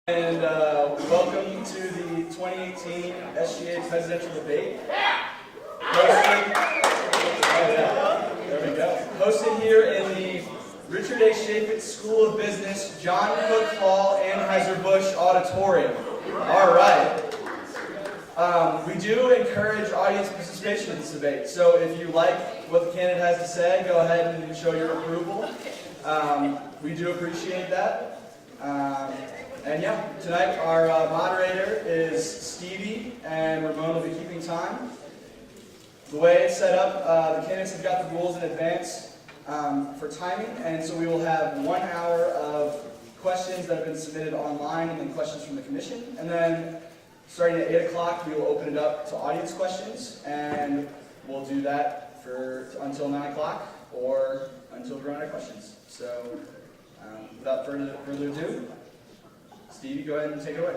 And welcome to the 2018 SGA Presidential Debate. Hosted here in the Richard A. Chaffetz School of Business, John Cook Hall, Anheuser-Busch Auditorium. All right. We do encourage audience participation in this debate. So if you like what the candidate has to say, go ahead and show your approval. We do appreciate that. And yeah, tonight our moderator is Stevie, and Ramon will be keeping time. The way it's set up, the candidates have got the rules in advance for timing, and so we will have 1 hour of questions that have been submitted online and then questions from the commission. And then starting at 8 o'clock, we will open it up to audience questions, and we'll do that until 9 o'clock or until we run out of questions. So without further ado, Stevie, go ahead and take it away.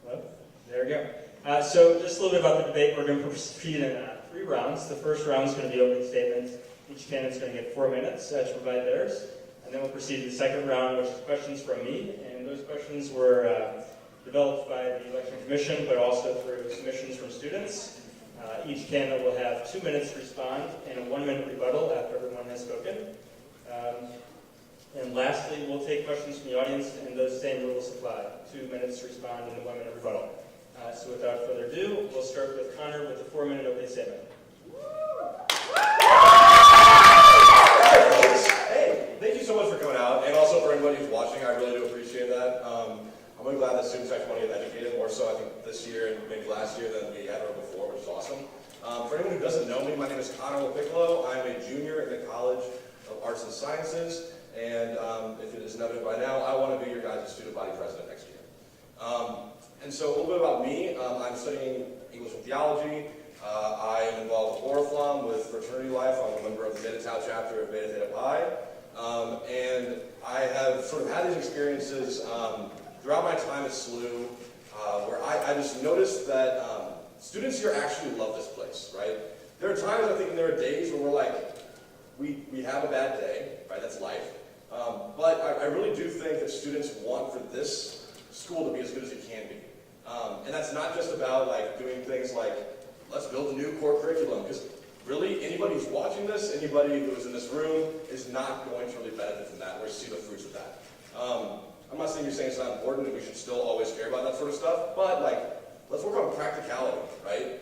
Hello? There we go. So just a little bit about the debate. We're going to proceed in 3 rounds. The first round is going to be opening statements. Each candidate's going to get 4 minutes to provide theirs. And then we'll proceed to the second round, which is questions from me. And those questions were developed by the Election Commission, but also through submissions from students. Each candidate will have 2 minutes to respond and a 1-minute rebuttal after everyone has spoken. And lastly, we'll take questions from the audience, and those same rules apply. 2 minutes to respond and a 1-minute rebuttal. So without further ado, we'll start with Connor with the 4-minute opening statement. Hey, thank you so much for coming out, and also for anybody who's watching. I really do appreciate that. I'm really glad that students actually want to get educated, more so I think this year and maybe last year than we had ever before, which is awesome. For anyone who doesn't know me, my name is Connor Piccolo. I'm a junior in the College of Arts and Sciences, and if it isn't evident by now, I want to be your guys' student body president next year. And so a little bit about me. I'm studying English and theology. I am involved with Oriflamme, with fraternity life. I'm a member of the Beta Tau chapter of Beta Theta Pi. And I have sort of had these experiences throughout my time at SLU, where I just noticed that students here actually love this place, right? There are times, I think, and there are days where we're like, we have a bad day, right? That's life. But I really do think that students want for this school to be as good as it can be. And that's not just about like doing things like, let's build a new core curriculum, because really anybody who's watching this, anybody who is in this room is not going to really benefit from that or see the fruits of that. I'm not saying you're saying it's not important and we should still always care about that sort of stuff, but like, let's work on practicality, right?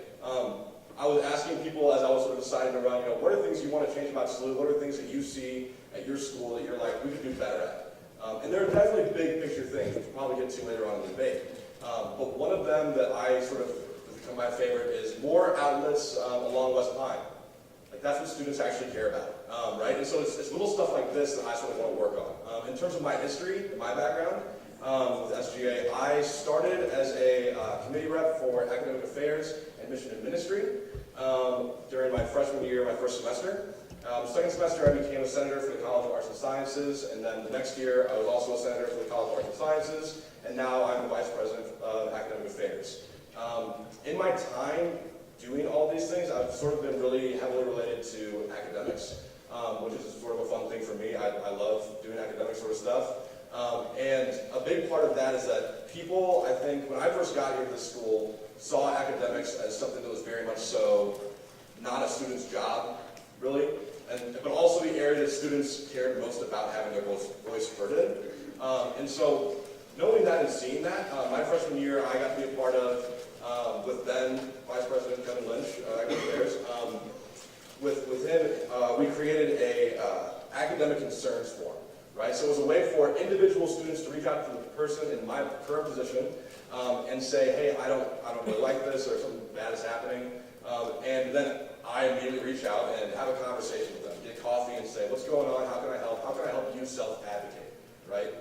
I was asking people as I was sort of deciding around, what are things you want to change about SLU? What are things that you see at your school that you're like, we could do better at? And there are definitely big picture things, which we'll probably get to later on in the debate. But one of them that I sort of become my favorite is more outlets along West Pine. Like that's what students actually care about, right? And so it's little stuff like this that I sort of want to work on. In terms of my history, my background with SGA, I started as a committee rep for academic affairs and mission and ministry during my freshman year, my first semester. Second semester, I became a senator for the College of Arts and Sciences, and then the next year, I was also a senator for the College of Arts and Sciences, and now I'm the vice president of academic affairs. In my time doing all these things, I've sort of been really heavily related to academics, which is sort of a fun thing for me. I love doing academic sort of stuff. And a big part of that is that people, I think, when I first got here to this school, saw academics as something that was very much so not a student's job, really, but also the area that students cared most about having their voice heard in. And so, knowing that and seeing that, my freshman year, I got to be a part of, with then Vice President Kevin Lynch, academic affairs, with him, we created a academic concerns form. Right? So it was a way for individual students to reach out to the person in my current position and say, hey, I don't really like this, or something bad is happening. And then I immediately reach out and have a conversation with them, get coffee and say, what's going on? How can I help? How can I help you self-advocate? Right?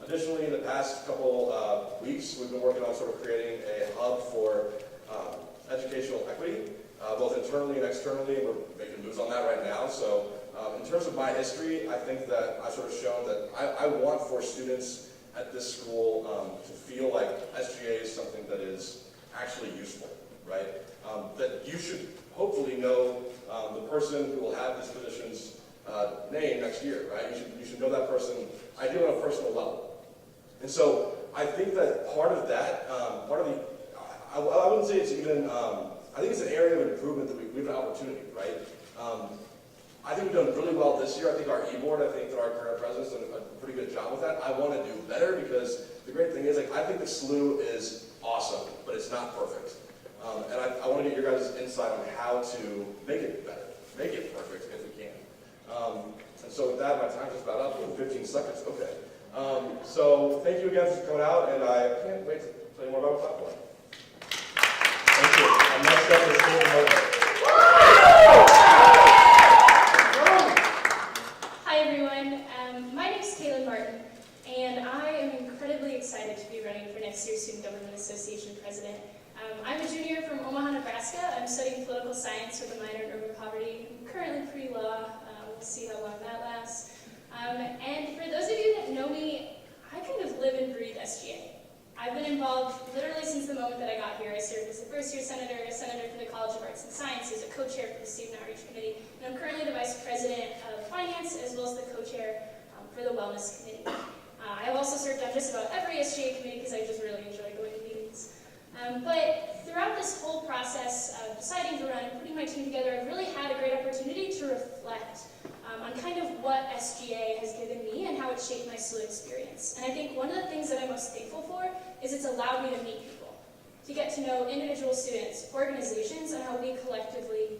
Additionally, in the past couple weeks, we've been working on sort of creating a hub for educational equity, both internally and externally. We're making moves on that right now. So in terms of my history, I think that I've sort of shown that I want for students at this school to feel like SGA is something that is actually useful, right? That you should hopefully know the person who will have these positions name next year, right? You should know that person, ideally on a personal level. And so I think that part of that, I wouldn't say it's even, I think it's an area of improvement that we have an opportunity, right? I think we've done really well this year. I think our e-board, I think that our current president's done a pretty good job with that. I want to do better because the great thing is, like, I think the SLU is awesome, but it's not perfect. And I want to get your guys' insight on how to make it better, make it perfect if we can. And so with that, my time's just about up in 15 seconds. Okay. So thank you again for coming out, and I can't wait to tell you more about the platform. Thank you. Next up is Stephen Morgan. Hi everyone, my name is Kaylin Martin, and I am incredibly excited to be running for next year's Student Government Association President. I'm a junior from Omaha, Nebraska. I'm studying political science with a minor in urban poverty. I'm currently pre-law. We'll see how long that lasts. And for those of you that know me, I kind of live and breathe SGA. I've been involved literally since the moment that I got here. I served as a first-year senator, a senator for the College of Arts and Sciences, a co-chair for the Student Outreach Committee, and I'm currently the vice president of finance as well as the co-chair for the Wellness Committee. I've also served on just about every SGA committee because I just really enjoy going to meetings. But throughout this whole process of deciding to run and putting my team together, I've really had a great opportunity to reflect on kind of what SGA has given me and how it shaped my SLU experience. And I think one of the things that I'm most thankful for is it's allowed me to meet people, to get to know individual students, organizations, and how we collectively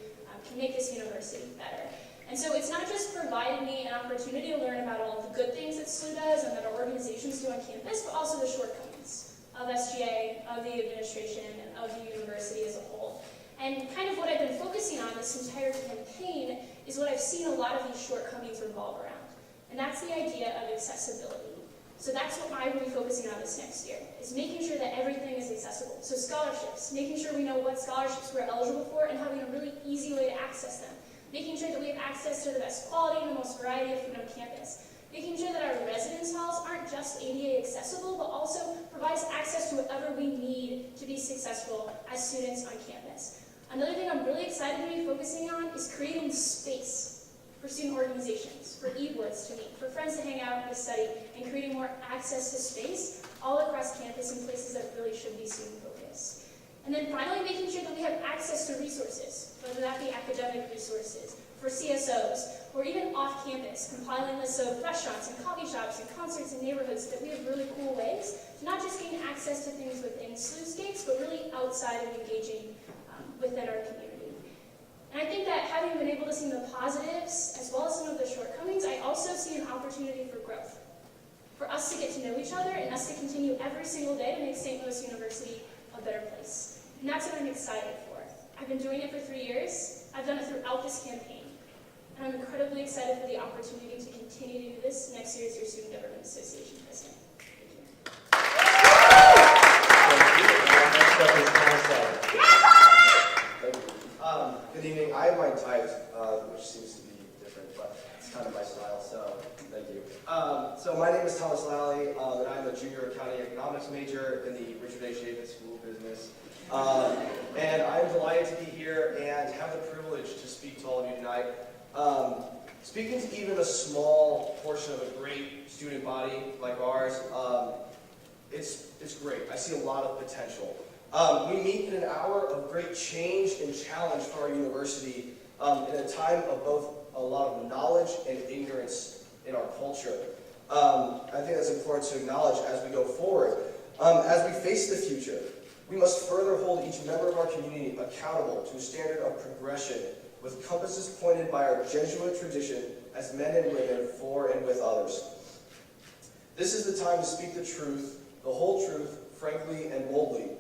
can make this university better. And so it's not just provided me an opportunity to learn about all of the good things that SLU does and that our organizations do on campus, but also the shortcomings of SGA, of the administration, and of the university as a whole. And kind of what I've been focusing on this entire campaign is what I've seen a lot of these shortcomings revolve around. And that's the idea of accessibility. So that's what I will be focusing on this next year, is making sure that everything is accessible. So scholarships, making sure we know what scholarships we're eligible for and having a really easy way to access them. Making sure that we have access to the best quality and the most variety of food on campus. Making sure that our residence halls aren't just ADA accessible, but also provides access to whatever we need to be successful as students on campus. Another thing I'm really excited to be focusing on is creating space for student organizations, for e-boards to meet, for friends to hang out and to study, and creating more access to space all across campus in places that really should be student focused. And then finally, making sure that we have access to resources, whether that be academic resources, for CSOs, or even off-campus, compiling lists of restaurants and coffee shops and concerts and neighborhoods that we have really cool ways to not just gain access to things within SLU's gates, but really outside of engaging within our community. And I think that having been able to see the positives as well as some of the shortcomings, I also see an opportunity for growth. For us to get to know each other and us to continue every single day to make St. Louis University a better place. And that's what I'm excited for. I've been doing it for 3 years. I've done it throughout this campaign. And I'm incredibly excited for the opportunity to continue to do this next year as your Student Government Association president. Thank you. Next up is Thomas. Good evening. I have mine typed, which seems to be different, but it's kind of my style, so thank you. So my name is Thomas Lally, and I'm a junior accounting economics major in the Richard A. Chaffetz School of Business. And I'm delighted to be here and have the privilege to speak to all of you tonight. Speaking to even a small portion of a great student body like ours, it's great. I see a lot of potential. We meet in an hour of great change and challenge for our university in a time of both a lot of knowledge and ignorance in our culture. I think that's important to acknowledge as we go forward. As we face the future, we must further hold each member of our community accountable to a standard of progression with compasses pointed by our Jesuit tradition as men and women for and with others. This is the time to speak the truth, the whole truth, frankly and boldly.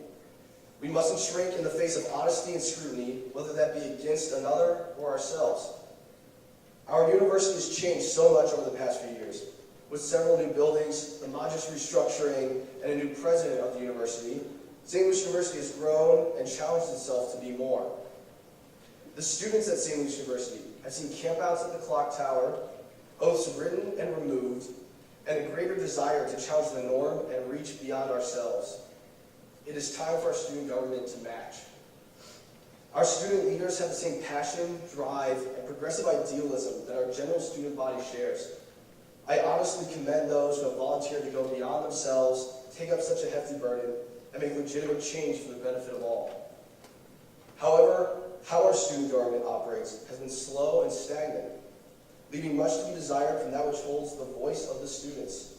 We mustn't shrink in the face of honesty and scrutiny, whether that be against another or ourselves. Our university has changed so much over the past few years. With several new buildings, the modest restructuring, and a new president of the university, St. Louis University has grown and challenged itself to be more. The students at St. Louis University have seen campouts at the clock tower, oaths written and removed, and a greater desire to challenge the norm and reach beyond ourselves. It is time for our student government to match. Our student leaders have the same passion, drive, and progressive idealism that our general student body shares. I honestly commend those who have volunteered to go beyond themselves, take up such a hefty burden, and make legitimate change for the benefit of all. However, how our student government operates has been slow and stagnant, leaving much to be desired from that which holds the voice of the students.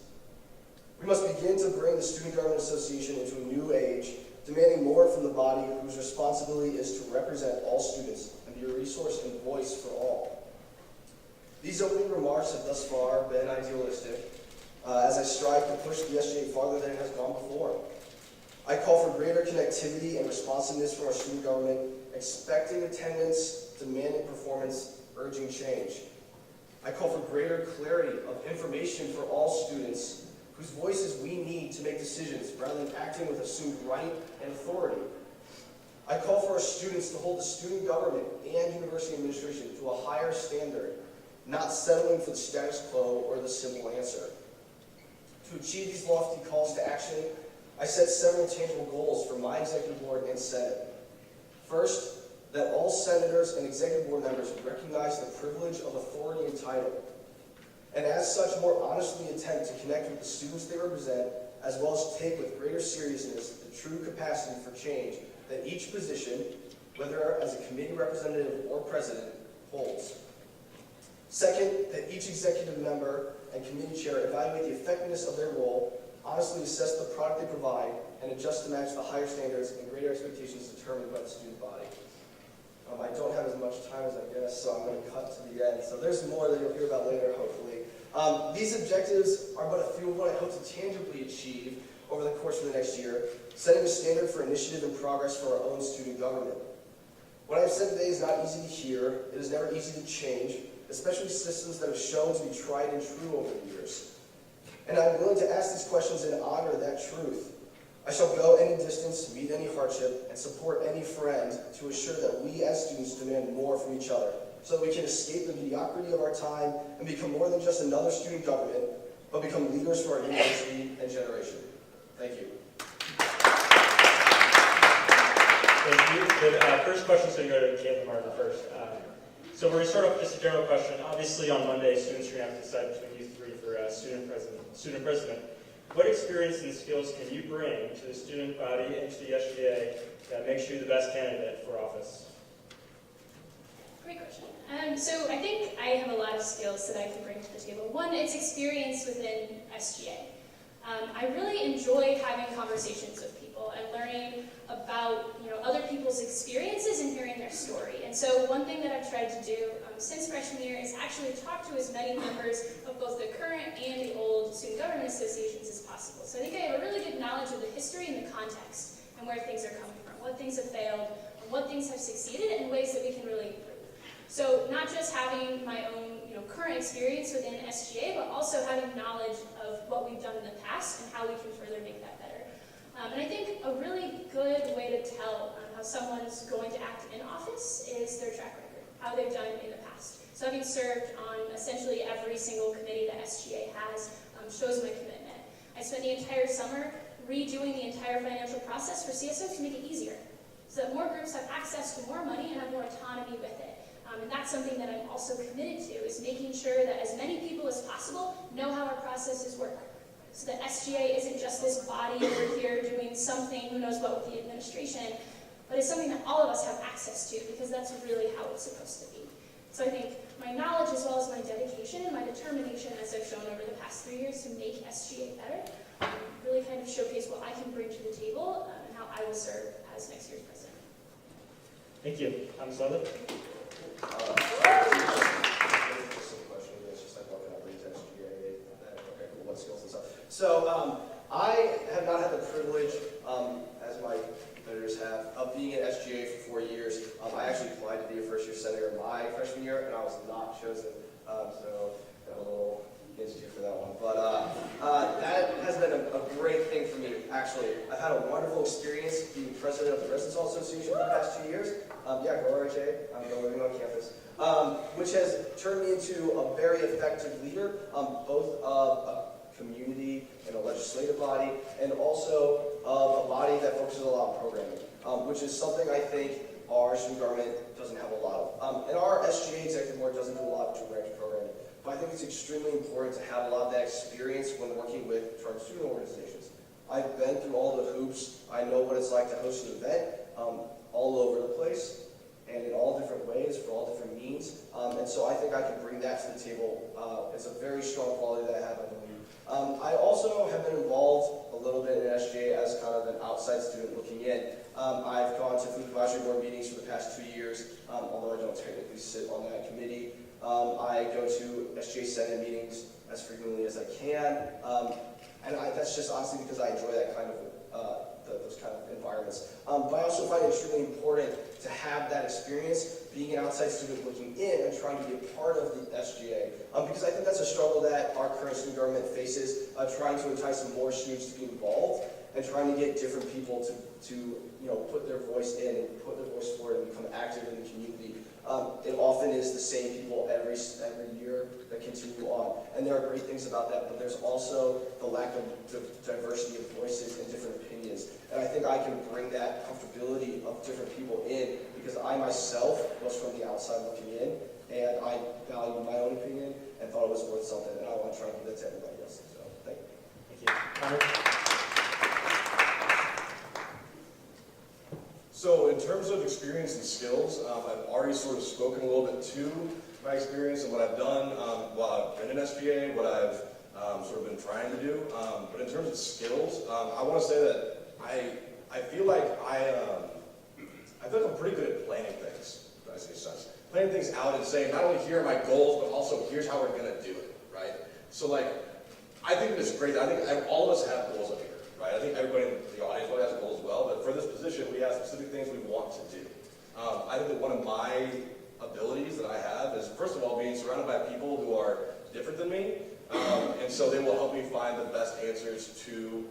We must begin to bring the Student Government Association into a new age, demanding more from the body whose responsibility is to represent all students and be a resource and voice for all. These opening remarks have thus far been idealistic, as I strive to push the SGA farther than it has gone before. I call for greater connectivity and responsiveness from our student government, expecting attendance, demanding performance, urging change. I call for greater clarity of information for all students, whose voices we need to make decisions rather than acting with assumed right and authority. I call for our students to hold the student government and university administration to a higher standard, not settling for the status quo or the simple answer. To achieve these lofty calls to action, I set several tangible goals for my executive board and Senate. First, that all senators and executive board members recognize the privilege of authority and title, and as such more honestly attempt to connect with the students they represent, as well as take with greater seriousness the true capacity for change that each position, whether as a committee representative or president, holds. Second, that each executive member and committee chair evaluate the effectiveness of their role, honestly assess the product they provide, and adjust to match the higher standards and greater expectations determined by the student body. I don't have as much time as I guess, so I'm going to cut to the end. So there's more that you'll hear about later, hopefully. These objectives are but a few of what I hope to tangibly achieve over the course of the next year, setting a standard for initiative and progress for our own student government. What I've said today is not easy to hear. It is never easy to change, especially systems that have shown to be tried and true over the years. And I'm willing to ask these questions in honor of that truth. I shall go any distance, meet any hardship, and support any friend to assure that we as students demand more from each other, so that we can escape the mediocrity of our time and become more than just another student government, but become leaders for our university and generation. Thank you. Thank you. The first question is going to go to Caitlin Martin first. So we're going to start off with just a general question. Obviously, on Monday, students are going to have to decide between you three for student president. What experience and skills can you bring to the student body and to the SGA that makes you the best candidate for office? Great question. So I think I have a lot of skills that I can bring to the table. One, it's experience within SGA. I really enjoy having conversations with people and learning about other people's experiences and hearing their story. And so one thing that I've tried to do since freshman year is actually talk to as many members of both the current and the old student government associations as possible. So I think I have a really good knowledge of the history and the context and where things are coming from, what things have failed, and what things have succeeded, and ways that we can really improve. So not just having my own current experience within SGA, but also having knowledge of what we've done in the past and how we can further make that better. And I think a really good way to tell how someone's going to act in office is their track record, how they've done in the past. So having served on essentially every single committee that SGA has shows my commitment. I spent the entire summer redoing the entire financial process for CSO to make it easier, so that more groups have access to more money and have more autonomy with it. And that's something that I'm also committed to, is making sure that as many people as possible know how our processes work. So that SGA isn't just this body over here doing something, who knows what, with the administration, but it's something that all of us have access to, because that's really how it's supposed to be. So I think my knowledge, as well as my dedication and my determination, as I've shown over the past 3 years to make SGA better, really kind of showcase what I can bring to the table and how I will serve as next year's president. Thank you. Slava? What skills and stuff. So I have not had the privilege, as my competitors have, of being at SGA for 4 years. I actually applied to be a first-year senator my freshman year, and I was not chosen. So got a little against you for that one. But that has been a great thing for me, actually. I've had a wonderful experience being president of the Residence Hall Association for the past 2 years. Yeah, go RHA. I'm still living on campus. Which has turned me into a very effective leader, both of a community and a legislative body, and also of a body that focuses a lot on programming, which is something I think our student government doesn't have a lot of. And our SGA executive board doesn't do a lot of direct programming. But I think it's extremely important to have a lot of that experience when working with charter student organizations. I've been through all the hoops. I know what it's like to host an event all over the place and in all different ways for all different means. And so I think I can bring that to the table. It's a very strong quality that I have, I believe. I also have been involved a little bit in SGA as kind of an outside student looking in. I've gone to food advisory board meetings for the past 2 years, although I don't technically sit on that committee. I go to SGA Senate meetings as frequently as I can. That's just honestly because I enjoy that kind of those kind of environments. But I also find it extremely important to have that experience, being an outside student looking in and trying to be a part of the SGA. Because I think that's a struggle that our current student government faces, trying to entice more students to be involved and trying to get different people to put their voice in and put their voice forward and become active in the community. It often is the same people every year that continue on. And there are great things about that, but there's also the lack of diversity of voices and different opinions. And I think I can bring that comfortability of different people in because I myself was from the outside looking in, and I value my own opinion and thought it was worth something, and I want to try and give that to everybody else. So, thank you. Thank you. So in terms of experience and skills, I've already sort of spoken a little bit to my experience and what I've done while I've been in SGA, what I've sort of been trying to do. But in terms of skills, I want to say that I feel like I feel like I'm pretty good at planning things, if that makes any sense. Planning things out and saying, not only here are my goals, but also here's how we're going to do it, right? So like, I think that it's great. I think all of us have goals up here. Right? I think everybody in the audience probably has goals as well, but for this position, we have specific things we want to do. I think that one of my abilities that I have is, first of all, being surrounded by people who are different than me, and so they will help me find the best answers to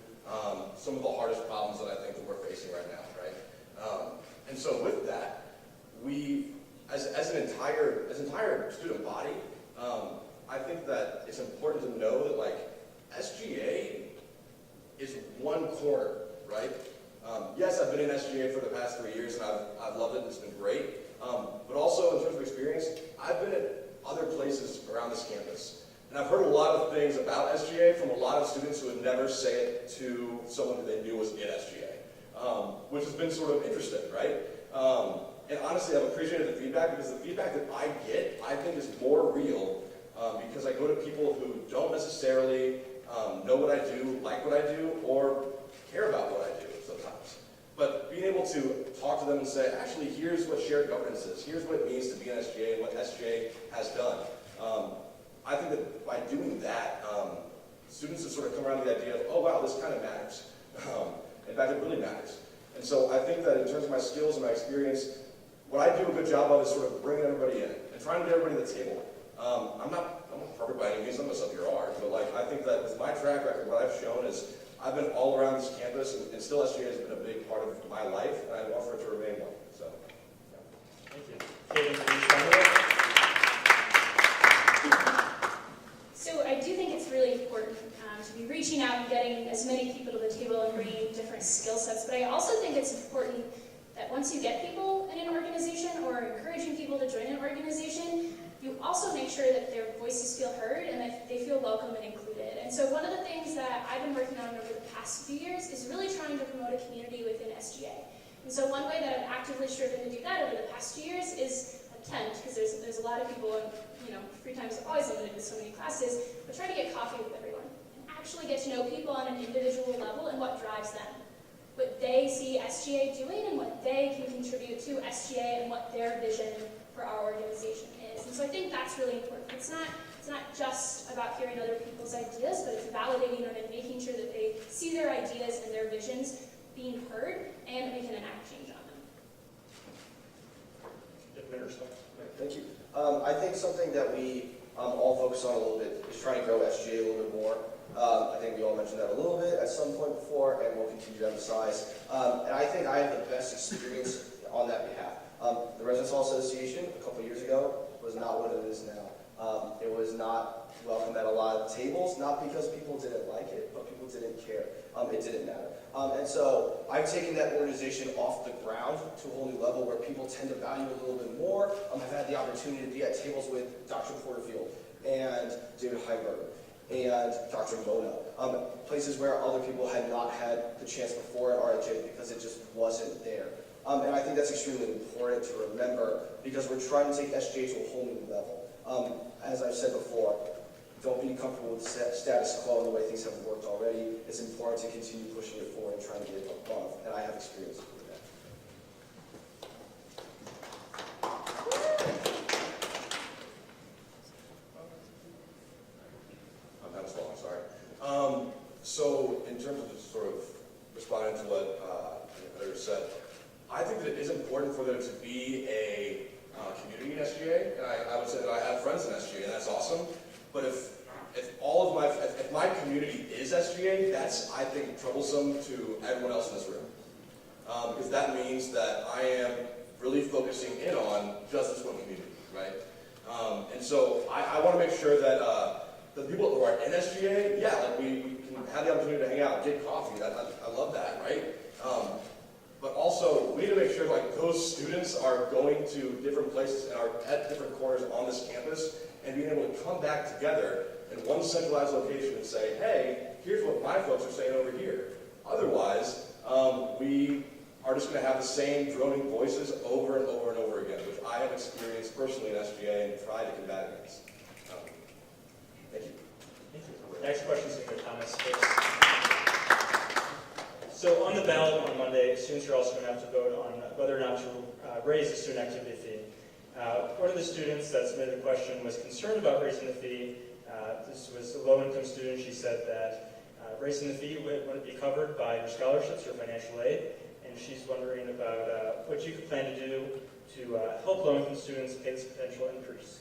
some of the hardest problems that I think that we're facing right now, right? And so with that, we, as an entire student body, I think that it's important to know that like SGA is one corner, right? Yes, I've been in SGA for the past 3 years and I've loved it and it's been great. But also in terms of experience, I've been at other places around this campus. And I've heard a lot of things about SGA from a lot of students who would never say it to someone who they knew was in SGA, which has been sort of interesting, right? And honestly, I've appreciated the feedback because the feedback that I get, I think is more real because I go to people who don't necessarily know what I do, like what I do, or care about what I do sometimes. But being able to talk to them and say, actually, here's what shared governance is. Here's what it means to be an SGA and what SGA has done. I think that by doing that, students have sort of come around to the idea of, oh, wow, this kind of matters. In fact, it really matters. And so I think that in terms of my skills and my experience, what I do a good job of is sort of bringing everybody in and trying to get everybody to the table. I'm not perfect by any means, some of us up here are, but like I think that with my track record, what I've shown is I've been all around this campus, and still SGA has been a big part of my life, and I want for it to remain one. So, yeah. Thank you. Kaden, can you respond to that? So I do think it's really important to be reaching out and getting as many people to the table and bringing different skill sets, but I also think it's important that once you get people in an organization or encouraging people to join an organization, you also make sure that their voices feel heard and that they feel welcome and included. And so one of the things that I've been working on over the past few years is really trying to promote a community within SGA. And so one way that I've actively striven to do that over the past 2 years is attend, because there's a lot of people, and free time is always limited with so many classes, but try to get coffee with everyone and actually get to know people on an individual level and what drives them. What they see SGA doing and what they can contribute to SGA and what their vision for our organization is. And so I think that's really important. It's not just about hearing other people's ideas, but it's validating them and making sure that they see their ideas and their visions being heard and we can enact change on them. Thank you. I think something that we all focus on a little bit is trying to grow SGA a little bit more. I think we all mentioned that a little bit at some point before, and we'll continue to emphasize. And I think I have the best experience on that behalf. The Residence Hall Association a couple years ago was not what it is now. It was not welcome at a lot of tables, not because people didn't like it, but people didn't care. It didn't matter. And so I've taken that organization off the ground to a whole new level where people tend to value it a little bit more. I've had the opportunity to be at tables with Dr. Porterfield and David Heiberg and Dr. Mona, places where other people had not had the chance before at RHA because it just wasn't there. And I think that's extremely important to remember because we're trying to take SGA to a whole new level. As I've said before, don't be comfortable with status quo and the way things have worked already. It's important to continue pushing it forward and trying to get it above, and I have experience with that. I'm kind of slow, I'm sorry. So in terms of just sort of responding to what others said, I think that it is important for there to be a community in SGA, and I would say that I have friends in SGA, and that's awesome. But if my community is SGA, that's, I think, troublesome to everyone else in this room. Because that means that I am really focusing in on just this one community, right? And so I want to make sure that the people who are in SGA, yeah, like we can have the opportunity to hang out, get coffee. I love that, right? But also, we need to make sure like those students are going to different places and are at different corners on this campus and being able to come back together in one centralized location and say, hey, here's what my folks are saying over here. Otherwise, we are just going to have the same droning voices over and over and over again, which I have experienced personally in SGA and tried to combat against. Thank you. Thank you. Next question is going to Thomas. So on the ballot on Monday, students are also going to have to vote on whether or not to raise the student activity fee. One of the students that submitted a question was concerned about raising the fee. This was a low-income student. She said that raising the fee wouldn't be covered by your scholarships or financial aid, and she's wondering about what you could plan to do to help low-income students pay this potential increase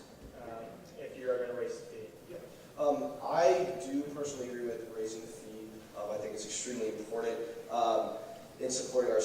if you are going to raise the fee. Yeah. I do personally agree with raising the fee. I think it's extremely important in supporting our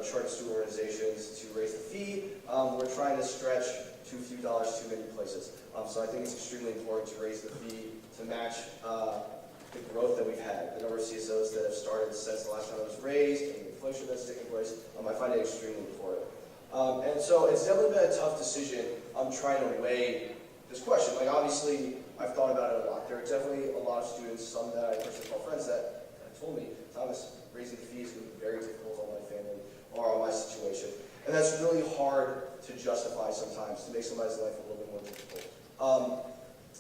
charter student organizations to raise the fee. We're trying to stretch too few dollars too many places. So I think it's extremely important to raise the fee to match the growth that we've had, the number of CSOs that have started since the last time it was raised, and the inflation that's taking place. I find it extremely important. And so it's definitely been a tough decision. I'm trying to weigh this question. Like obviously, I've thought about it a lot. There are definitely a lot of students, some that I personally call friends, that told me, Thomas, raising the fees would be very difficult on my family or on my situation. And that's really hard to justify sometimes, to make somebody's life a little bit more difficult.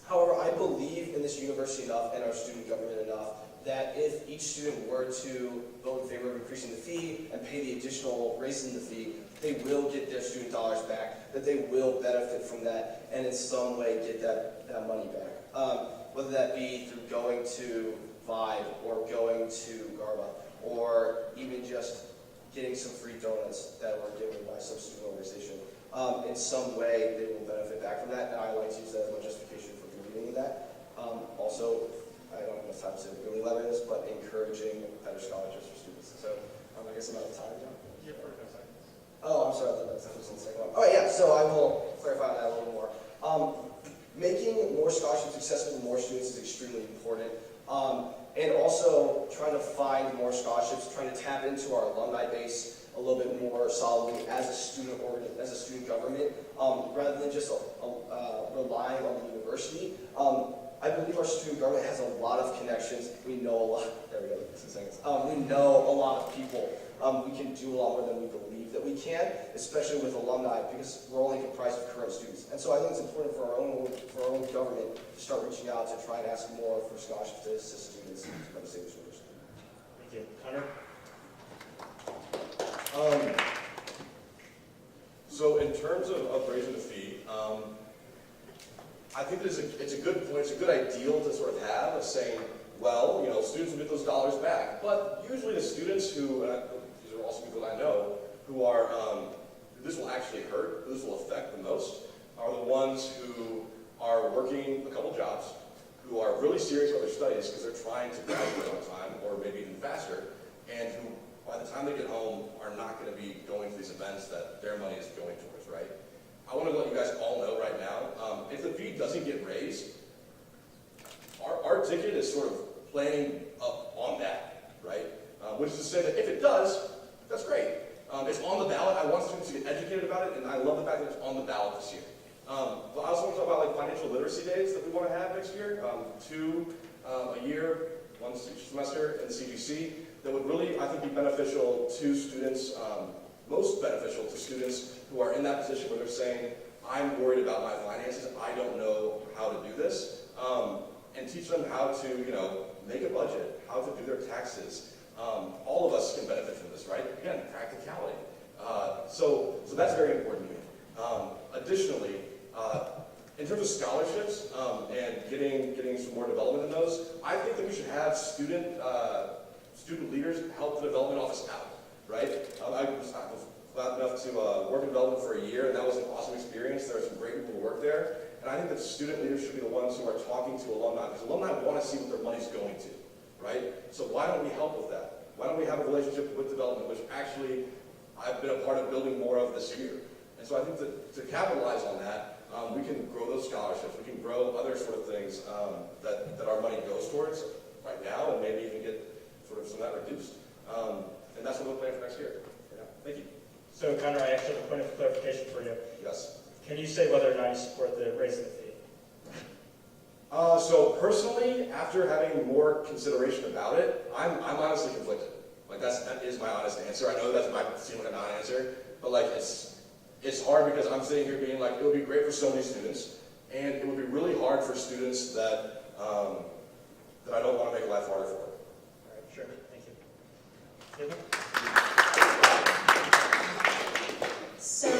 However, I believe in this university enough and our student government enough that if each student were to vote in favor of increasing the fee and pay the additional raise in the fee, they will get their student dollars back, that they will benefit from that and in some way get that money back. Whether that be through going to Vibe or going to Garba or even just getting some free donuts that were given by some student organization. In some way, they will benefit back from that, and I like to use that as my justification for believing in that. Also, I don't have enough time to really elaborate this, but encouraging better scholarships for students. So I guess I'm out of time now. Oh, I'm sorry, that was the second one. Oh yeah, so I will clarify that a little more. Making more scholarships accessible to more students is extremely important. And also trying to find more scholarships, trying to tap into our alumni base a little bit more solidly as a student government, rather than just relying on the university. I believe our student government has a lot of connections. We know a lot. There we go. 2 seconds. We know a lot of people. We can do a lot more than we believe that we can, especially with alumni, because we're only comprised of current students. And so I think it's important for our own government to start reaching out to try and ask more for scholarships to assist students to come to State University. Thank you. Connor? So in terms of raising the fee, I think it's a good point, it's a good ideal to sort of have of saying, well, you know, students will get those dollars back. But usually the students who, these are also people I know, who are, who this will actually hurt, who this will affect the most, are the ones who are working a couple jobs, who are really serious about their studies because they're trying to graduate on time, or maybe even faster, and who, by the time they get home, are not going to be going to these events that their money is going towards, right? I want to let you guys all know right now, if the fee doesn't get raised, our ticket is sort of planning up on that, right? Which is to say that if it does, that's great. It's on the ballot. I want students to get educated about it, and I love the fact that it's on the ballot this year. But I also want to talk about like financial literacy days that we want to have next year, 2 a year, 1 semester in the CGC, that would really, I think, be beneficial to students, most beneficial to students who are in that position where they're saying, I'm worried about my finances, I don't know how to do this, and teach them how to, make a budget, how to do their taxes. All of us can benefit from this, right? Again, practicality. So that's very important to me. Additionally, in terms of scholarships and getting some more development in those, I think that we should have student leaders help the development office out, right? I was glad enough to work in development for a year, and that was an awesome experience. There are some great people who work there, and I think that student leaders should be the ones who are talking to alumni, because alumni want to see what their money's going to, right? So why don't we help with that? Why don't we have a relationship with development, which actually I've been a part of building more of this year. And so I think that to capitalize on that, we can grow those scholarships, we can grow other sort of things that our money goes towards right now, and maybe even get sort of some of that reduced. And that's what we'll plan for next year. Yeah. Thank you. So, Connor, I actually have a point of clarification for you. Yes. Can you say whether or not you support the raise of the fee? So personally, after having more consideration about it, I'm honestly conflicted. Like that is my honest answer. I know that might seem like a non-answer, but like it's hard because I'm sitting here being like, it would be great for so many students, and it would be really hard for students that I don't want to make life harder for. All right, sure. Thank you. Caitlin? So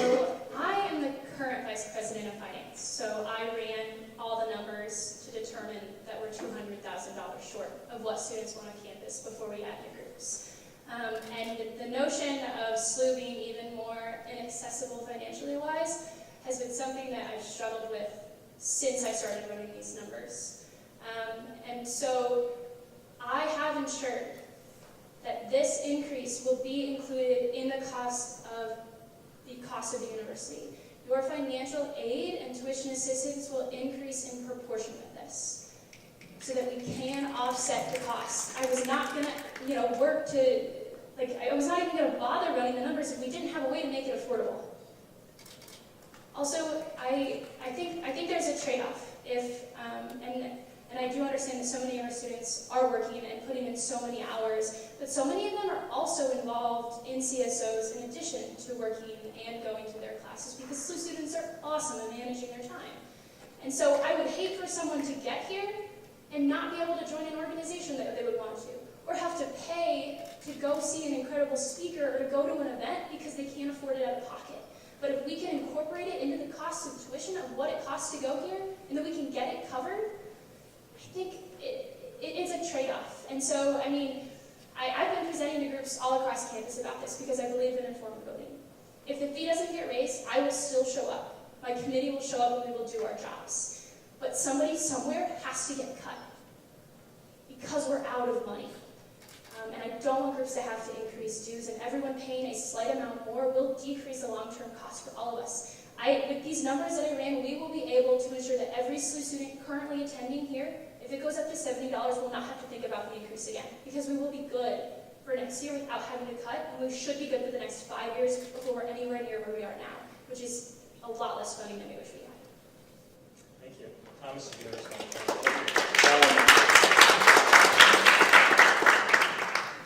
I am the current Vice President of Finance. So I ran all the numbers to determine that we're $200,000 short of what students want on campus before we add new groups. And the notion of SLU being even more inaccessible financially wise has been something that I've struggled with since I started running these numbers. And so I have ensured that this increase will be included in the cost of the university. Your financial aid and tuition assistance will increase in proportion with this, so that we can offset the costs. I was not gonna, work to, I was not even gonna bother running the numbers if we didn't have a way to make it affordable. Also, I think there's a trade-off. And I do understand that so many of our students are working and putting in so many hours, but so many of them are also involved in CSOs in addition to working and going to their classes, because SLU students are awesome at managing their time. And so I would hate for someone to get here and not be able to join an organization that they would want to, or have to pay to go see an incredible speaker or to go to an event because they can't afford it out of pocket. But if we can incorporate it into the cost of tuition of what it costs to go here, and that we can get it covered, I think it's a trade-off. And so, I've been presenting to groups all across campus about this because I believe in informed voting. If the fee doesn't get raised, I will still show up. My committee will show up and we will do our jobs. But somebody somewhere has to get cut because we're out of money. And I don't want groups to have to increase dues, and everyone paying a slight amount more will decrease the long-term cost for all of us. With these numbers that I ran, we will be able to ensure that every SLU student currently attending here, if it goes up to $70, will not have to think about the increase again, because we will be good for next year without having to cut, and we should be good for the next 5 years before we're anywhere near where we are now, which is a lot less funding than we wish we had. Thank you. Thomas, if you understand.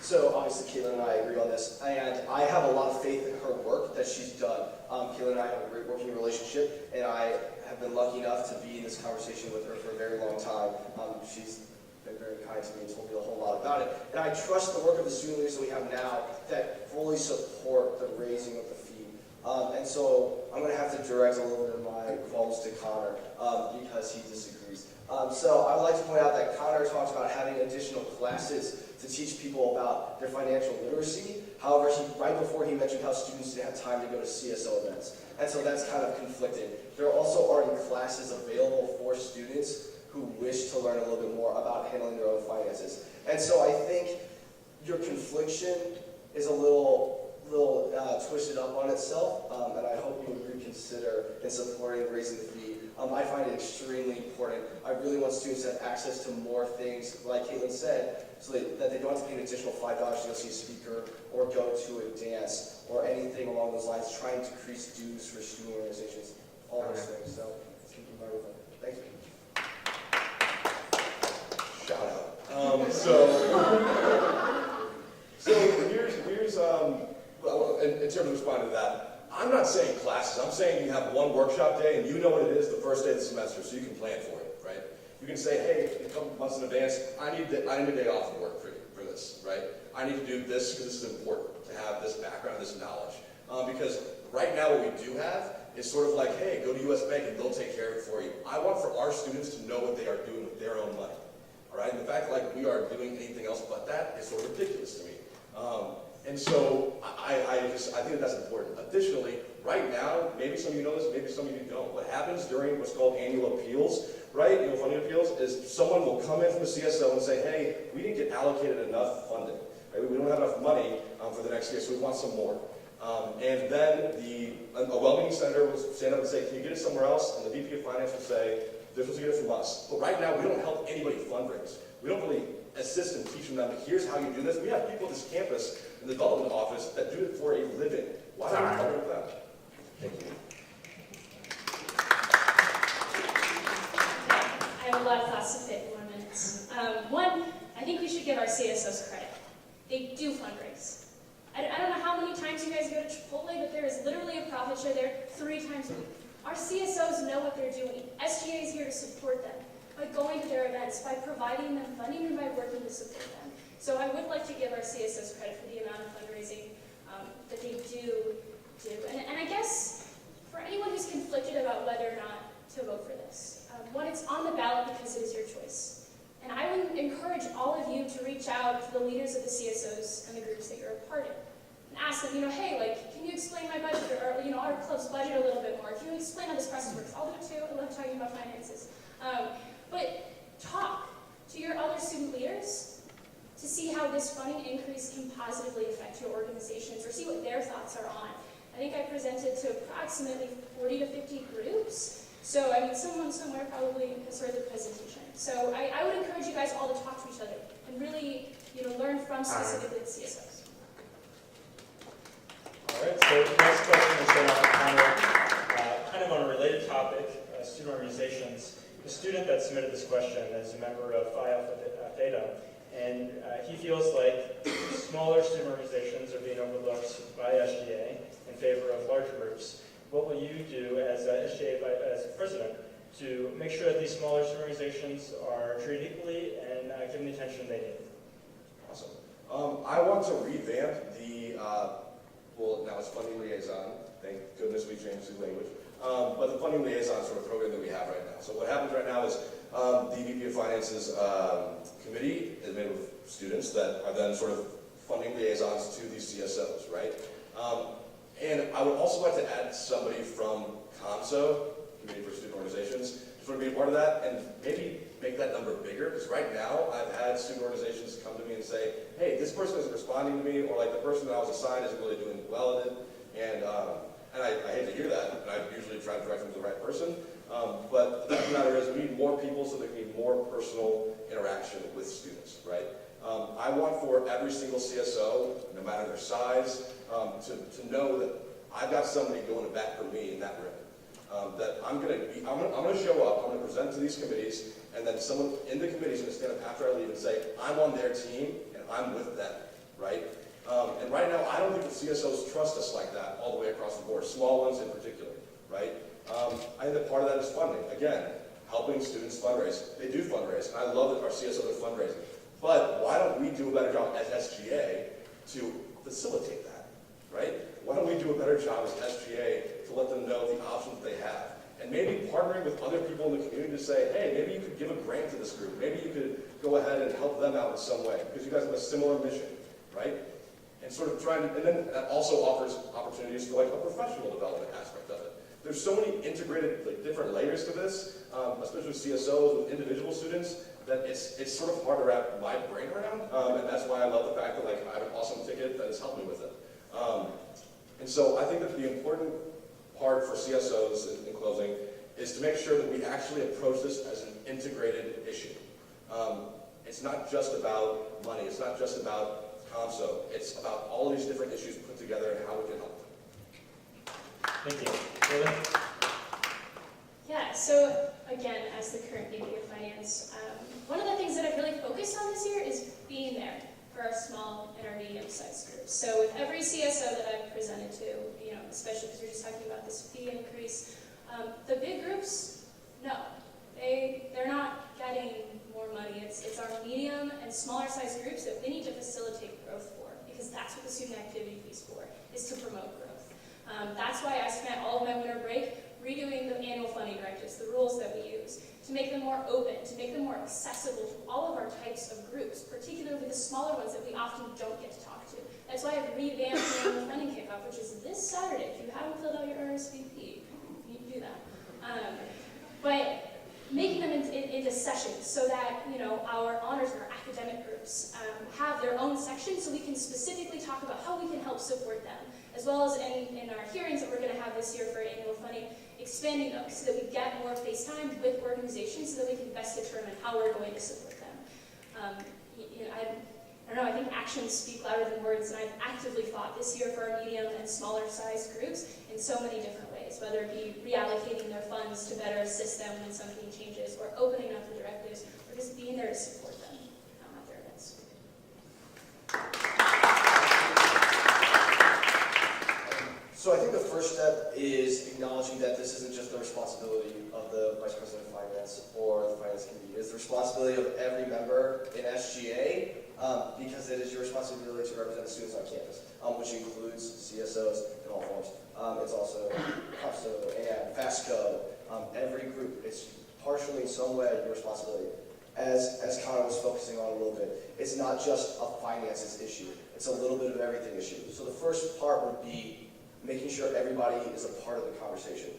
So obviously Caitlin and I agree on this, and I have a lot of faith in her work that she's done. Caitlin and I have a great working relationship, and I have been lucky enough to be in this conversation with her for a very long time. She's been very kind to me and told me a whole lot about it. And I trust the work of the student leaders that we have now that fully support the raising of the fee. And so I'm going to have to direct a little bit of my qualms to Connor because he disagrees. So I would like to point out that Connor talked about having additional classes to teach people about their financial literacy. However, right before he mentioned how students didn't have time to go to CSO events. And so that's kind of conflicting. There also aren't classes available for students who wish to learn a little bit more about handling their own finances. And so I think your confliction is a little little twisted up on itself, and I hope you would reconsider in supporting raising the fee. I find it extremely important. I really want students to have access to more things, like Caitlin said, so that they don't have to pay an additional $5 to go see a speaker or go to a dance or anything along those lines, trying to increase dues for student organizations, all those things. So let's keep in mind with that. Thank you. Shout out. So here's well, in terms of responding to that, I'm not saying classes. I'm saying you have one workshop day and you know what it is the first day of the semester, so you can plan for it, right? You can say, hey, a couple months in advance, I need a day off of work for this, right? I need to do this because this is important to have this background, this knowledge. Because right now what we do have is sort of like, hey, go to US Bank and they'll take care of it for you. I want for our students to know what they are doing with their own money. All right, and the fact that we are doing anything else but that is sort of ridiculous to me. And so I think that's important. Additionally, right now, maybe some of you know this, maybe some of you don't. What happens during what's called annual appeals, right? Annual funding appeals is someone will come in from the CSO and say, hey, we didn't get allocated enough funding. Right? We don't have enough money for the next year, so we want some more. And then a well-meaning senator will stand up and say, can you get it somewhere else? And the VP of Finance will say, they're supposed to get it from us. But right now, we don't help anybody fundraise. We don't really assist in teaching them, here's how you do this. We have people at this campus in the development office that do it for a living. Why don't we partner with them? Thank you. I have a lot of thoughts to fit in 1 minute. One, I think we should give our CSOs credit. They do fundraise. I don't know how many times you guys go to Chipotle, but there is literally a profit share there 3 times a week. Our CSOs know what they're doing. SGA is here to support them by going to their events, by providing them funding, and by working to support them. So I would like to give our CSOs credit for the amount of fundraising that they do. And I guess for anyone who's conflicted about whether or not to vote for this, one, it's on the ballot because it is your choice. And I would encourage all of you to reach out to the leaders of the CSOs and the groups that you're a part of. And ask them, hey, can you explain my budget, or our club's budget a little bit more? Can you explain how this process works? I'll do it too. I love talking about finances. But talk to your other student leaders to see how this funding increase can positively affect your organizations, or see what their thoughts are on. I think I presented to approximately 40 to 50 groups. So, someone somewhere probably has heard the presentation. So I would encourage you guys all to talk to each other and really, learn from specifically the CSOs. All right, so the next question is then on kind of on a related topic, student organizations. The student that submitted this question is a member of Phi Alpha Theta, and he feels like smaller student organizations are being overlooked by SGA in favor of larger groups. What will you do as SGA as president to make sure that these smaller student organizations are treated equally and given the attention they need? Awesome. I want to revamp the, well, now it's funding liaison. Thank goodness we changed the language. But the funding liaison sort of program that we have right now. So what happens right now is the VP of Finance's committee is made of students that are then sort of funding liaisons to these CSOs, right? And I would also like to add somebody from CONSO, Committee for Student Organizations, to sort of be a part of that and maybe make that number bigger. Because right now, I've had student organizations come to me and say, hey, this person isn't responding to me, or like the person that I was assigned isn't really doing well at it. And I hate to hear that, and I usually try to direct them to the right person. But the fact of the matter is we need more people so there can be more personal interaction with students, right? I want for every single CSO, no matter their size, to know that I've got somebody going to bat for me in that room. That I'm going to show up, I'm going to present to these committees, and then someone in the committee is going to stand up after I leave and say, I'm on their team, and I'm with them, right? And right now, I don't think the CSOs trust us like that all the way across the board, small ones in particular, right? I think that part of that is funding. Again, helping students fundraise. They do fundraise, and I love that our CSOs are fundraising. But why don't we do a better job as SGA to facilitate that, right? Why don't we do a better job as SGA to let them know the options they have? And maybe partnering with other people in the community to say, hey, maybe you could give a grant to this group. Maybe you could go ahead and help them out in some way, because you guys have a similar mission, right? And sort of trying to, and then that also offers opportunities for like a professional development aspect of it. There's so many integrated, like different layers to this, especially with CSOs, with individual students, that it's sort of hard to wrap my brain around. And that's why I love the fact that like I have an awesome ticket that has helped me with it. And so I think that the important part for CSOs in closing is to make sure that we actually approach this as an integrated issue. It's not just about money, it's not just about ComSo, it's about all these different issues put together and how we can help them. Thank you. Taylor? Yeah, so again, as the current VP of Finance, one of the things that I've really focused on this year is being there for our small and our medium-sized groups. So with every CSO that I've presented to, especially because we're just talking about this fee increase, the big groups, no, they're not getting more money. It's our medium and smaller sized groups that we need to facilitate growth for, because that's what the student activity fee is for, is to promote growth. That's why I spent all of my winter break redoing the annual funding directives, the rules that we use, to make them more open, to make them more accessible to all of our types of groups, particularly the smaller ones that we often don't get to talk to. That's why I've revamped the annual funding kickoff, which is this Saturday. If you haven't filled out your RSVP, you need to do that. But making them into sessions so that our honors and our academic groups have their own section, so we can specifically talk about how we can help support them, as well as in our hearings that we're going to have this year for annual funding, expanding those so that we get more face time with organizations so that we can best determine how we're going to support them. I don't know, I think actions speak louder than words, and I've actively fought this year for our medium and smaller sized groups in so many different ways, whether it be reallocating their funds to better assist them when something changes, or opening up the directives, or just being there to support them at their events. So I think the first step is acknowledging that this isn't just the responsibility of the Vice President of Finance or the Finance Committee. It's the responsibility of every member in SGA, because it is your responsibility to represent the students on campus, which includes CSOs in all forms. It's also ComSo and FASTCO, every group. It's partially in some way your responsibility. As Connor was focusing on a little bit, it's not just a finances issue. It's a little bit of everything issue. So the first part would be making sure everybody is a part of the conversation.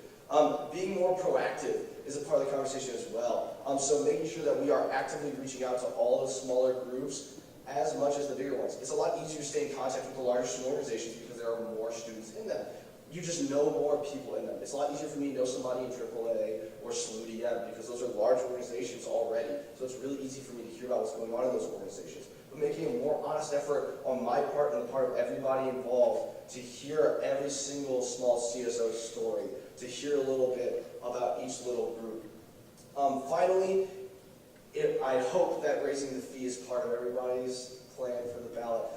Being more proactive is a part of the conversation as well. So making sure that we are actively reaching out to all the smaller groups as much as the bigger ones. It's a lot easier to stay in contact with the larger student organizations because there are more students in them. You just know more people in them. It's a lot easier for me to know somebody in AAA or SLU-TV because those are large organizations already. So it's really easy for me to hear about what's going on in those organizations. But making a more honest effort on my part and the part of everybody involved to hear every single small CSO story, to hear a little bit about each little group. Finally, I hope that raising the fee is part of everybody's plan for the ballot.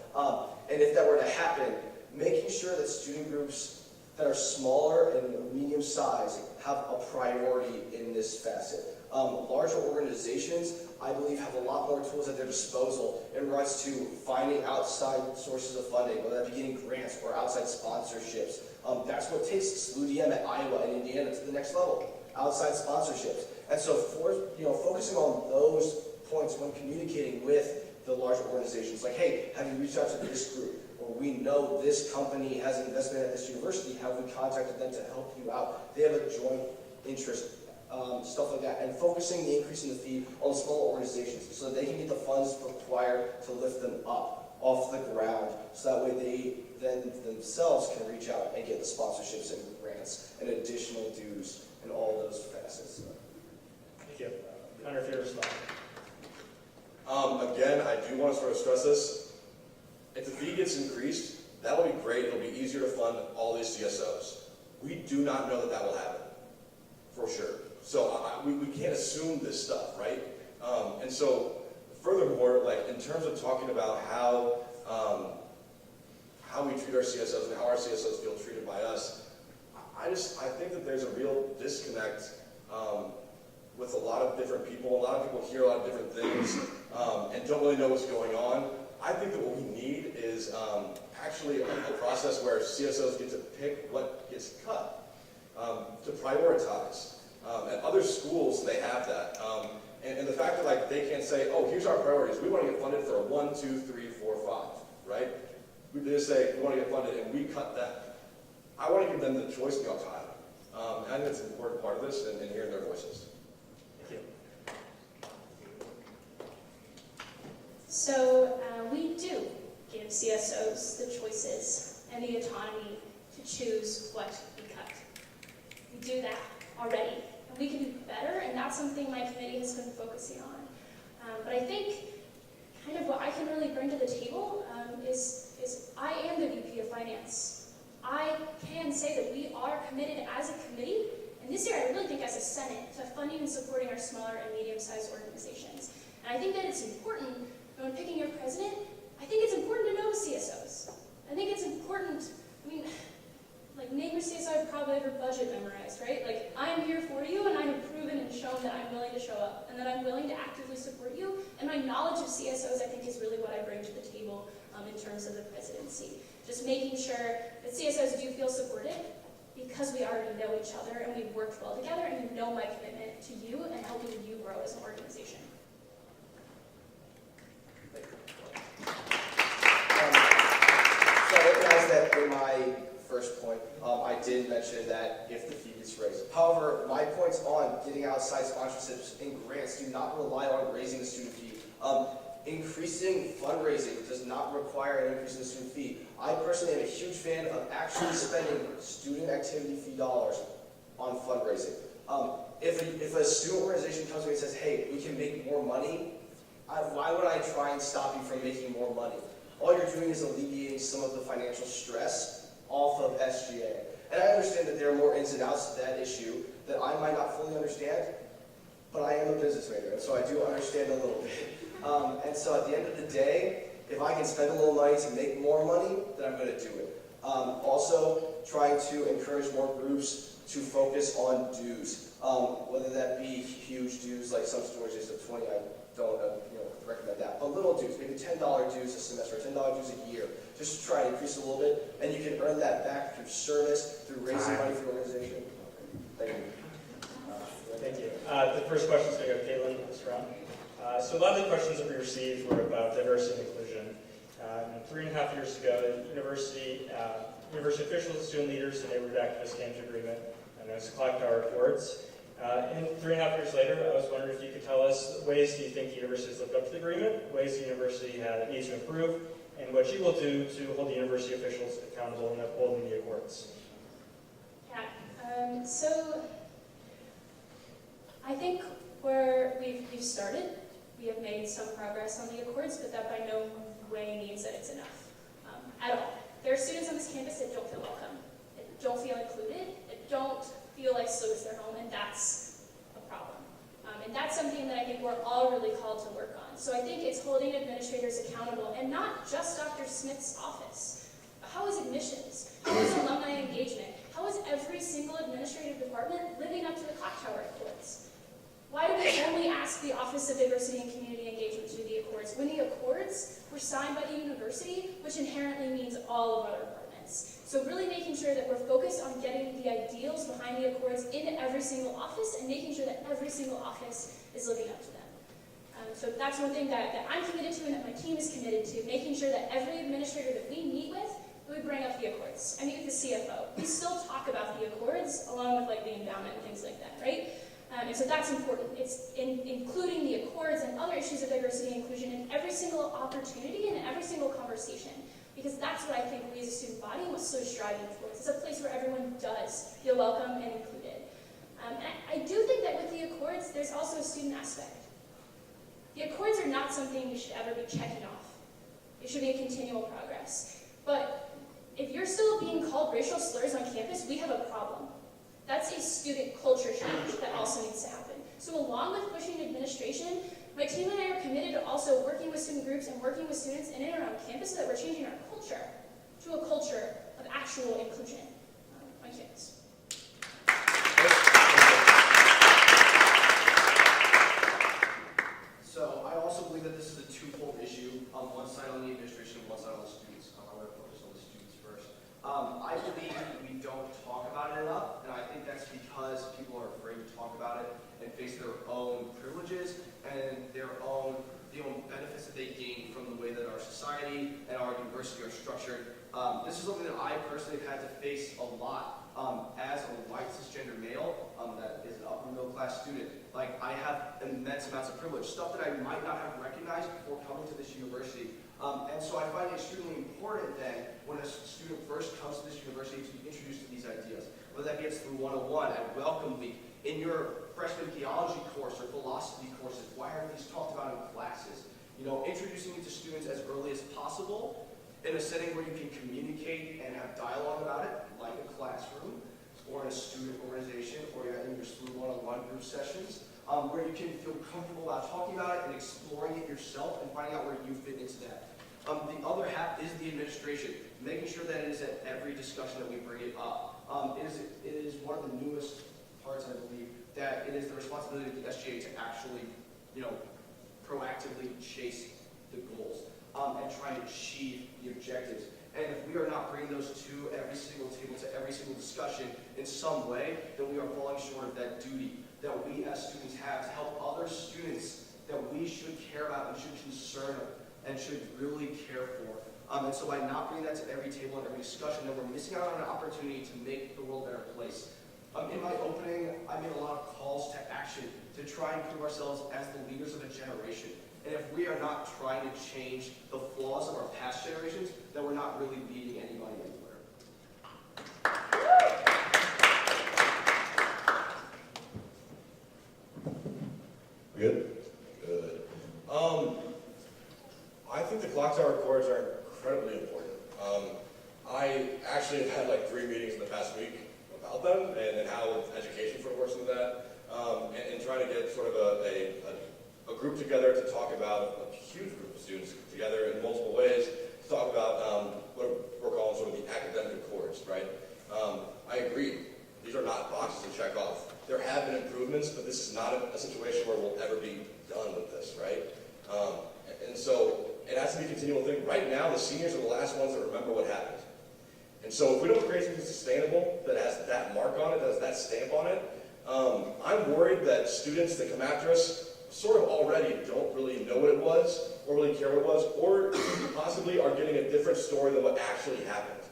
And if that were to happen, making sure that student groups that are smaller and medium size have a priority in this facet. Larger organizations, I believe, have a lot more tools at their disposal in regards to finding outside sources of funding, whether that be getting grants or outside sponsorships. That's what takes SLU-TV at Iowa and Indiana to the next level, outside sponsorships. And so focusing on those points when communicating with the larger organizations, like, hey, have you reached out to this group? Or we know this company has an investment at this university, have we contacted them to help you out? They have a joint interest, stuff like that. And focusing the increase in the fee on small organizations so that they can get the funds required to lift them up off the ground, so that way they then themselves can reach out and get the sponsorships and grants and additional dues and all those facets. Thank you. Connor, if you respond. Again, I do want to sort of stress this. If the fee gets increased, that will be great. It'll be easier to fund all these CSOs. We do not know that that will happen, for sure. So we can't assume this stuff, right? And so, furthermore, like in terms of talking about how we treat our CSOs and how our CSOs feel treated by us, I think that there's a real disconnect with a lot of different people. A lot of people hear a lot of different things and don't really know what's going on. I think that what we need is actually a process where CSOs get to pick what gets cut, to prioritize. At other schools, they have that. And the fact that they can't say, oh, here's our priorities. We want to get funded for a 1, 2, 3, 4, 5, right? They just say, we want to get funded, and we cut that. I want to give them the choice to be autonomy. And I think that's an important part of this, and hearing their voices. Thank you. So we do give CSOs the choices and the autonomy to choose what we cut. We do that already, and we can do better, and that's something my committee has been focusing on. But I think kind of what I can really bring to the table is I am the VP of Finance. I can say that we are committed as a committee, and this year I really think as a Senate, to funding and supporting our smaller and medium-sized organizations. And I think that it's important, when picking your president, I think it's important to know CSOs. I think it's important, I mean, like name your CSO, I've probably ever budget memorized, right? Like, I am here for you, and I have proven and shown that I'm willing to show up, and that I'm willing to actively support you, and my knowledge of CSOs, I think, is really what I bring to the table in terms of the presidency. Just making sure that CSOs do feel supported, because we already know each other, and we've worked well together, and you know my commitment to you and helping you grow as an organization. So I recognize that in my first point, I did mention that if the fee gets raised. However, my points on getting outside sponsorships and grants do not rely on raising the student fee. Increasing fundraising does not require an increase in the student fee. I personally am a huge fan of actually spending student activity fee dollars on fundraising. If a student organization comes to me and says, hey, we can make more money, why would I try and stop you from making more money? All you're doing is alleviating some of the financial stress off of SGA. And I understand that there are more ins and outs to that issue that I might not fully understand, but I am a business major, and so I do understand a little bit. And so at the end of the day, if I can spend a little money to make more money, then I'm going to do it. Also, trying to encourage more groups to focus on dues, whether that be huge dues like some stores just at 20. I don't recommend that, but little dues, maybe $10 dues a semester, $10 dues a year, just to try and increase it a little bit, and you can earn that back through service, through raising money for the organization. Thank you. Thank you. The first question is going to go to Caitlin this round. So a lot of the questions that we received were about diversity and inclusion. 3.5 years ago, the university officials, student leaders, and neighborhood activists came to agreement on those clock tower accords. And 3.5 years later, I was wondering if you could tell us ways do you think the university has lived up to the agreement, ways the university needs to improve, and what you will do to hold the university officials accountable in upholding the accords. Yeah, so I think where we've started, we have made some progress on the accords, but that by no way means that it's enough at all. There are students on this campus that don't feel welcome, that don't feel included, that don't feel like SLU is their home, and that's a problem. And that's something that I think we're all really called to work on. So I think it's holding administrators accountable, and not just Dr. Smith's office. How is admissions? How is alumni engagement? How is every single administrative department living up to the clock tower accords? Why do we only ask the Office of Diversity and Community Engagement to do the accords, when the accords were signed by the university, which inherently means all of our departments? So really making sure that we're focused on getting the ideals behind the accords into every single office and making sure that every single office is living up to them. So that's one thing that I'm committed to and that my team is committed to, making sure that every administrator that we meet with, we bring up the accords. I meet with the CFO. We still talk about the accords along with like the endowment and things like that, right? And so that's important. It's including the accords and other issues of diversity and inclusion in every single opportunity and in every single conversation. Because that's what I think we as a student body and what SLU is striving towards. It's a place where everyone does feel welcome and included. And I do think that with the accords, there's also a student aspect. The accords are not something we should ever be checking off. It should be a continual progress. But if you're still being called racial slurs on campus, we have a problem. That's a student culture change that also needs to happen. So along with pushing administration, my team and I are committed to also working with student groups and working with students in and around campus so that we're changing our culture to a culture of actual inclusion on campus. So I also believe that this is a twofold issue. One side on the administration, one side on the students. I'm going to focus on the students first. I believe we don't talk about it enough, and I think that's because people are afraid to talk about it and face their own privileges and the own benefits that they gain from the way that our society and our university are structured. This is something that I personally have had to face a lot As a white cisgender male that is an upper middle class student, like I have immense amounts of privilege, stuff that I might not have recognized before coming to this university. And so I find it extremely important then when a student first comes to this university to be introduced to these ideas, whether that gets through 101 at Welcome Week, in your freshman theology course or philosophy courses, why aren't these talked about in classes? You know, introducing it to students as early as possible in a setting where you can communicate and have dialogue about it, like a classroom, or in a student organization, or in your SLU 101 group sessions, where you can feel comfortable about talking about it and exploring it yourself and finding out where you fit into that. The other half is the administration, making sure that it is at every discussion that we bring it up. It is one of the newest parts, I believe, that it is the responsibility of the SGA to actually, proactively chase the goals and try to achieve the objectives. And if we are not bringing those to every single table, to every single discussion in some way, then we are falling short of that duty that we as students have to help other students that we should care about and should concern and should really care for. And so by not bringing that to every table and every discussion, then we're missing out on an opportunity to make the world a better place. In my opening, I made a lot of calls to action to try and prove ourselves as the leaders of a generation. And if we are not trying to change the flaws of our past generations, then we're not really leading anybody anywhere. Good? Good. I think the clock tower accords are incredibly important. I actually have had like 3 meetings in the past week about them and how education sort of works into that, and trying to get sort of a group together to talk about, a huge group of students together in multiple ways, to talk about what we're calling sort of the academic accords, right? I agree. These are not boxes to check off. There have been improvements, but this is not a situation where we'll ever be done with this, right? And so it has to be a continual thing. Right now, the seniors are the last ones that remember what happened. And so if we don't create something sustainable that has that mark on it, that has that stamp on it, I'm worried that students that come after us sort of already don't really know what it was, or really care what it was, or possibly are getting a different story than what actually happened.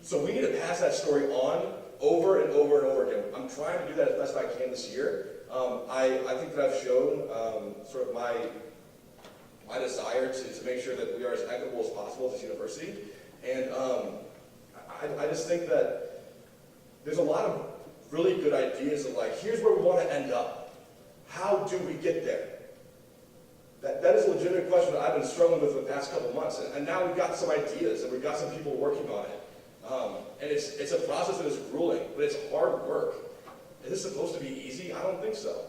So we need to pass that story on over and over and over again. I'm trying to do that as best I can this year. I think that I've shown sort of my desire to make sure that we are as equitable as possible at this university. And I just think that there's a lot of really good ideas of like, here's where we want to end up. How do we get there? That is a legitimate question that I've been struggling with for the past couple months. And now we've got some ideas and we've got some people working on it. And it's a process that is grueling, but it's hard work. Is this supposed to be easy? I don't think so.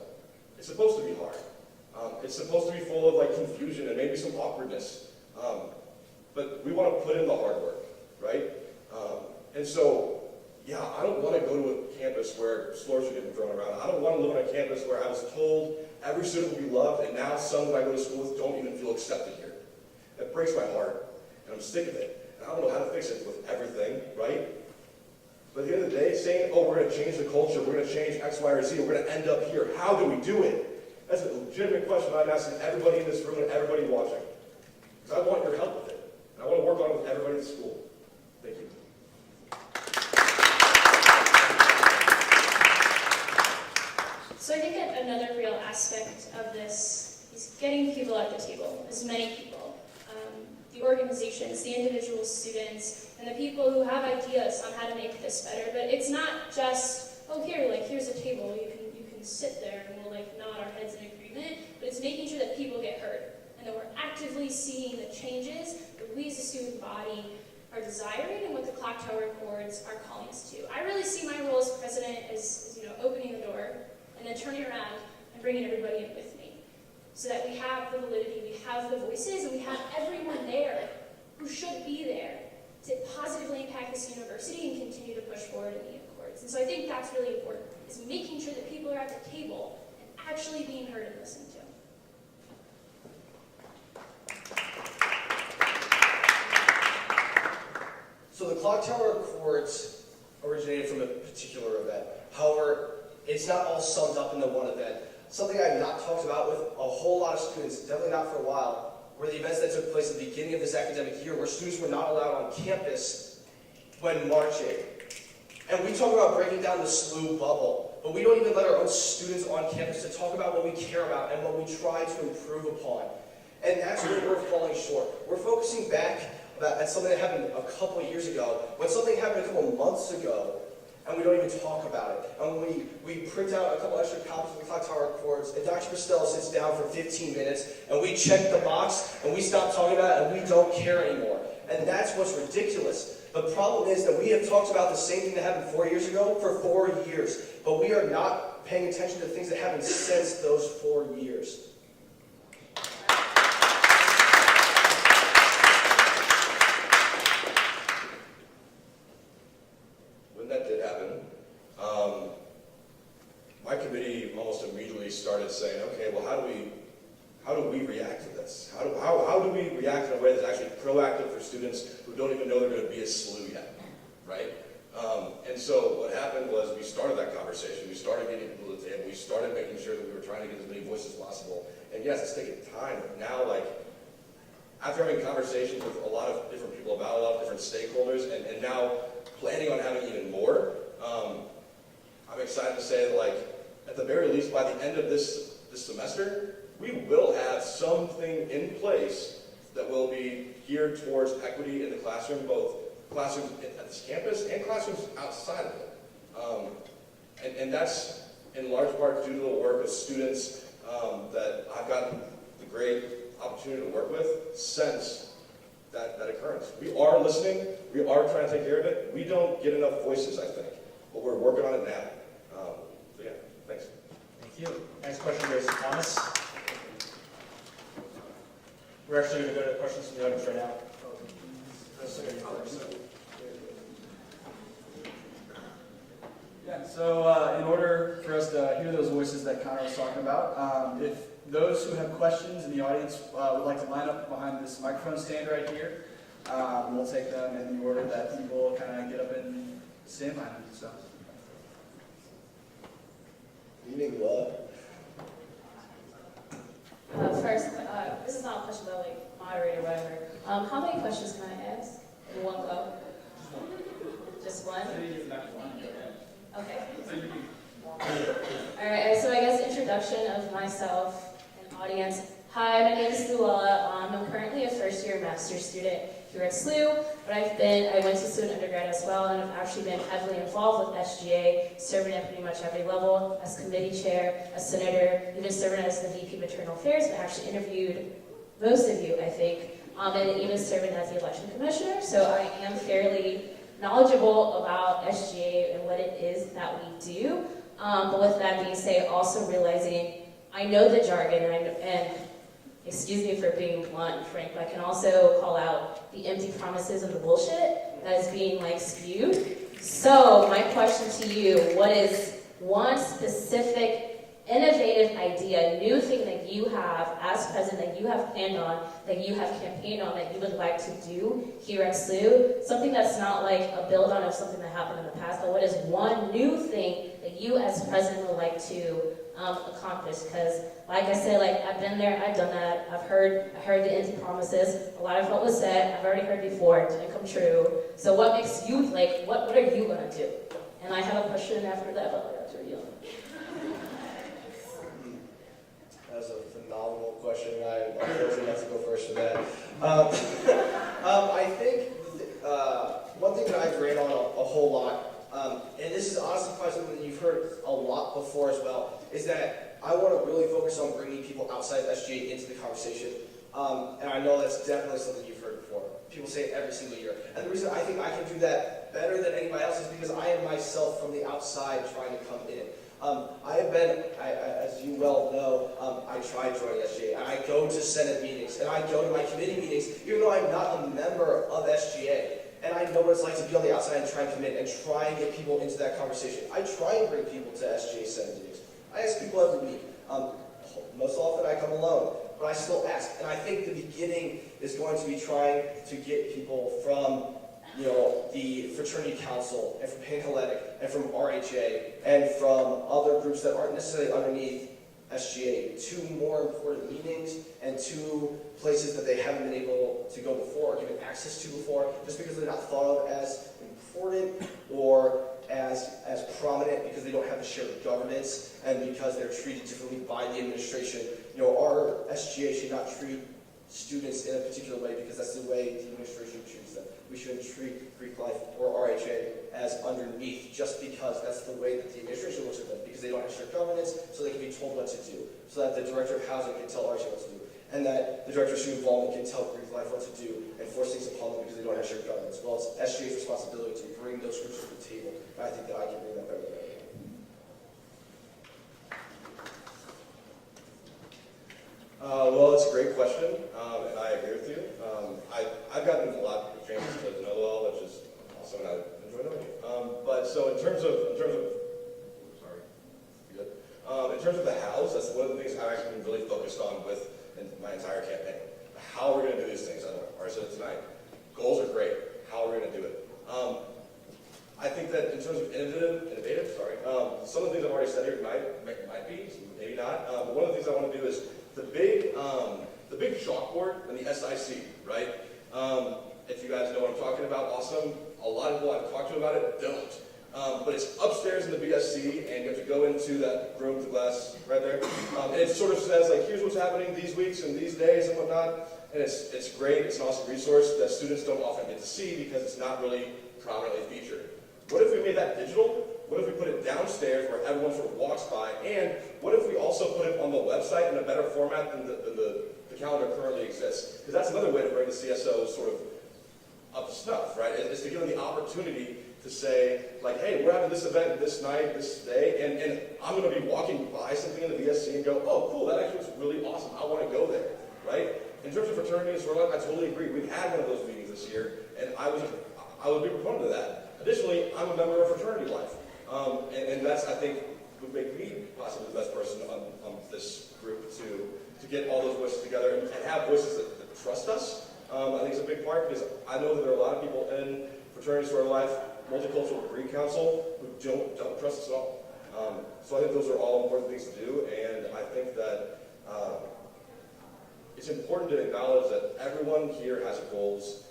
It's supposed to be hard. It's supposed to be full of like confusion and maybe some awkwardness. But we want to put in the hard work, right? And so, yeah, I don't want to go to a campus where slurs are getting thrown around. I don't want to live on a campus where I was told every student will be loved, and now some that I go to school with don't even feel accepted here. That breaks my heart, and I'm sick of it. And I don't know how to fix it with everything, right? But at the end of the day, saying, oh, we're going to change the culture, we're going to change X, Y, or Z, we're going to end up here. How do we do it? That's a legitimate question I'm asking everybody in this room and everybody watching. Because I want your help with it. And I want to work on it with everybody at school. Thank you. So I think that another real aspect of this is getting people at the table, as many people. The organizations, the individual students, and the people who have ideas on how to make this better. But it's not just, oh, here's a table, you can sit there and we'll nod our heads in agreement. But it's making sure that people get heard and that we're actively seeing the changes that we as a student body are desiring and what the Clock Tower Accords are calling us to. I really see my role as president as opening the door and then turning around and bringing everybody in with me, so that we have the validity, we have the voices, and we have everyone there who should be there to positively impact this university and continue to push forward in the Accords. And so I think that's really important, is making sure that people are at the table and actually being heard and listened to. So the Clock Tower Accords originated from a particular event. However, it's not all summed up into one event. Something I've not talked about with a whole lot of students, definitely not for a while, were the events that took place at the beginning of this academic year where students were not allowed on campus when marching. And we talk about breaking down the SLU bubble, but we don't even let our own students on campus to talk about what we care about and what we try to improve upon. And that's where we're falling short. We're focusing back at something that happened a couple of years ago, when something happened a couple of months ago, and we don't even talk about it. And we print out a couple extra copies of the clock tower records, and Dr. Costello sits down for 15 minutes, and we check the box, and we stop talking about it, and we don't care anymore. And that's what's ridiculous. The problem is that we have talked about the same thing that happened 4 years ago for 4 years, but we are not paying attention to the things that happened since those 4 years. When that did happen, my committee almost immediately started saying, okay, well, how do we react to this? How do we react in a way that's actually proactive for students who don't even know they're going to be a SLU yet, right? And so what happened was we started that conversation. We started getting people to the table. We started making sure that we were trying to get as many voices as possible. And yes, it's taken time. Now, like, after having conversations with a lot of different people about a lot of different stakeholders, and now planning on having even more, I'm excited to say that, like, at the very least, by the end of this semester, we will have something in place that will be geared towards equity in the classroom, both classrooms at this campus and classrooms outside of it. And that's in large part due to the work of students that I've gotten the great opportunity to work with since that occurrence. We are listening. We are trying to take care of it. We don't get enough voices, I think, but we're working on it now. So yeah, thanks. Thank you. Next question goes to Thomas. We're actually going to go to questions from the audience right now. Yeah, so in order for us to hear those voices that Connor was talking about, if those who have questions in the audience would like to line up behind this microphone stand right here, we'll take them in the order that people kind of get up and stand behind them. So. Evening, love. First, this is not a question, but like moderator, whatever. How many questions can I ask in one go? Just one? Okay. Alright, so I guess introduction of myself and audience. Hi, my name is Luella. I'm currently a first-year master's student here at SLU, but I went to SLU in undergrad as well, and I've actually been heavily involved with SGA, serving at pretty much every level, as committee chair, as senator, even serving as the VP of Maternal Affairs, and actually interviewed most of you, I think, and even serving as the election commissioner. So I am fairly knowledgeable about SGA and what it is that we do. But with that being said, also realizing I know the jargon, and excuse me for being blunt and frank, but I can also call out the empty promises and the bullshit that is being spewed. So my question to you, what is one specific innovative idea, new thing that you have as president, that you have planned on, that you have campaigned on, that you would like to do here at SLU? Something that's not like a build on of something that happened in the past, but what is one new thing that you as president would like to accomplish? Because like I said, I've been there, I've done that, I heard the empty promises, a lot of what was said, I've already heard before, it didn't come true. So what makes you, what are you gonna do? And I have a question after that, but after you. That's a phenomenal question. I unfortunately have to go first for that. I think one thing that I've ran on a whole lot, and this is honestly probably something that you've heard a lot before as well, is that I want to really focus on bringing people outside of SGA into the conversation. And I know that's definitely something you've heard before. People say it every single year. And the reason I think I can do that better than anybody else is because I am myself from the outside trying to come in. I have been, as you well know, I tried joining SGA, and I go to Senate meetings, and I go to my committee meetings, even though I'm not a member of SGA. And I know what it's like to be on the outside and try and come in and try and get people into that conversation. I try and bring people to SGA Senate meetings. I ask people every week. Most often I come alone, but I still ask. And I think the beginning is going to be trying to get people from the Fraternity Council, and from Panhellenic, and from RHA, and from other groups that aren't necessarily underneath SGA, to more important meetings, and to places that they haven't been able to go before, or given access to before, just because they're not thought of as important, or as prominent because they don't have the shared governance and because they're treated differently by the administration. You know, our SGA should not treat students in a particular way because that's the way the administration treats them. We shouldn't treat Greek life or RHA as underneath just because that's the way that the administration looks at them, because they don't have shared governance, so they can be told what to do, so that the director of housing can tell RHA what to do, and that the director of student involvement can tell Greek life what to do and force things upon them because they don't have shared governance. Well, it's SGA's responsibility to bring those groups to the table, and I think that I can bring that better than anyone. Well, it's a great question, and I agree with you. I've gotten a lot of chances to know well, which is awesome, and I enjoy knowing you. But so in terms of, sorry, you good? In terms of the hows, that's one of the things I've actually been really focused on with my entire campaign. How are we going to do these things? I already said it tonight. Goals are great. How are we going to do it? I think that in terms of innovative, some of the things I've already said here tonight might be, maybe not. But one of the things I want to do is the big chalkboard and the SIC, right? If you guys know what I'm talking about, awesome. A lot of people I've talked to about it don't. But it's upstairs in the BSC, and you have to go into that room with the glass right there. And it sort of says, like, here's what's happening these weeks and these days and whatnot. And it's great. It's an awesome resource that students don't often get to see because it's not really prominently featured. What if we made that digital? What if we put it downstairs where everyone sort of walks by? And what if we also put it on the website in a better format than the calendar currently exists? Because that's another way to bring the CSOs sort of up to snuff, right? Is to give them the opportunity to say, like, hey, we're having this event this night, this day, and I'm going to be walking by something in the BSC and go, oh, cool, that actually was really awesome. I want to go there, right? In terms of fraternity and sorority life, I totally agree. We've had one of those meetings this year, and I would be a proponent of that. Additionally, I'm a member of fraternity life, and that's, I think, would make me possibly the best person on this group to get all those voices together and have voices that trust us. I think it's a big part because I know that there are a lot of people in fraternity sorority life, multicultural Greek council, who don't trust us at all. So I think those are all important things to do, and I think that it's important to acknowledge that everyone here has goals,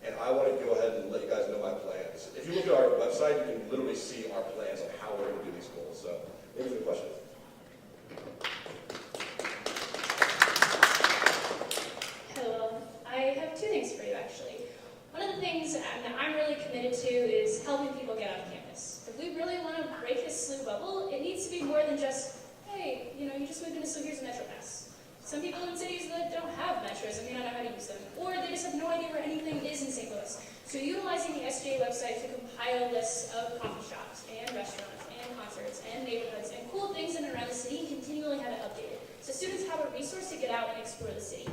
and I want to go ahead and let you guys know my plans. If you look at our website, you can literally see our plans on how we're going to do these goals. So, any other questions? Hello. I have two things for you, actually. One of the things that I'm really committed to is helping people get off campus. If we really want to break this SLU bubble, it needs to be more than just, hey, you just moved into SLU, here's a Metro Pass. Some people in cities that don't have metros and may not know how to use them, or they just have no idea where anything is in St. Louis. So utilizing the SGA website to compile lists of coffee shops and restaurants and concerts and neighborhoods and cool things in and around the city and continually have it updated. So students have a resource to get out and explore the city.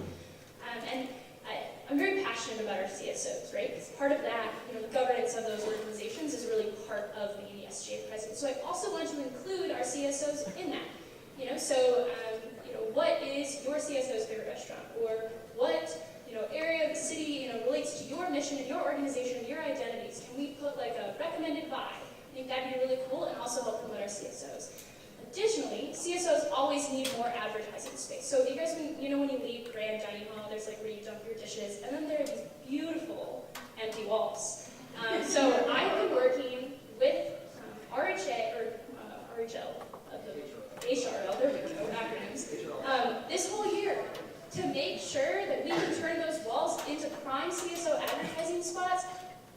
I'm very passionate about our CSOs, right? Because part of that, the governance of those organizations is really part of being the SGA president. So I also want to include our CSOs in that. What is your CSO's favorite restaurant? Or what, area of the city, relates to your mission and your organization and your identities? Can we put like a recommended by? I think that'd be really cool and also help promote our CSOs. Additionally, CSOs always need more advertising space. So you guys, when you leave Grand Dining Hall, there's like where you dump your dishes, and then there are these beautiful empty walls. So I've been working with RHA, or RHL, HRL, there we go, acronyms, this whole year to make sure that we can turn those walls into prime CSO advertising spots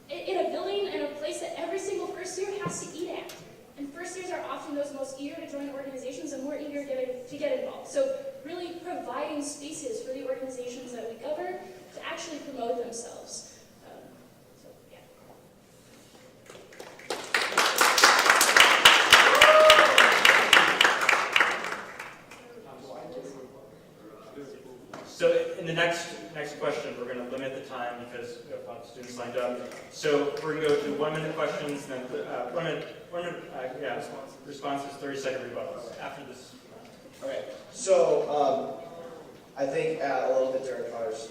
in a building and a place that every single first year has to eat at. And first years are often those most eager to join organizations and more eager to get involved. So really providing spaces for the organizations that we govern to actually promote themselves. So in the next question, we're going to limit the time because we have a lot of students lined up. So we're going to go to 1 minute questions, then 1 minute responses, 30-second rebuttals after this. Okay, so I think a little bit during Connor's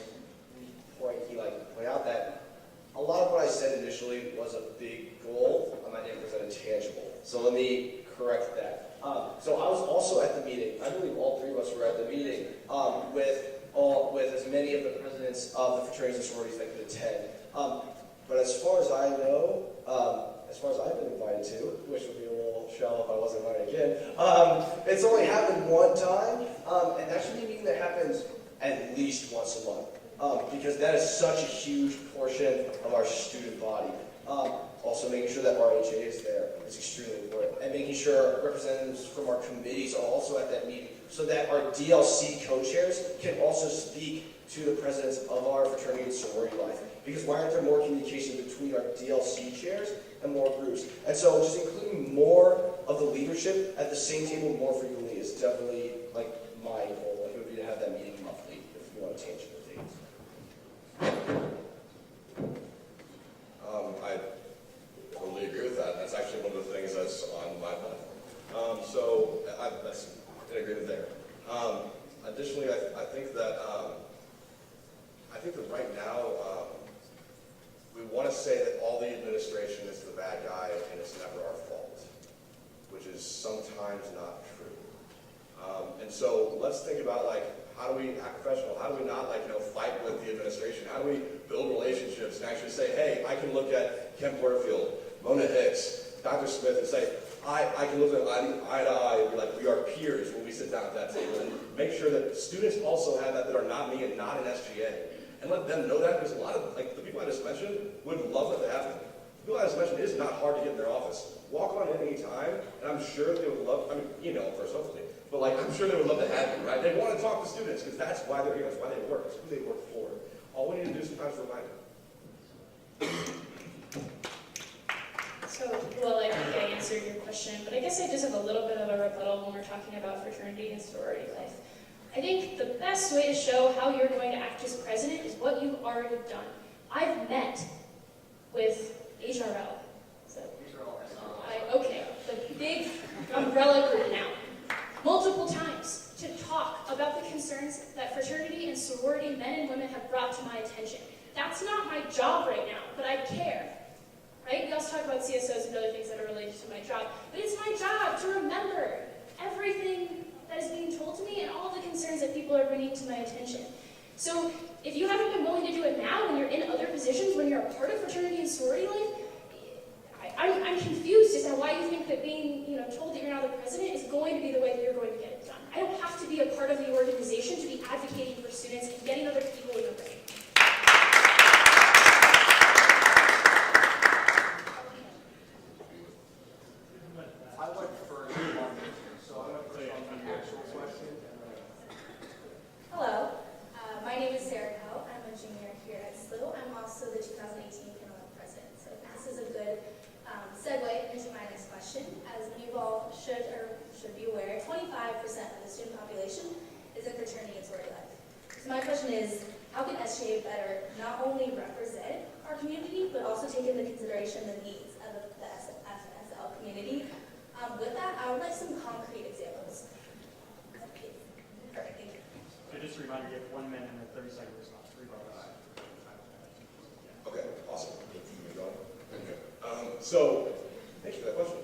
point, he pointed out that a lot of what I said initially was a big goal. I didn't present a tangible. So let me correct that. So I was also at the meeting. I believe all three of us were at the meeting with as many of the presidents of the fraternities and sororities that could attend. But as far as I know, as far as I've been invited to, which would be a little shell if I wasn't invited again. It's only happened one time, and that should be a meeting that happens at least once a month, because that is such a huge portion of our student body. Also, making sure that RHA is there is extremely important, and making sure representatives from our committees are also at that meeting, so that our DLC co-chairs can also speak to the presidents of our fraternity and sorority life. Because why aren't there more communication between our DLC chairs and more groups? And so just including more of the leadership at the same table more frequently is definitely like my goal. Like, it would be to have that meeting monthly if you want to change the dates. I totally agree with that. That's actually one of the things that's on my mind. So that's in agreement there. Additionally, I think that right now we want to say that all the administration is the bad guy and it's never our fault, which is sometimes not true. And so let's think about, like, how do we act professional? How do we not, like, fight with the administration? How do we build relationships and actually say, hey, I can look at Ken Porterfield, Mona Hicks, Dr. Smith, and say, I can look at them eye to eye and be like, we are peers when we sit down at that table, and make sure that students also have that are not me and not an SGA. And let them know that, because a lot of, like, the people I just mentioned would love that to happen. The people I just mentioned, it is not hard to get in their office. Walk on in any time, and I'm sure they would love, email them first, hopefully, but, like, I'm sure they would love to have you, right? They want to talk to students, because that's why they're here, that's why they work, that's who they work for. All we need to do sometimes is remind them. So, well, I think I answered your question, but I guess I just have a little bit of a rebuttal when we're talking about fraternity and sorority life. I think the best way to show how you're going to act as president is what you've already done. I've met with HRL. So, okay, the big umbrella group now, multiple times to talk about the concerns that fraternity and sorority men and women have brought to my attention. That's not my job right now, but I care. Right? We also talk about CSOs and other things that are related to my job, but it's my job to remember everything that is being told to me and all the concerns that people are bringing to my attention. So if you haven't been willing to do it now, when you're in other positions, when you're a part of fraternity and sorority life, I'm confused as to why you think that being told that you're now the president is going to be the way that you're going to get it done. I don't have to be a part of the organization to be advocating for students and getting other people in the ring. Hello, my name is Sarah Coe. I'm a junior here at SLU. I'm also the 2018 Panel President. So this is a good segue into my next question. As many of you all should be aware, 25% of the student population is in fraternity and sorority life. So my question is, how can SGA better not only represent our community, but also take into consideration the needs of the FSL community? With that, I would like some concrete examples. Perfect, thank you. So just a reminder, you have 1 minute and a 30-second response. Okay, awesome. Okay. So, thank you for that question.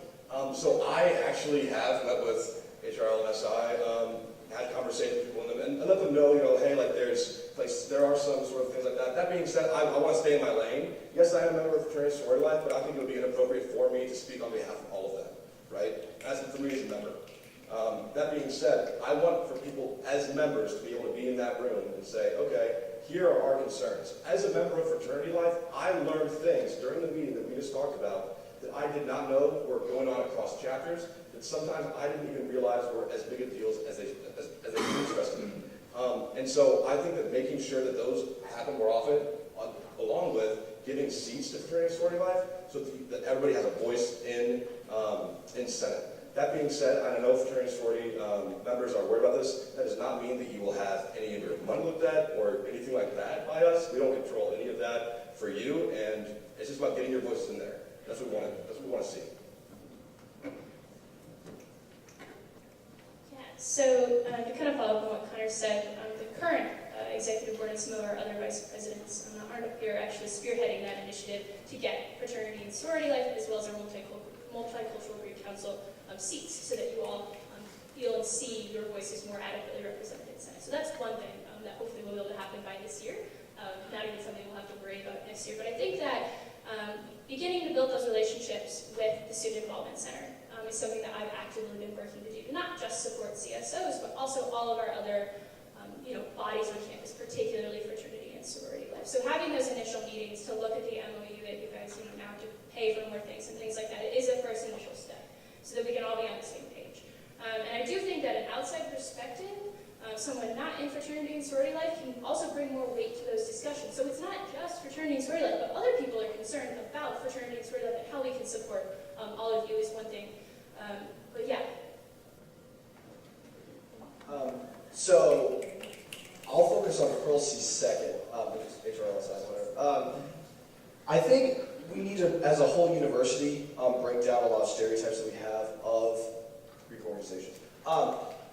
So I actually have met with HRL and SI, had conversations with people in them, and let them know, hey, like there are some sort of things like that. That being said, I want to stay in my lane. Yes, I am a member of fraternity and sorority life, but I think it would be inappropriate for me to speak on behalf of all of them, right? As for me as a member. That being said, I want for people as members to be able to be in that room and say, okay, here are our concerns. As a member of fraternity life, I learned things during the meeting that we just talked about that I did not know were going on across chapters, that sometimes I didn't even realize were as big a deals as they expressed to me. And so I think that making sure that those happen more often, along with giving seats to fraternity and sorority life, so that everybody has a voice in Senate. That being said, I know fraternity and sorority members are worried about this. That does not mean that you will have any of your money looked at or anything like that by us. We don't control any of that for you, and it's just about getting your voices in there. That's what we want to see. Yeah, so to kind of follow up on what Connor said, the current executive board and some of our other vice presidents aren't up here actually spearheading that initiative to get fraternity and sorority life, as well as our multicultural Greek council seats, so that you all feel and see your voices more adequately represented in Senate. So that's one thing that hopefully will be able to happen by this year. Not even something we'll have to worry about next year. But I think that beginning to build built those relationships with the Student Involvement Center is something that I've actively been working to do, to not just support CSOs, but also all of our other bodies on campus, particularly fraternity and sorority life. So having those initial meetings to look at the MOU that you guys now have to pay for more things and things like that, it is a first initial step so that we can all be on the same page. And I do think that an outside perspective, someone not in fraternity and sorority life, can also bring more weight to those discussions. So it's not just fraternity and sorority life, but other people are concerned about fraternity and sorority life and how we can support all of you is one thing. But yeah. So I'll focus on Pearl-C second, because HRL side, whatever. I think we need to, as a whole university, break down a lot of stereotypes that we have of Greek organizations.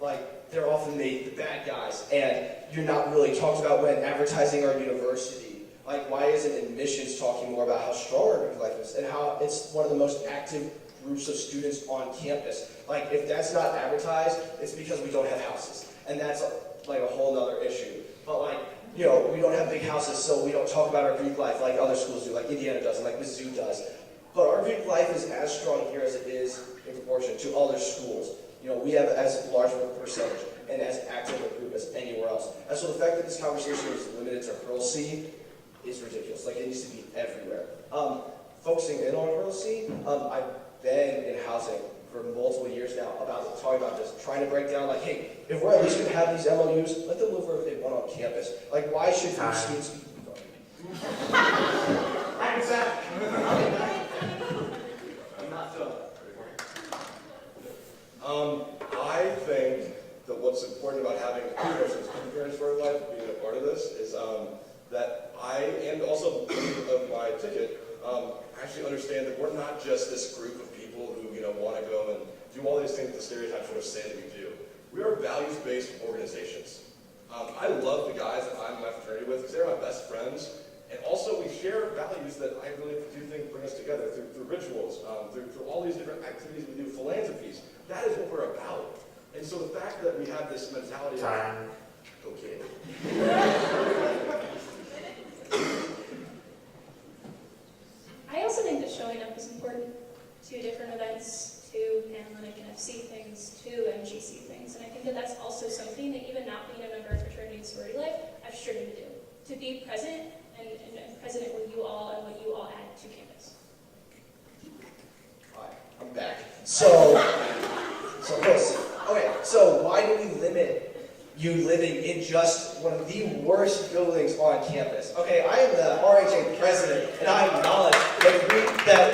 Like, they're often made the bad guys, and you're not really talked about when advertising our university. Like, why isn't admissions talking more about how strong our Greek life is, and how it's one of the most active groups of students on campus? Like, if that's not advertised, it's because we don't have houses, and that's like a whole other issue. But like, we don't have big houses, so we don't talk about our Greek life like other schools do, like Indiana does, and like Mizzou does. But our Greek life is as strong here as it is in proportion to other schools. We have as large of a percentage and as active a group as anywhere else. And so the fact that this conversation is limited to Pearl-C is ridiculous. Like, it needs to be everywhere. Focusing in on Pearl-C, I've been in housing for multiple years now talking about this, trying to break down, like, hey, if we're at least going to have these MOUs, let them live wherever they want on campus. Like, why should Greek students be... I'm not done. I think that what's important about having parents for life, being a part of this, is that I, and also of my ticket, actually understand that we're not just this group of people who want to go and do all these things that the stereotypes sort of say that we do. We are values-based organizations. I love the guys that I'm in my fraternity with because they're my best friends, and also we share values that I really do think bring us together through rituals, through all these different activities we do, philanthropies. That is what we're about. And so the fact that we have this mentality of, okay. I also think that showing up is important to different events, to Panhellenic and FC things, to MGC things. And I think that that's also something that even not being a member of fraternity and sorority life, I've striven to do. To be present and present with you all and what you all add to campus. All right, I'm back. So Chris, okay, so why do we limit you living in just one of the worst buildings on campus? Okay, I am the RHA president, and I acknowledge that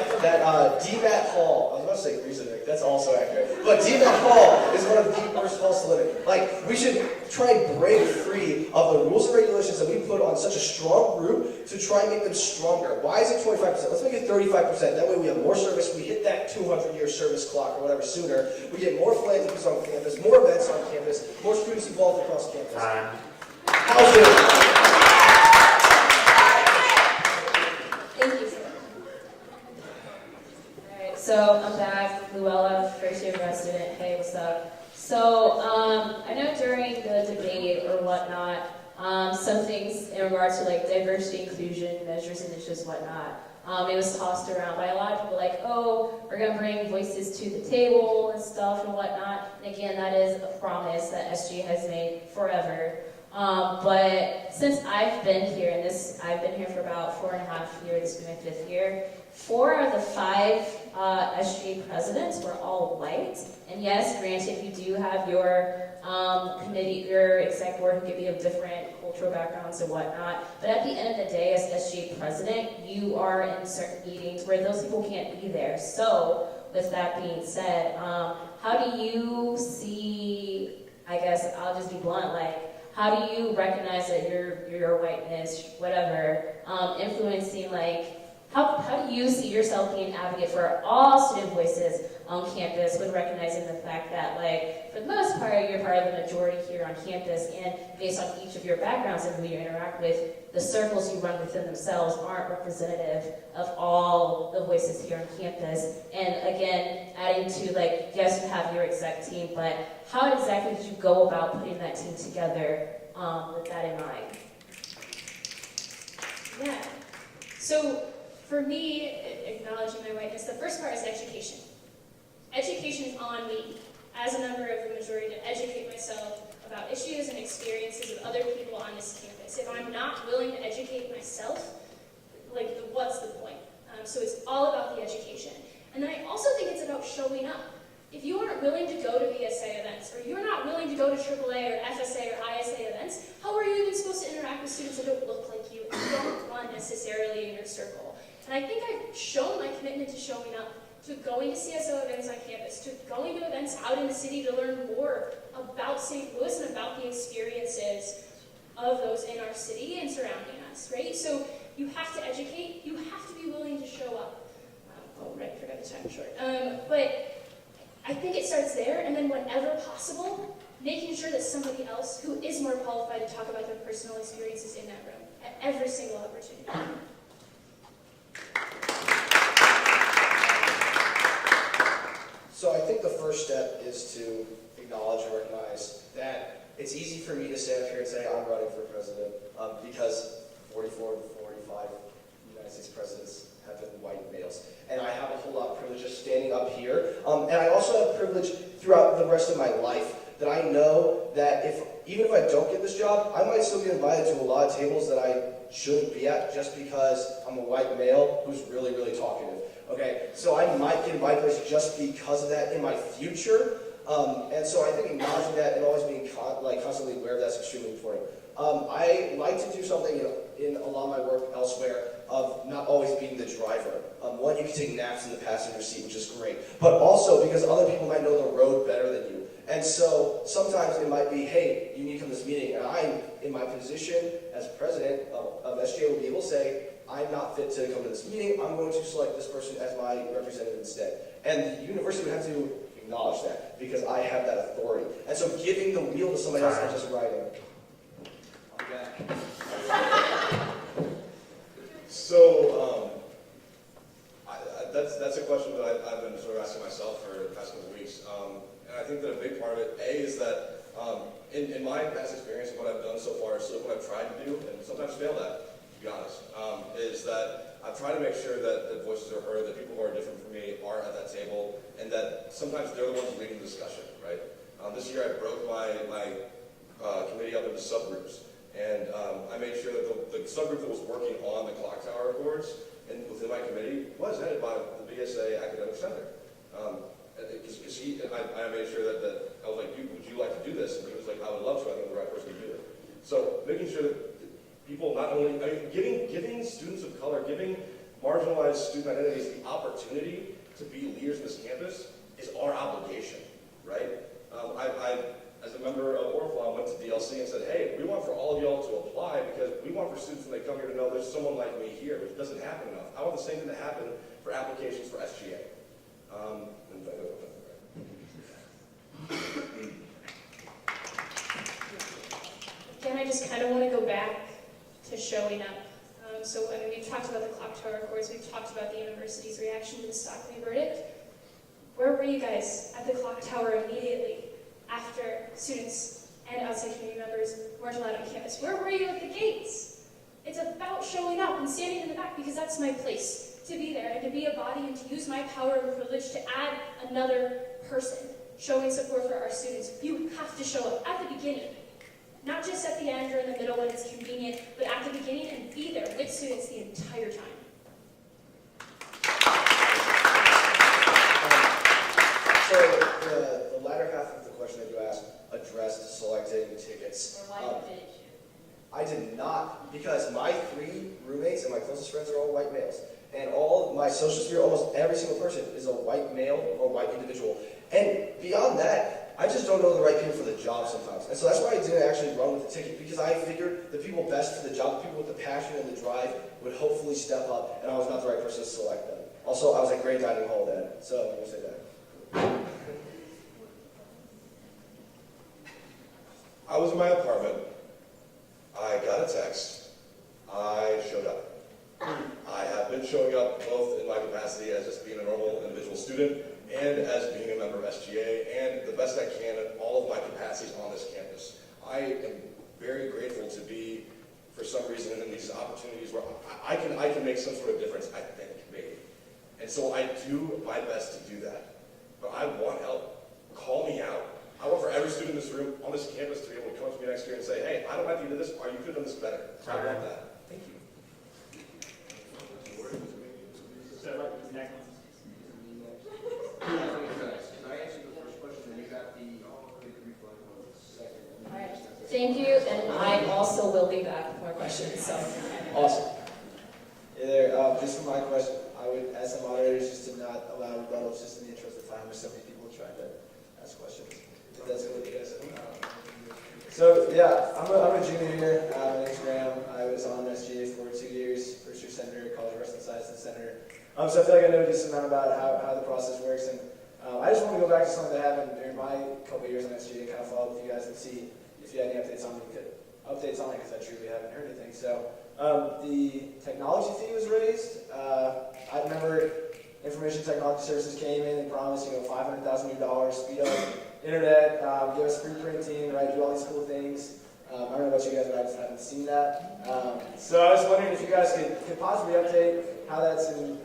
DMAT Hall, I was about to say Griesenbeck, that's also accurate, but DMAT Hall is one of the worst halls to live in. Like, we should try and break free of the rules and regulations that we put on such a strong group to try and make them stronger. Why is it 25%? Let's make it 35%. That way we have more service, we hit that 200-year service clock or whatever sooner. We get more philanthropies on campus, more events on campus, more students involved across campus. Housing. Thank you, sir. All right, so I'm back, Luella, first-year grad student. Hey, what's up? So I know during the debate or whatnot, some things in regards to like diversity, inclusion, measures, initiatives, whatnot, it was tossed around by a lot of people like, oh, we're going to bring voices to the table and stuff and whatnot. And again, that is a promise that SG has made forever. But since I've been here, and I've been here for about 4.5 years, this will be my 5th year, 4 of the 5 SGA presidents were all white. And yes, granted, you do have your committee, your exec board who could be of different cultural backgrounds and whatnot. But at the end of the day, as SGA president, you are in certain meetings where those people can't be there. So, with that being said, how do you see, I guess I'll just be blunt, like, how do you recognize that your whiteness, whatever, influencing, like, how do you see yourself being an advocate for all student voices on campus with recognizing the fact that, like, for the most part, you're part of the majority here on campus, and based on each of your backgrounds and who you interact with, the circles you run within themselves aren't representative of all the voices here on campus. And again, adding to, like, yes, you have your exec team, but how exactly did you go about putting that team together with that in mind? Yeah. So For me, acknowledging my whiteness, the first part is education. Education is on me as a member of the majority to educate myself about issues and experiences of other people on this campus. If I'm not willing to educate myself, what's the point? So it's all about the education. And then I also think it's about showing up. If you aren't willing to go to BSA events, or you're not willing to go to AAA or FSA or ISA events, how are you even supposed to interact with students that don't look like you and don't run necessarily in your circle? And I think I've shown my commitment to showing up, to going to CSO events on campus, to going to events out in the city to learn more about St. Louis and about the experiences of those in our city and surrounding us, right? So you have to educate, you have to be willing to show up. Forgot the time short. But I think it starts there, and then whenever possible, making sure that somebody else who is more qualified to talk about their personal experiences in that room at every single opportunity. So I think the first step is to acknowledge and recognize that it's easy for me to stand up here and say I'm running for president because 44 to 45 United States presidents have been white males. And I have a whole lot of privilege just standing up here. And I also have privilege throughout the rest of my life that I know that even if I don't get this job, I might still get invited to a lot of tables that I shouldn't be at just because I'm a white male who's really, really talkative. Okay, so I might get invited to this just because of that in my future. And so I think acknowledging that and always being constantly aware of that's extremely important. I like to do something in a lot of my work elsewhere of not always being the driver. One, you can take naps in the passenger seat, which is great, but also because other people might know the road better than you. And so sometimes it might be, hey, you need to come to this meeting, and I, in my position as president of SGA, will be able to say, I'm not fit to come to this meeting, I'm going to select this person as my representative instead. And the university would have to acknowledge that, because I have that authority. And so giving the wheel to somebody else and just riding. So, that's a question that I've been sort of asking myself for the past couple of weeks. And I think that a big part of it, A, is that in my past experience and what I've done so far, so what I've tried to do, and sometimes failed at, to be honest, is that I've tried to make sure that voices are heard, that people who are different from me are at that table, and that sometimes they're the ones leading the discussion, right? This year I broke my committee up into subgroups. And I made sure that the subgroup that was working on the clock tower accords and within my committee was headed by the BSA Academic Center. Because I made sure that I was like, would you like to do this? And he was like, I would love to. I think I'm the right person to do it. So making sure that people not only, giving students of color, giving marginalized student identities the opportunity to be leaders in this campus is our obligation, right? As a member of Oriflamme, went to DLC and said, hey, we want for all of y'all to apply because we want for students when they come here to know there's someone like me here, which doesn't happen enough. I want the same thing to happen for applications for SGA. Again, I just kind of want to go back to showing up. We've talked about the clock tower accords, we've talked about the university's reaction to the Stockley verdict. Where were you guys at the clock tower immediately after students and outside community members weren't allowed on campus? Where were you at the gates? It's about showing up and standing in the back because that's my place, to be there and to be a body and to use my power and privilege to add another person, showing support for our students. You have to show up at the beginning, not just at the end or in the middle when it's convenient, but at the beginning and be there with students the entire time. So the latter half of the question that you asked addressed selecting tickets. Or why didn't you? I did not, because my 3 roommates and my closest friends are all white males. And all my social sphere, almost every single person is a white male or white individual. And beyond that, I just don't know the right people for the job sometimes. And so that's why I didn't actually run with the ticket, because I figured the people best for the job, the people with the passion and the drive, would hopefully step up, and I was not the right person to select them. Also, I was at Great Dining Hall then, so I'm going to say that. I was in my apartment. I got a text. I showed up. I have been showing up both in my capacity as just being a normal individual student and as being a member of SGA, and the best I can in all of my capacities on this campus. I am very grateful to be, for some reason, in these opportunities where I can make some sort of difference, I think, maybe. And so I do my best to do that. But I want help. Call me out. I want for every student in this room, on this campus, to be able to come up to me next year and say, hey, I don't like you did this, or you could have done this better. I want that. Thank you. Can I answer the first question, and you got the refund on the second? All right. Thank you, and I also will be back with more questions. So Awesome. Hey there, just for my question, I would ask the moderators just to not allow rebuttals, just in the interest of time. There's so many people trying to ask questions. If that's what you guys So yeah, I'm a junior here. My name's Graham. I was on SGA for 2 years, first year senator, college wrestling science senator. So I feel like I know a decent amount about how the process works, and I just want to go back to something that happened during my couple of years on SGA and kind of follow up with you guys and see if you had any updates on it, because I truly haven't heard anything. So the technology fee was raised. I remember information technology services came in and promised, $500,000 new, speed up internet, give us free printing, right, do all these cool things. I don't know about you guys, but I just haven't seen that. So I was wondering if you guys could possibly update how that's in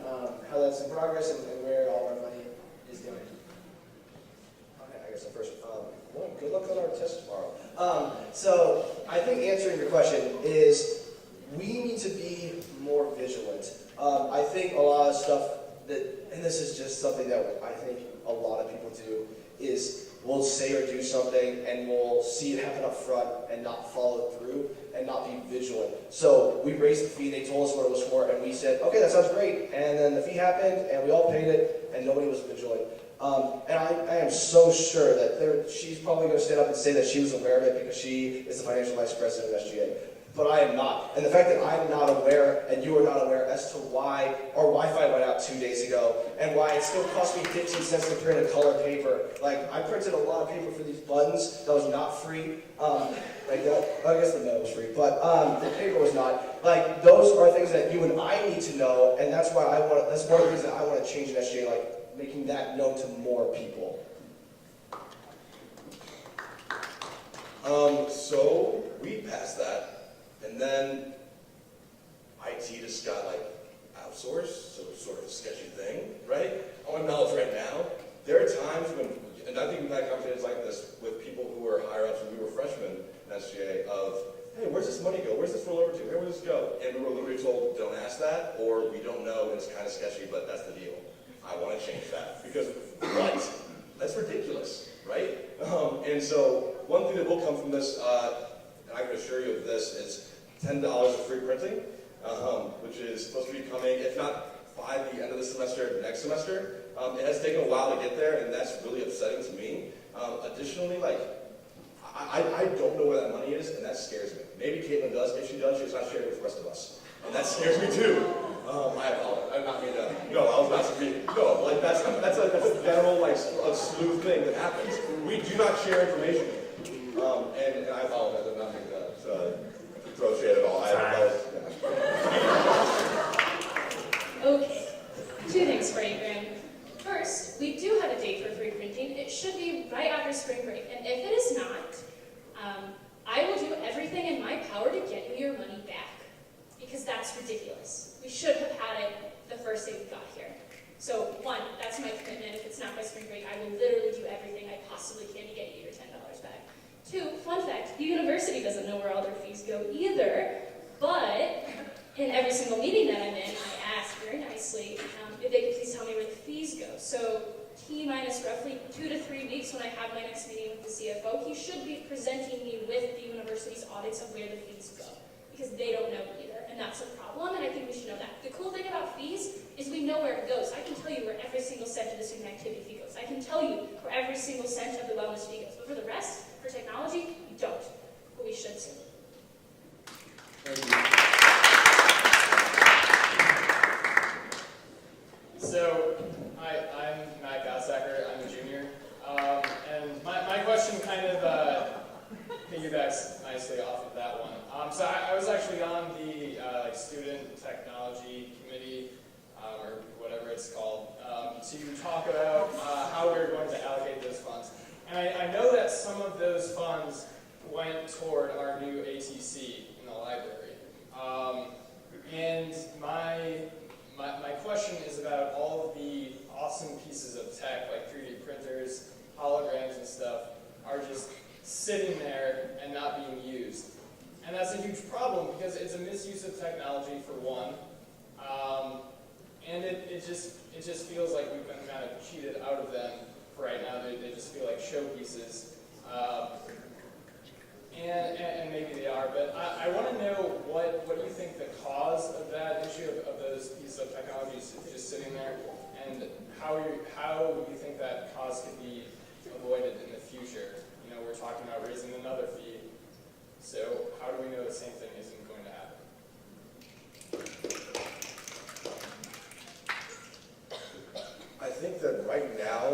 progress and where all our money is going. Okay, I guess the first, well, good luck on our test tomorrow. So I think answering your question is we need to be more vigilant. I think a lot of stuff that, and this is just something that I think a lot of people do, is we'll say or do something and we'll see it happen up front and not follow through and not be vigilant. So we raised the fee, they told us what it was for, and we said, okay, that sounds great. And then the fee happened and we all paid it and nobody was vigilant. And I am so sure that she's probably going to stand up and say that she was aware of it because she is the financial vice president of SGA. But I am not. And the fact that I'm not aware and you are not aware as to why our Wi-Fi went out 2 days ago and why it still cost me 15 cents to print a colored paper. Like, I printed a lot of paper for these buttons that was not free. I guess the metal was free, but the paper was not. Like, those are things that you and I need to know, and that's why that's one of the things that I want to change in SGA, like making that known to more people. So we passed that. And then IT just got outsourced, so it's sort of a sketchy thing, right? I want to acknowledge right now, there are times when, and I think we've had conversations like this with people who were higher ups when we were freshmen in SGA of, hey, where's this money go? Where's this roll over to? Where will this go? And we were literally told, don't ask that, or we don't know, and it's kind of sketchy, but that's the deal. I want to change that, because what? That's ridiculous, right? And so one thing that will come from this, and I can assure you of this, is $10 of free printing, which is supposed to be coming, if not by the end of the semester, next semester. It has taken a while to get there, and that's really upsetting to me. Additionally, I don't know where that money is, and that scares me. Maybe Caitlin does. If she does, she's not sharing it with the rest of us. And that scares me too. I apologize. I'm not mean to. No, I was not speaking. No, that's a general a smooth thing that happens. We do not share information. And I apologize. I'm not meaning to throw shade at all. I apologize. Okay, 2 things for you, Graham. First, we do have a date for free printing. It should be right after spring break. And if it is not, I will do everything in my power to get you your money back. Because that's ridiculous. We should have had it the first day we got here. So 1, that's my commitment. If it's not by spring break, I will literally do everything I possibly can to get you your $10 back. 2, fun fact, the university doesn't know where all their fees go either, but in every single meeting that I'm in, I ask very nicely if they could please tell me where the fees go. So T-minus roughly 2 to 3 weeks when I have my next meeting with the CFO, he should be presenting me with the university's audits of where the fees go, because they don't know either, and that's a problem, and I think we should know that. The cool thing about fees is we know where it goes. I can tell you where every single cent of the student activity fee goes. I can tell you where every single cent of the wellness fee goes, but for the rest, for technology, we don't, but we should soon. Thank you. So, hi, I'm Matt Gotsacker. I'm a junior. And my question kind of piggybacks nicely off of that one. So I was actually on the student technology committee, or whatever it's called, to talk about how we're going to allocate those funds. And I know that some of those funds went toward our new ATC in the library. And it's a misuse of technology for one, and it just feels like we've been kind of cheated out of them for right now. They just feel like showpieces. And maybe they are, but I want to know what you think the cause of that issue of those pieces of technology just sitting there, and how you think that cause could be avoided in the future. You know, we're talking about raising another fee, so how do we know the same thing isn't going to happen? I think that right now,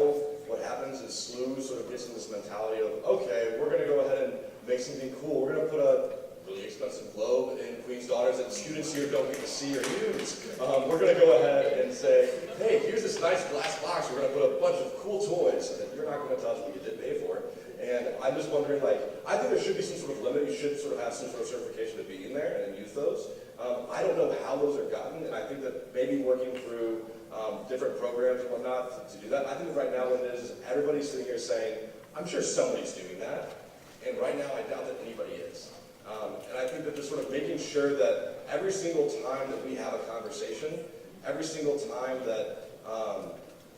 what happens is SLU sort of gets in this mentality of, okay, we're going to go ahead and make something cool. We're going to put a really expensive globe in Queen's Daughters that students here don't get to see or use. We're going to go ahead and say, hey, here's this nice glass box. We're going to put a bunch of cool toys that you're not going to touch, but you did pay for. And I'm just wondering, like, I think there should be some sort of limit. You should sort of have some sort of certification to be in there and use those. I don't know how those are gotten, and I think that maybe working through different programs and whatnot to do that. I think right now what it is everybody's sitting here saying, I'm sure somebody's doing that. And right now, I doubt that anybody is. And I think that just sort of making sure that every single time that we have a conversation, every single time that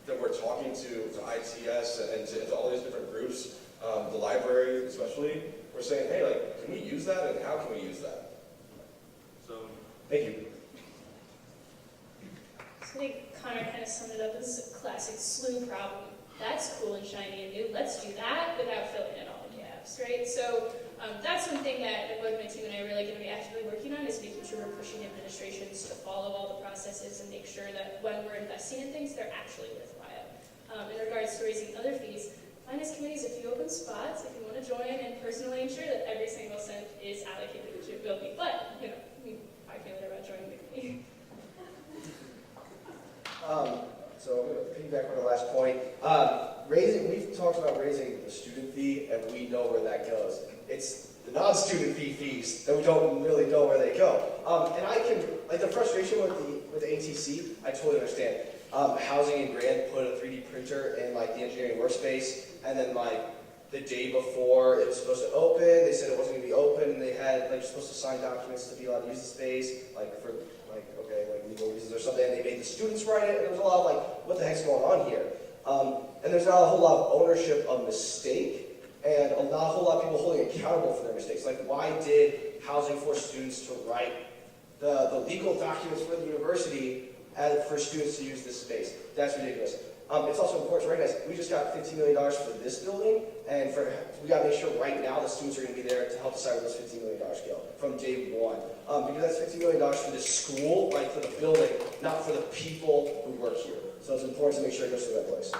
that we're talking to ITS and to all these different groups, the library especially, we're saying, hey, like, can we use that, and how can we use that? So, thank you. So I think Connor kind of summed it up. This is a classic SLU problem. That's cool and shiny and new. Let's do that without filling in all the gaps, right? So that's one thing that both my team and I are really going to be actively working on, is making sure we're pushing administrations to follow all the processes and make sure that when we're investing in things, they're actually worthwhile. In regards to raising other fees, finance committees, a few open spots if you want to join, and personally ensure that every single cent is allocated to a building. But, you know, I feel better about joining the committee. So I'm going to piggyback on the last point. We've talked about raising the student fee, and we know where that goes. It's the non-student fee fees that we don't really know where they go. And I can, like, the frustration with the ATC, I totally understand. Housing and Grant put a 3D printer in, like, the engineering workspace, and then, like, the day before it was supposed to open, they said it wasn't going to be open, and they had, like, you're supposed to sign documents to be allowed to use the space, like, for, like, okay, like, legal reasons or something, and they made the students write it, and there was a lot of, like, what the heck's going on here? And there's not a whole lot of ownership of mistake, and not a whole lot of people holding accountable for their mistakes. Like, why did Housing for Students to write the legal documents for the university for students to use this space? That's ridiculous. It's also important to recognize we just got $15 million for this building, and we got to make sure right now the students are going to be there to help decide where those $15 million go from day one. Because that's $15 million for this school, like for the building, not for the people who work here. So it's important to make sure it goes to the right place.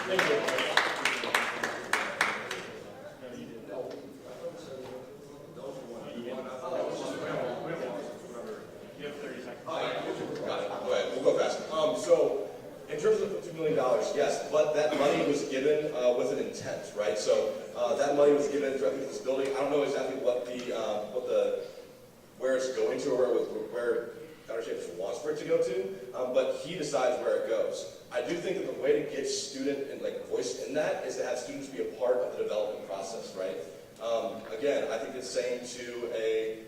Thank you. So, in terms of the $50 million, yes, but that money was given with an intent, right? So that money was given directly to this building. I don't know exactly where it's going to, or where Dr. Chambers wants for it to go to, but he decides where it goes. I do think that the way to get student and voice in that is to have students be a part of the development process, right? Again, I think it's saying to a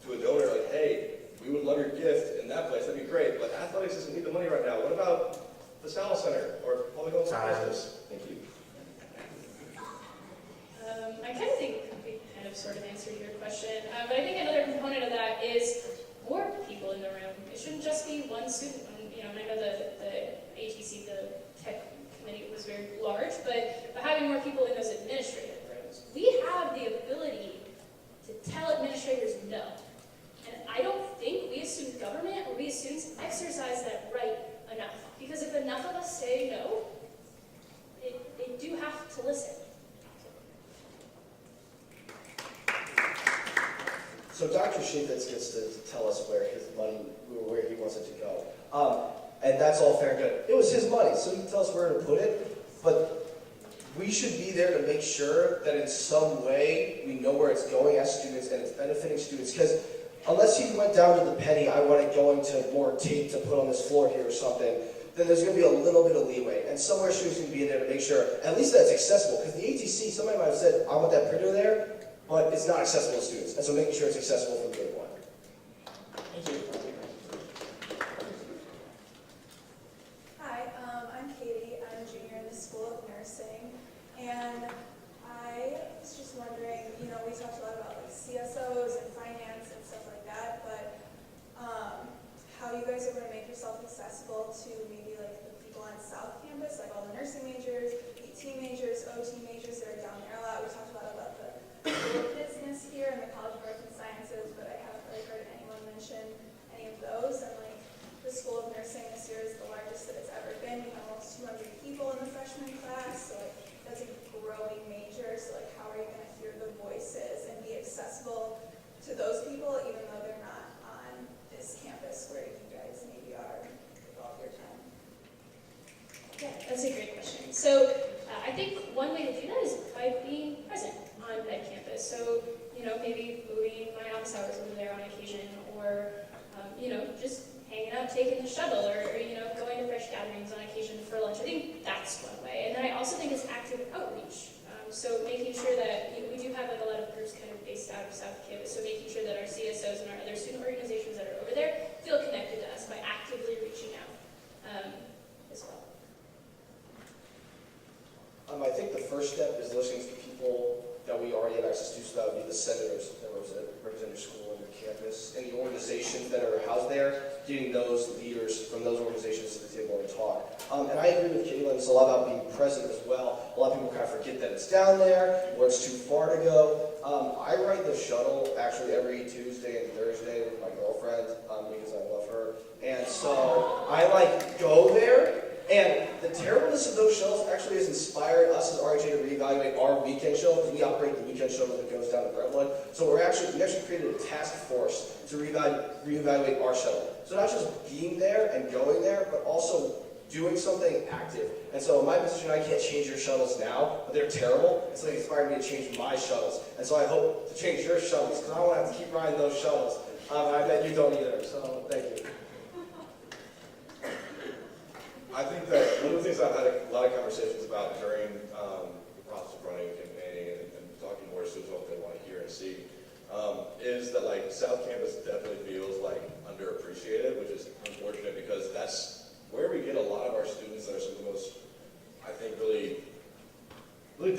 donor, like, hey, we would love your gift in that place, that'd be great, but athletics doesn't need the money right now. What about the Sal Center or public health business? Thank you. I kind of think we kind of sort of answered your question, but I think another component of that is more people in the room. It shouldn't just be one student. And I know the ATC, the tech committee was very large, but having more people in those administrative rooms, we have the ability to tell administrators no. And I don't think we as student government or we as students exercise that right enough. Because if enough of us say no, they do have to listen. So Dr. Shafitz gets to tell us where his money, where he wants it to go. And that's all fair and good. It was his money, so he can tell us where to put it. But we should be there to make sure that in some way we know where it's going as students and it's benefiting students. Because unless he went down to the penny, I want it going to more tape to put on this floor here or something, then there's going to be a little bit of leeway. And somewhere students can be in there to make sure at least that it's accessible. Because the ATC, somebody might have said, I want that printer there. but it's not accessible to students. And so making sure it's accessible from day one. Thank you. Hi, I'm Katie. I'm a junior in the School of Nursing, and I was just wondering, we talked a lot about like CSOs and finance and stuff like that, but how you guys are going to make yourself accessible to maybe like the people on South Campus, like all the nursing majors, ET majors, OT majors that are down there a lot. We talked a lot about the School of Business here and the College of Arts and Sciences, but I haven't really heard anyone mention any of those. And like the School of Nursing this year is the largest that it's ever been. We have almost 200 people in the freshman class, so like that's a growing major. So like how are you going to hear the voices and be accessible to those people, even though they're not on this campus where you guys maybe are with all of your time? Yeah, that's a great question. So I think one way to do that is by being present on that campus. So, maybe moving my office hours over there on occasion, or, just hanging out, taking the shuttle, or going to fresh gatherings on occasion for lunch. I think that's one way. And then I also think it's active outreach. So making sure that we do have like a lot of groups kind of based out of South Campus. So making sure that our CSOs and our other student organizations that are over there feel connected to us by actively reaching out as well. I think the first step is listening to people that we already have access to, so that would be the senators that represent your school and your campus, and the organizations that are housed there, getting those leaders from those organizations to the table and talk. And I agree with Caitlin, it's a lot about being present as well. A lot of people kind of forget that it's down there, or it's too far to go. I ride the shuttle actually every Tuesday and Thursday with my girlfriend, because I love her. And so I go there. And the terribleness of those shuttles actually has inspired us as RHA to reevaluate our weekend shuttle, because we operate the weekend shuttle that goes down to Brentwood. So we actually created a task force to reevaluate our shuttle. So not just being there and going there, but also doing something active. And so in my position, I can't change your shuttles now, but they're terrible. And so they inspired me to change my shuttles. And so I hope to change your shuttles, because I don't want to have to keep riding those shuttles. I bet you don't either, so thank you. I think that one of the things I've had a lot of conversations about during the process of running and campaigning and talking more to students what they want to hear and see is that South Campus definitely feels underappreciated, which is unfortunate because that's where we get a lot of our students that are some of the most, I think, really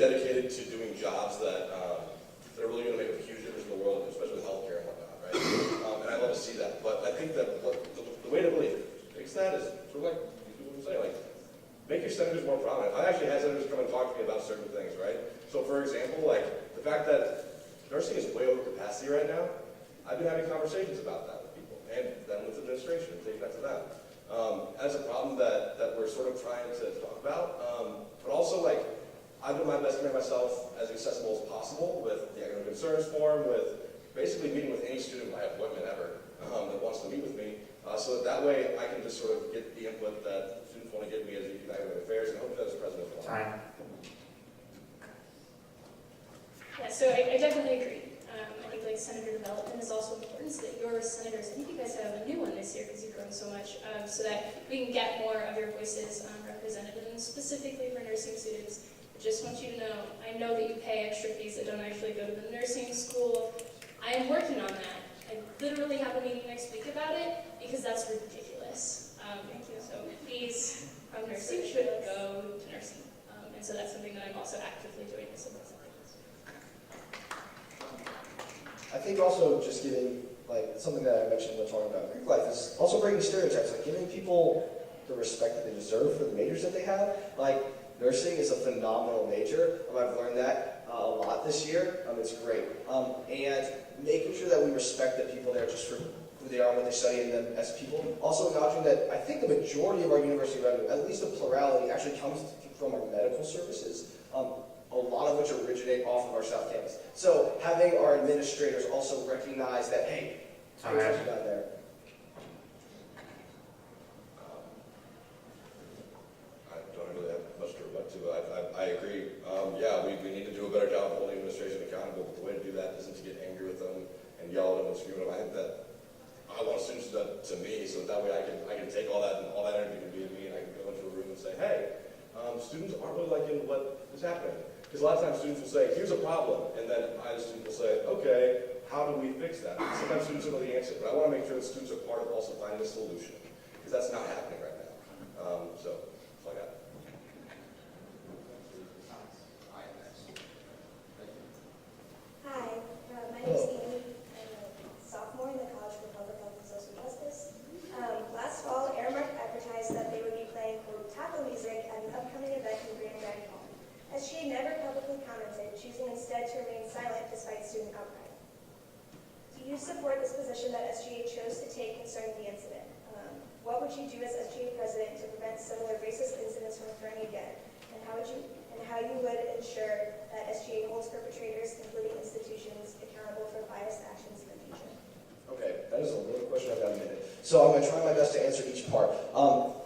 dedicated to doing jobs that are really going to make a huge difference in the world, especially with healthcare and whatnot, right? And I love to see that. But I think that the way to really fix that is sort of make your senators more prominent. I actually had senators come and talk to me about certain things, right? So for example, the fact that nursing is way over capacity right now, I've been having conversations about that with people and then with administration and taking that to them. As a problem that we're sort of trying to talk about, but also I've done my best to make myself as accessible as possible with the academic concerns form, with basically meeting with any student by appointment ever that wants to meet with me, so that way I can just sort of get the input that students want to give me as VP of Academic Affairs, and hopefully as president as well. Time. Yeah, so I definitely agree. I think senator development is also important, so that your senators, I think you guys have a new one this year because you've grown so much, so that we can get more of your voices represented, and specifically for nursing students. I just want you to know, I know that you pay extra fees that don't actually go to the nursing school. I am working on that. I literally have a meeting next week about it because that's ridiculous. Thank you. So fees from nursing should go to nursing. And so that's something that I'm also actively doing to support. I think also just giving, something that I mentioned when talking about Greek life is also breaking stereotypes, giving people the respect that they deserve for the majors that they have. Nursing is a phenomenal major. I've learned that a lot this year. It's great. And making sure that we respect the people there just for who they are, what they study, and them as people. Also acknowledging that I think the majority of our university revenue, at least a plurality, actually comes from our medical services, a lot of which originate off of our South Campus. So having our administrators also recognize that, hey, I got there. I don't really have much to rebut to, but I agree. Yeah, we need to do a better job of holding administration accountable, but the way to do that isn't to get angry with them and yell at them and scream at them. I think that I want students to me, so that way I can take all that energy can be in me, and I can go into a room and say, hey, students aren't really liking what is happening. Because a lot of times students will say, here's a problem, and then I as a student will say, okay, how do we fix that? Sometimes students don't know the answer, but I want to make sure that students are part of also finding a solution, because that's not happening right now. So, that's all I got. Hi, my name is Amy. I'm a sophomore in the College for Public Health and Social Justice. Last fall, Airmark advertised that they would be playing taco music at an upcoming event in Grand Dining Hall. SGA never publicly commented, choosing instead to remain silent despite student outcry. Do you support this position that SGA chose to take concerning the incident? What would you do as SGA president to prevent similar racist incidents from occurring again? And how you would ensure that SGA holds perpetrators, including institutions, accountable for biased actions in the future? Okay, that is a little question. I've got a minute. So I'm going to try my best to answer each part.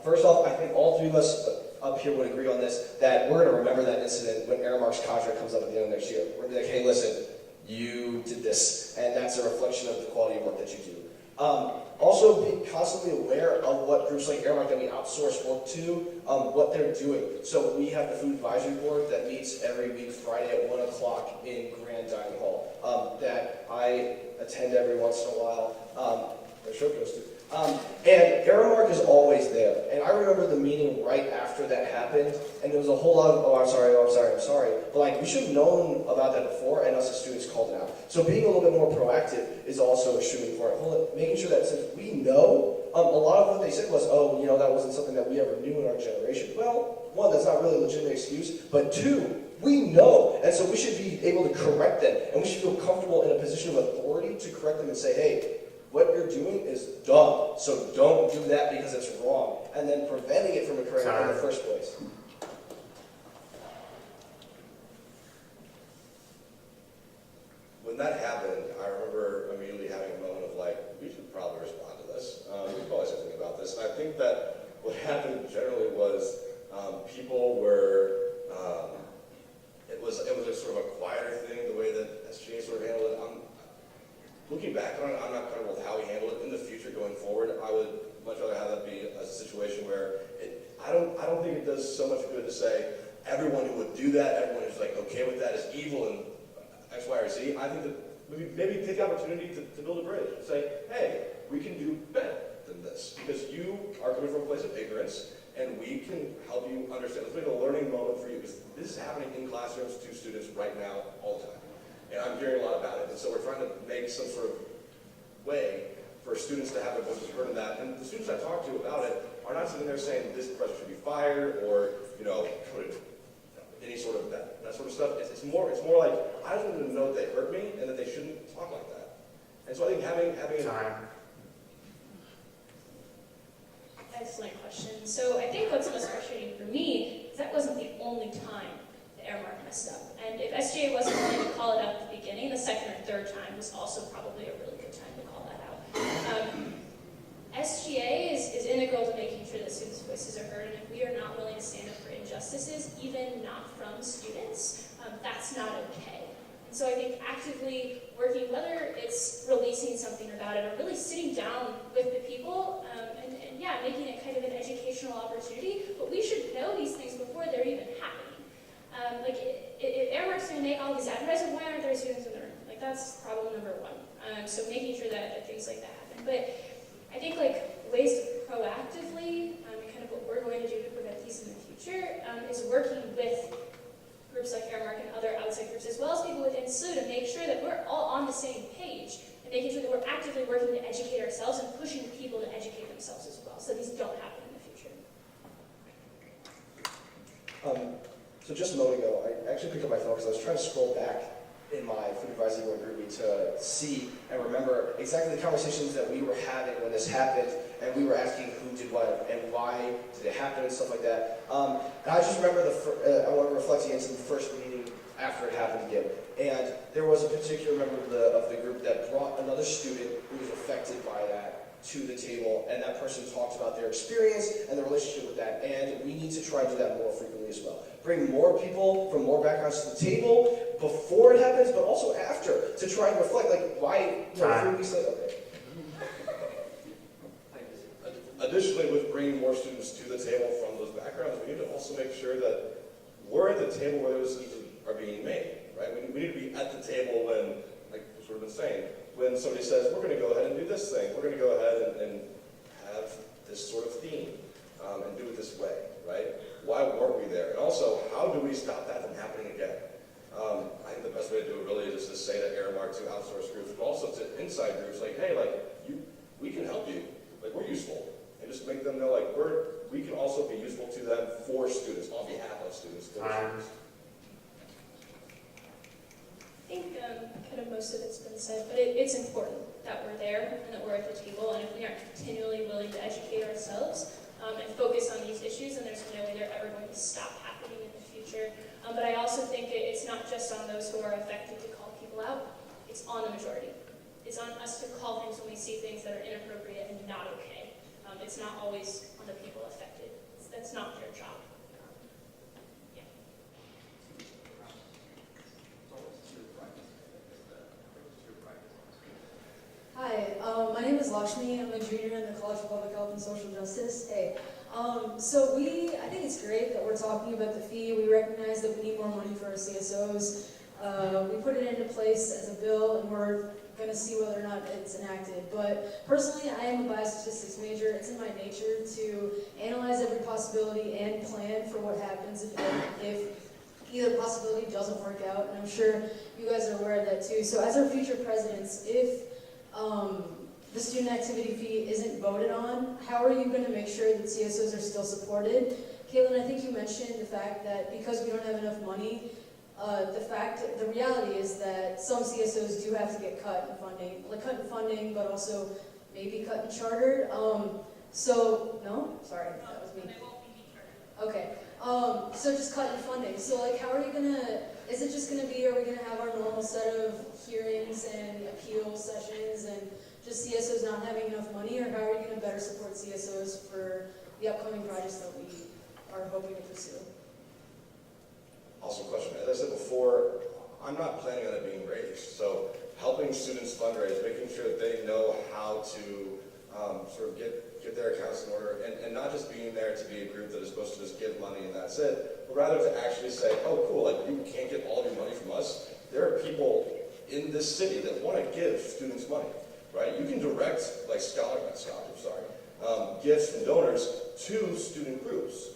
First off, I think all three of us up here would agree on this, that we're going to remember that incident when Aramark's contract comes up at the end of next year. We're going to be like, hey, listen, you did this, and that's a reflection of the quality of work that you do. Also, be constantly aware of what groups like Airmark that we outsource work to, what they're doing. So we have the Food Advisory Board that meets every week Friday at 1 o'clock in Grand Dining Hall that I attend every once in a while. The show goes to. And Airmark is always there. And I remember the meeting right after that happened, and there was a whole lot of, I'm sorry. But like, we should have known about that before, and us as students called it out. So being a little bit more proactive is also extremely important. Making sure that since we know, a lot of what they said was, oh, that wasn't something that we ever knew in our generation. Well, one, that's not really a legitimate excuse, but two, we know, and so we should be able to correct them, and we should feel comfortable in a position of authority to correct them and say, hey, what you're doing is dumb, so don't do that because it's wrong, and then preventing it from occurring in the first place. When that happened, I remember immediately having a moment of like, we should probably respond to this. We should probably say something about this. And I think that what happened generally was people were, it was a sort of a quieter thing, the way that SGA sort of handled it. Looking back on it, I'm not comfortable with how he handled it. In the future, going forward, I would much rather have that be a situation where I don't think it does so much good to say everyone who would do that, everyone who's like okay with that is evil and X, Y, or Z. I think that maybe take the opportunity to build a bridge and say, hey, we can do better than this because you are coming from a place of ignorance and we can help you understand. Let's make it a learning moment for you because this is happening in classrooms to students right now all the time. And I'm hearing a lot about it. And so we're trying to make some sort of way for students to have their voices heard in that. And the students I talk to about it are not sitting there saying this professor should be fired or, put any sort of that sort of stuff. It's more like, I just want them to know that they hurt me and that they shouldn't talk like that. And so I think having Excellent question. So I think what's most frustrating for me is that wasn't the only time that Airmark messed up. And if SGA wasn't willing to call it out at the beginning, the second or third time was also probably a really good time to call that out. SGA is integral to making sure that students' voices are heard, and if we are not willing to stand up for injustices, even not from students, that's not okay. And so I think actively working, whether it's releasing something about it or really sitting down with the people, and making it kind of an educational opportunity, but we should know these things before they're even happening. If Airmark's going to make all these advertisements, why aren't there students in the room? Like, that's problem number one. So making sure that things like that happen. But I think ways to proactively, kind of what we're going to do to prevent these in the future, is working with groups like Airmark and other outside groups, as well as people within SLU, to make sure that we're all on the same page, and making sure that we're actively working to educate ourselves and pushing people to educate themselves as well, so these don't happen in the future. So just a moment ago, I actually picked up my phone because I was trying to scroll back in my Food Advisory Board group to see and remember exactly the conversations that we were having when this happened, and we were asking who did what and why did it happen and stuff like that. And I just remember I want to reflect against the first meeting after it happened again. And there was a particular member of the group that brought another student who was affected by that to the table, and that person talked about their experience and their relationship with that, and we need to try to do that more frequently as well. Bring more people from more backgrounds to the table before it happens, but also after, to try and reflect, why, 3 weeks later, okay. Additionally, with bringing more students to the table from those backgrounds, we need to also make sure that we're at the table where there's are being made, right? We need to be at the table when, like we've sort of been saying, when somebody says, we're going to go ahead and do this thing, we're going to go ahead and have this sort of theme and do it this way, right? Why weren't we there? And also, how do we stop that from happening again? I think the best way to do it really is just to say to Aramark, to outsource groups, but also to inside groups, like, hey, like, we can help you. Like, we're useful. And just make them know, like, we can also be useful to them for students, on behalf of students, for students. I think kind of most of it's been said, but it's important that we're there and that we're at the table, and if we aren't continually willing to educate ourselves and focus on these issues, then there's no way they're ever going to stop happening in the future. But I also think it's not just on those who are affected to call people out, it's on the majority. It's on us to call things when we see things that are inappropriate and not okay. It's not always on the people affected. That's not their job. Yeah. Hi, my name is Lakshmi. I'm a junior in the College of Public Health and Social Justice. Hey, so I think it's great that we're talking about the fee. We recognize that we need more money for our CSOs. We put it into place as a bill, and we're going to see whether or not it's enacted. But personally, I am a biostatistics major. It's in my nature to analyze every possibility and plan for what happens if either possibility doesn't work out. And I'm sure you guys are aware of that too. So as our future presidents, if the student activity fee isn't voted on, how are you going to make sure that CSOs are still supported? Caitlin, I think you mentioned the fact that because we don't have enough money, the reality is that some CSOs do have to get cut in funding, but also maybe cut in charter. No? Sorry, that was me. Okay. So just cut in funding. So like, how are you gonna, is it just gonna be, are we gonna have our normal set of hearings and appeal sessions and just CSOs not having enough money, or how are you gonna better support CSOs for the upcoming projects that we are hoping to pursue? Awesome question. As I said before, I'm not planning on it being raised. So helping students fundraise, making sure that they know how to sort of get their accounts in order, and not just being there to be a group that is supposed to just give money and that's it, but rather to actually say, oh cool, like you can't get all of your money from us. There are people in this city that want to give students money, right? You can direct like gifts and donors to student groups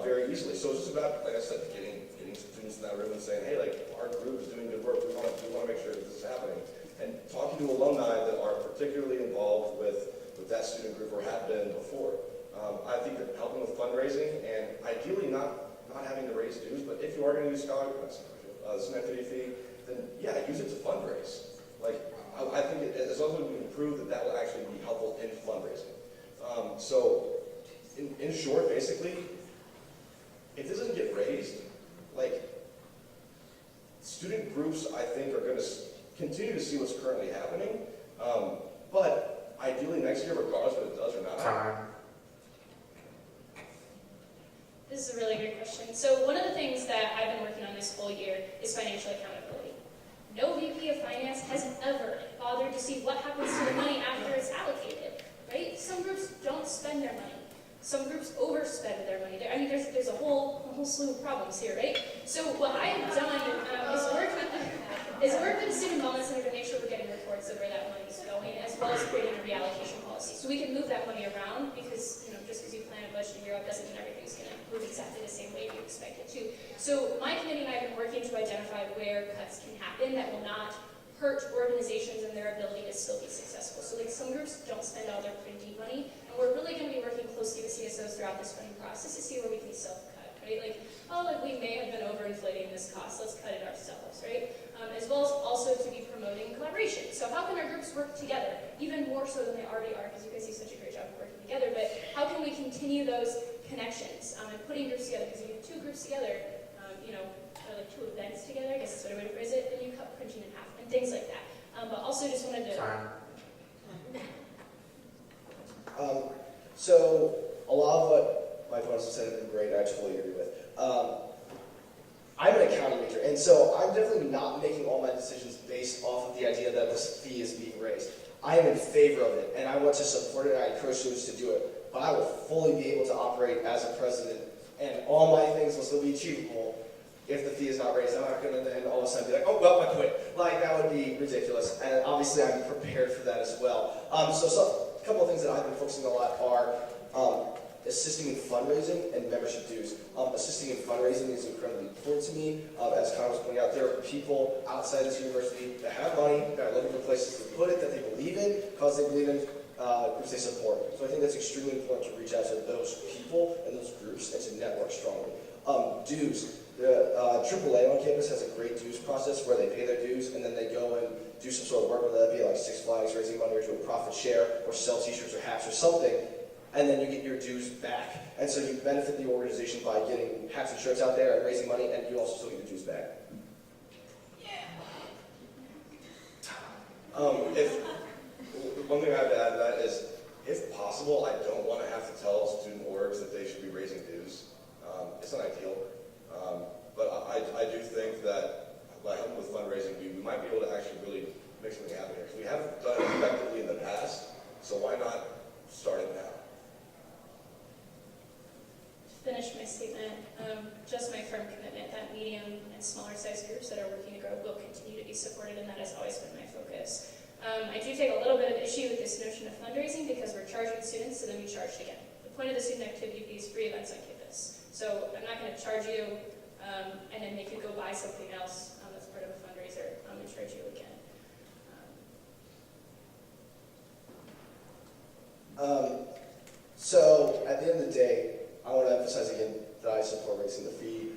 very easily. So it's just about, like I said, getting students in that room and saying, hey, like our group is doing good work. We want to make sure that this is happening. And talking to alumni that are particularly involved with that student group or have been before. I think that helping with fundraising and ideally not having to raise dues, but if you are going to use student activity fee, then yeah, use it to fundraise. Like I think as long as we can prove that will actually be helpful in fundraising. So in short, basically, if this doesn't get raised, like student groups, I think are going to continue to see what's currently happening, but ideally next year, regardless of if it does or not. This is a really good question. So one of the things that I've been working on this whole year is financial accountability. No VP of Finance has ever bothered to see what happens to the money after it's allocated, right? Some groups don't spend their money. Some groups overspend their money. I mean, there's a whole slew of problems here, right? So what I have done is work with the Student Wellness Center to make sure we're getting reports of where that money is going, as well as creating a reallocation policy. So we can move that money around because, just because you plan a budget in Europe doesn't mean everything's going to move exactly the same way you expect it to. So my committee and I have been working to identify where cuts can happen that will not hurt organizations and their ability to still be successful. So like some groups don't spend all their pretty money, and we're really going to be working closely with CSOs throughout this funding process to see where we can self-cut, right? Like, we may have been overinflating this cost, let's cut it ourselves, right? As well as also to be promoting collaboration. So how can our groups work together, even more so than they already are, because you guys do such a great job of working together, but how can we continue those connections and putting groups together? Because if you have two groups together, or like two events together, I guess that's what I would phrase it, then you cut printing in half, and things like that. But also just wanted to... So a lot of what my opponents have said have been great, I totally agree with. I'm an accounting major, and so I'm definitely not making all my decisions based off of the idea that this fee is being raised. I am in favor of it, and I want to support it, and I encourage students to do it, but I will fully be able to operate as a president, and all my things will still be achievable if the fee is not raised, I'm not going to then all of a sudden be like, oh, well, I quit. Like, that would be ridiculous. And obviously, I'm prepared for that as well. A couple of things that I've been focusing a lot are assisting in fundraising and membership dues. Assisting in fundraising is incredibly important to me. As Connor was pointing out, there are people outside this university that have money, that are looking for places to put it, that they believe in, because they believe in groups they support. So I think that's extremely important to reach out to those people and those groups and to network strongly. Dues. The AAA on campus has a great dues process where they pay their dues and then they go and do some sort of work, whether that be like Six Flags, raising money, or do a profit share, or sell t-shirts or hats or something, and then you get your dues back. And so you benefit the organization by getting hats and shirts out there and raising money, and you also still get the dues back. One thing I have to add to that is, if possible, I don't want to have to tell student orgs that they should be raising dues. It's not ideal. But I do think that by helping with fundraising, we might be able to actually really make something happen here. Because we haven't done it effectively in the past, so why not start it now? To finish my statement, just my firm commitment that medium and smaller size groups that are working to grow will continue to be supported, and that has always been my focus. I do take a little bit of issue with this notion of fundraising because we're charging students, so then we charge again. The point of the student activity fee is free events on campus. So I'm not going to charge you and then make you go buy something else as part of a fundraiser. I'm going to charge you again. So at the end of the day, I want to emphasize again that I support raising the fee.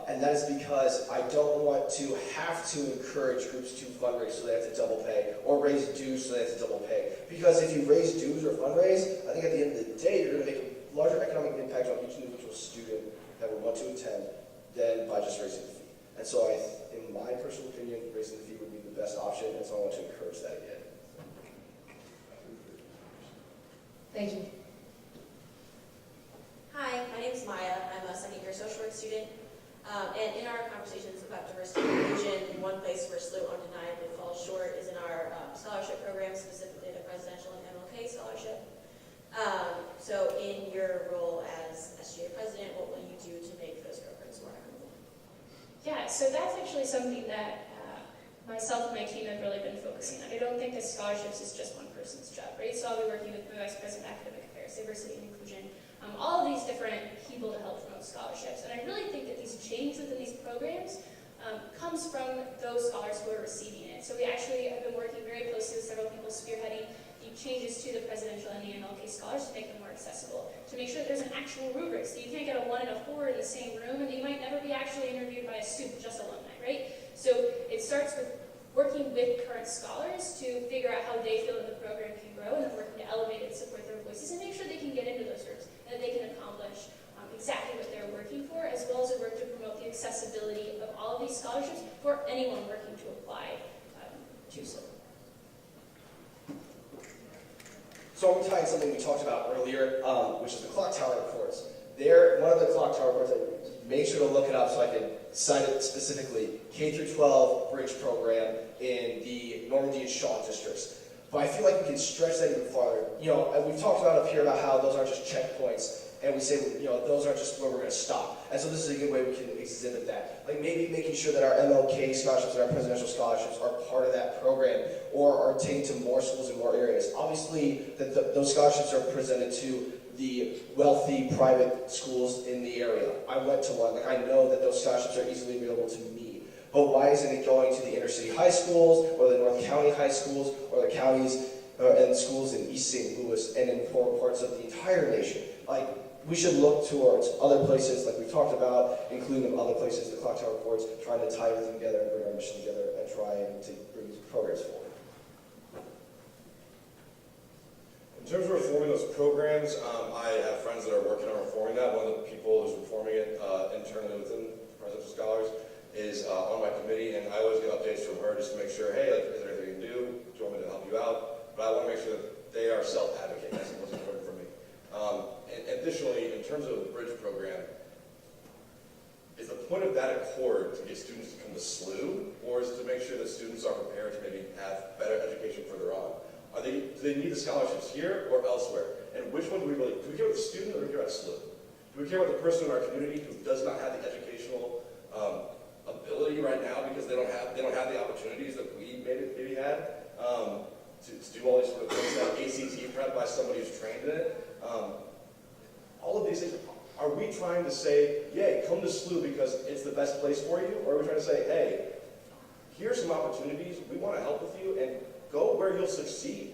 And that is because I don't want to have to encourage groups to fundraise so they have to double pay, or raise dues so they have to double pay. Because if you raise dues or fundraise, I think at the end of the day, you're going to make a larger economic impact on each individual student that would want to attend than by just raising the fee. And so in my personal opinion, raising the fee would be the best option, and so I want to encourage that again. Thank you. Hi, my name is Maya. I'm a second year social work student. And in our conversations about diversity and inclusion, one place where SLU undeniably falls short is in our scholarship program, specifically the Presidential and MLK Scholarship. So in your role as SGA President, what will you do to make those programs more equitable? Yeah, so that's actually something that myself and my team have really been focusing on. I don't think that scholarships is just one person's job, right? So I'll be working with my Vice President of Academic Affairs, Diversity and Inclusion, all of these different people to help promote scholarships. And I really think that these changes within these programs comes from those scholars who are receiving it. So we actually have been working very closely with several people spearheading the changes to the Presidential and the MLK scholars to make them more accessible, to make sure that there's an actual rubric. So you can't get a 1 and a 4 in the same room, and you might never be actually interviewed by a student, just alumni, right? So it starts with working with current scholars to figure out how they feel that the program can grow, and then working to elevate and support their voices and make sure they can get into those groups and that they can accomplish exactly what they're working for, as well as a work to promote the accessibility of all of these scholarships for anyone working to apply to SLU. So I'm going to tie in something we talked about earlier, which is the clock tower reports. One of the clock tower reports, I made sure to look it up so I could cite it specifically, K-12 bridge program in the Normandy and Shaw districts. But I feel like we can stretch that even farther. We've talked about up here about how those aren't just checkpoints, and we say, those aren't just where we're going to stop. And so this is a good way we can exhibit that. Like maybe making sure that our MLK scholarships and our presidential scholarships are part of that program, or are taken to more schools in more areas. Obviously, those scholarships are presented to the wealthy private schools in the area. I went to one. I know that those scholarships are easily available to me. But why isn't it going to the inner city high schools, or the North County high schools, or the counties and schools in East St. Louis and in important parts of the entire nation? We should look towards other places, like we've talked about, including other places, the clock tower reports, trying to tie everything together and bring our mission together and try to bring these programs forward. In terms of reforming those programs, I have friends that are working on reforming that. One of the people who's reforming it internally within Presidential Scholars is on my committee, and I always get updates from her just to make sure, hey, is there anything you can do? Do you want me to help you out? But I want to make sure that they are self-advocating. That's what's important for me. And additionally, in terms of the bridge program, is the point of that accord to get students to come to SLU, or is it to make sure that students are prepared to maybe have better education further on? Do they need the scholarships here or elsewhere? And which one do we care about the student or do we care about SLU? Do we care about the person in our community who does not have the educational ability right now because they don't have the opportunities that we maybe had to do all these sort of things. That ACT prep by somebody who's trained in it. All of these things. Are we trying to say, yay, come to SLU because it's the best place for you? Or are we trying to say, hey, here's some opportunities, we want to help with you, and go where you'll succeed,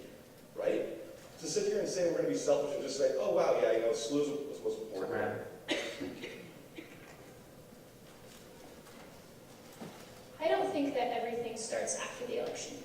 right? To sit here and say we're going to be selfish and just say, oh, wow, yeah, you know, SLU's was important. I don't think that everything starts after the election.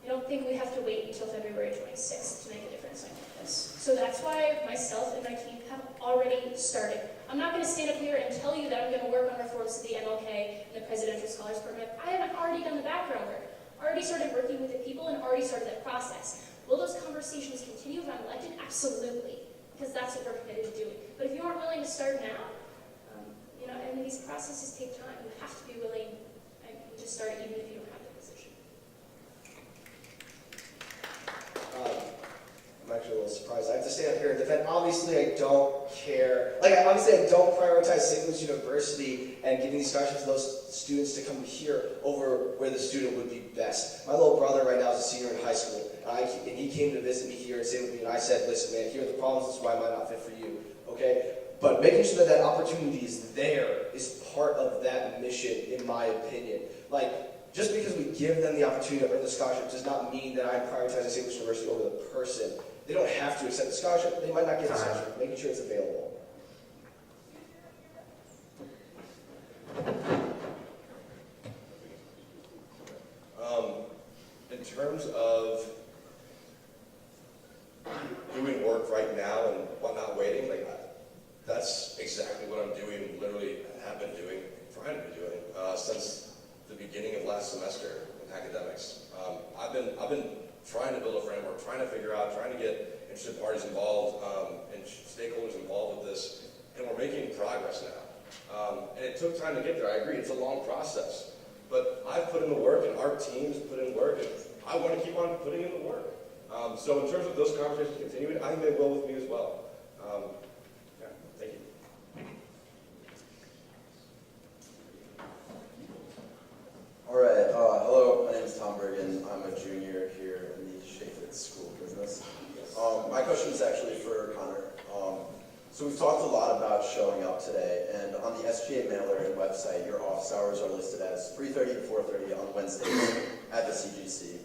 I don't think we have to wait until February 26th to make a difference on campus. So that's why myself and my team have already started. I'm not going to stand up here and tell you that I'm going to work on reforms to the MLK and the Presidential Scholars Program. I haven't already done the background work, already started working with the people, and already started that process. Will those conversations continue if I'm elected? Absolutely, because that's what we're committed to doing. But if you aren't willing to start now, you know, and these processes take time. You have to be willing to start even if you don't have the position. I'm actually a little surprised. I have to stand up here and defend. Obviously, I don't care. Like, obviously, I don't prioritize St. Louis University and giving these scholarships to those students to come here over where the student would be best. My little brother right now is a senior in high school, and he came to visit me here and stay with me, and I said, listen, man, here are the problems. This is why I'm not fit for you, okay? But making sure that that opportunity is there is part of that mission, in my opinion. Like, just because we give them the opportunity to earn the scholarship does not mean that I'm prioritizing St. Louis University over the person. They don't have to accept the scholarship. They might not get the scholarship. Making sure it's available. In terms of doing work right now and not waiting, like that's exactly what I'm doing. Literally, have been doing, trying to be doing since the beginning of last semester in academics. I've been trying to build a framework, trying to figure out, trying to get interested parties involved and stakeholders involved with this, and we're making progress now. And it took time to get there. I agree, it's a long process. But I've put in the work, and our team's put in work, and I want to keep on putting in the work. So in terms of those conversations continuing, I think they will with me as well. Yeah, thank you. All right, hello, my name is Tom Bergen. I'm a junior here in the Chaffetz School of Business. My question is actually for Connor. So we've talked a lot about showing up today, and on the SGA mailer and website, your office hours are listed as 3:30 to 4:30 on Wednesdays at the CGC.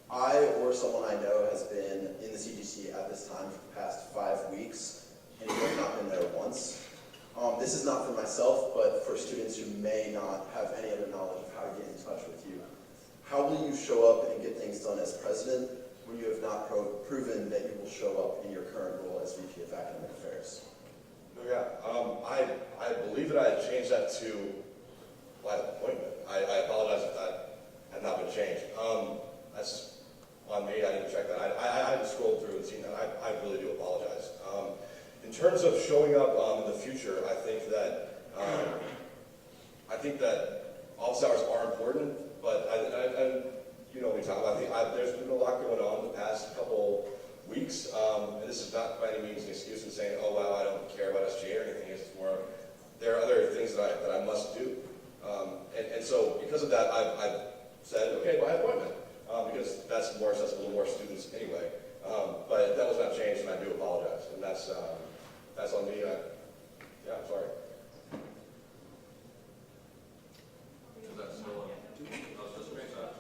I or someone I know has been in the CGC at this time for the past 5 weeks, and you have not been there once. This is not for myself, but for students who may not have any other knowledge of how to get in touch with you. How will you show up and get things done as president when you have not proven that you will show up in your current role as VP of Academic Affairs? Oh, yeah, I believe that I had changed that to live appointment. I apologize if that had not been changed. That's on me. I didn't check that. I hadn't scrolled through and seen that. I really do apologize. In terms of showing up in the future, I think that office hours are important, but you know, we talk about there's been a lot going on the past couple weeks, and this is not by any means an excuse in saying, oh wow, I don't care about SGA or anything. It's more, there are other things that I must do, and so because of that, I've said, okay, by appointment, because that's more accessible to more students anyway. But that was not changed, and I do apologize, and that's on me. Yeah, I'm sorry.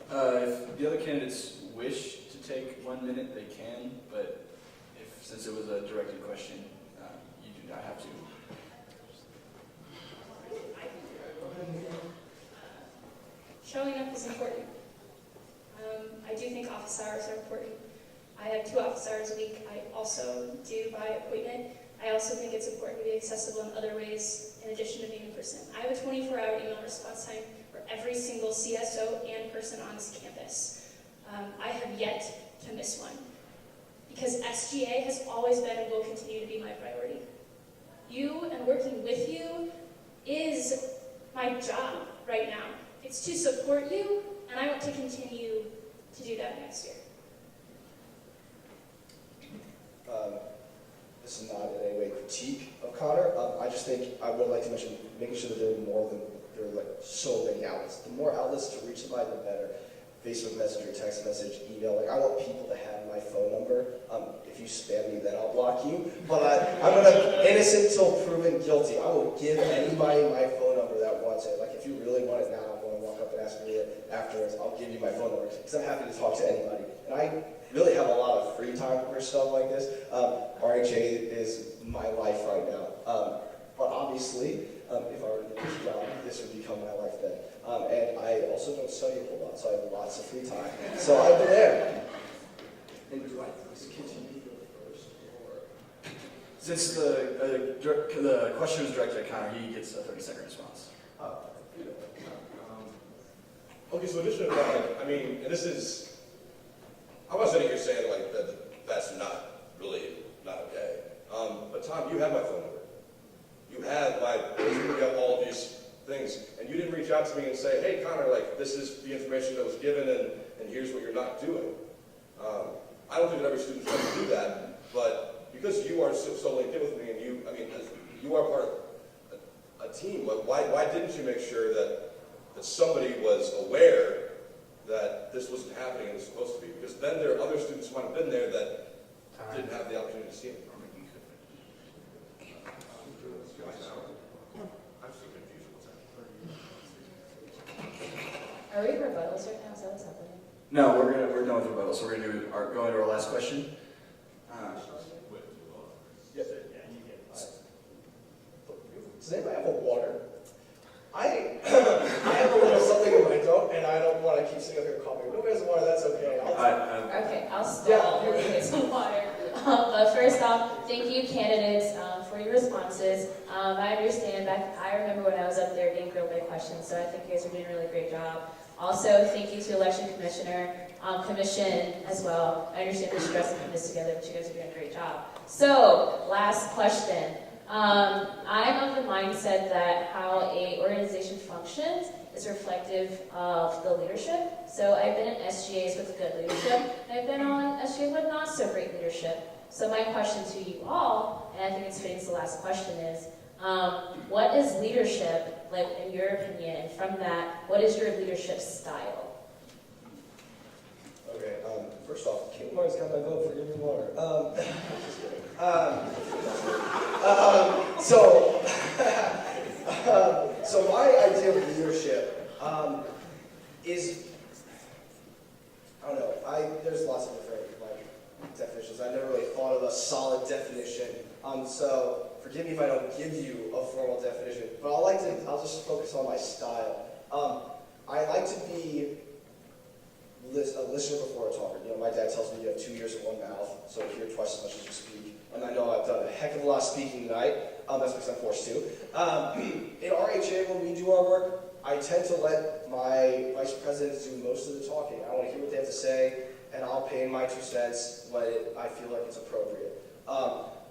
If the other candidates wish to take 1 minute, they can, but since it was a directed question, you do not have to. Showing up is important. I do think office hours are important. I have 2 office hours a week. I also do by appointment. I also think it's important to be accessible in other ways in addition to being in person. I have a 24-hour email response time for every single CSO and person on this campus. I have yet to miss one because SGA has always been and will continue to be my priority. You and working with you is my job right now. It's to support you, and I want to continue to do that next year. This is not in any way critique of Connor. I just think I would like to mention making sure that there are more than there are like so many outlets. The more outlets to reach somebody, the better. Facebook Messenger, text message, email. Like I want people to have my phone number. If you spam me, then I'll block you. But I'm gonna innocent till proven guilty. I will give anybody my phone number that wants it. Like if you really want it now, I'm gonna walk up and ask me it afterwards. I'll give you my phone number because I'm happy to talk to anybody. And I really have a lot of free time for stuff like this. RHA is my life right now. But obviously, if I were to get this job, this would become my life then. And I also don't study a whole lot, so I have lots of free time. So I've been there. And do I continue to go first? Or? Since the question was directed at Connor, he gets a 30-second response. Okay, so in addition to that, like, I mean, and this is, I'm not sitting here saying like that's not okay. But Tom, you have my phone number. You have all of these things, and you didn't reach out to me and say, hey, Connor, like, this is the information that was given, and here's what you're not doing. I don't think that every student's going to do that, but because you are so linked in with me, and you are part of a team, why didn't you make sure that somebody was aware that this wasn't happening and it was supposed to be? Because then there are other students who might have been there that didn't have the opportunity to see it. Are we in rebuttals right now? Is that what's happening? No, we're done with rebuttals, so we're going to go into our last question. Does anybody have a water? I have a little something in my throat, and I don't want to keep sitting up here coughing. If nobody has water, that's okay. Okay, I'll stall and get some water. But first off, thank you, candidates, for your responses. I understand that I remember when I was up there getting grilled by questions, so I think you guys are doing a really great job. Also, thank you to election commission as well. I understand the stress of putting this together, but you guys are doing a great job. So, last question. I'm of the mindset that how a organization functions is reflective of the leadership. So I've been in SGAs with good leadership, and I've been on SGAs with not so great leadership. So my question to you all, and I think it's fitting to the last question is, what is leadership, like in your opinion, and from that, what is your leadership style? Okay, first off, Caitlin Martin's got my vote for giving me water. Just kidding. So my idea of leadership is, I don't know, there's lots of different definitions. I never really thought of a solid definition. So forgive me if I don't give you a formal definition, but I'll just focus on my style. I like to be a listener before a talker. You know, my dad tells me you have 2 ears and 1 mouth, so I hear twice as much as you speak. And I know I've done a heck of a lot of speaking tonight. That's because I'm forced to. In RHA, when we do our work, I tend to let my vice presidents do most of the talking. I want to hear what they have to say, and I'll pay in my 2 cents when I feel like it's appropriate.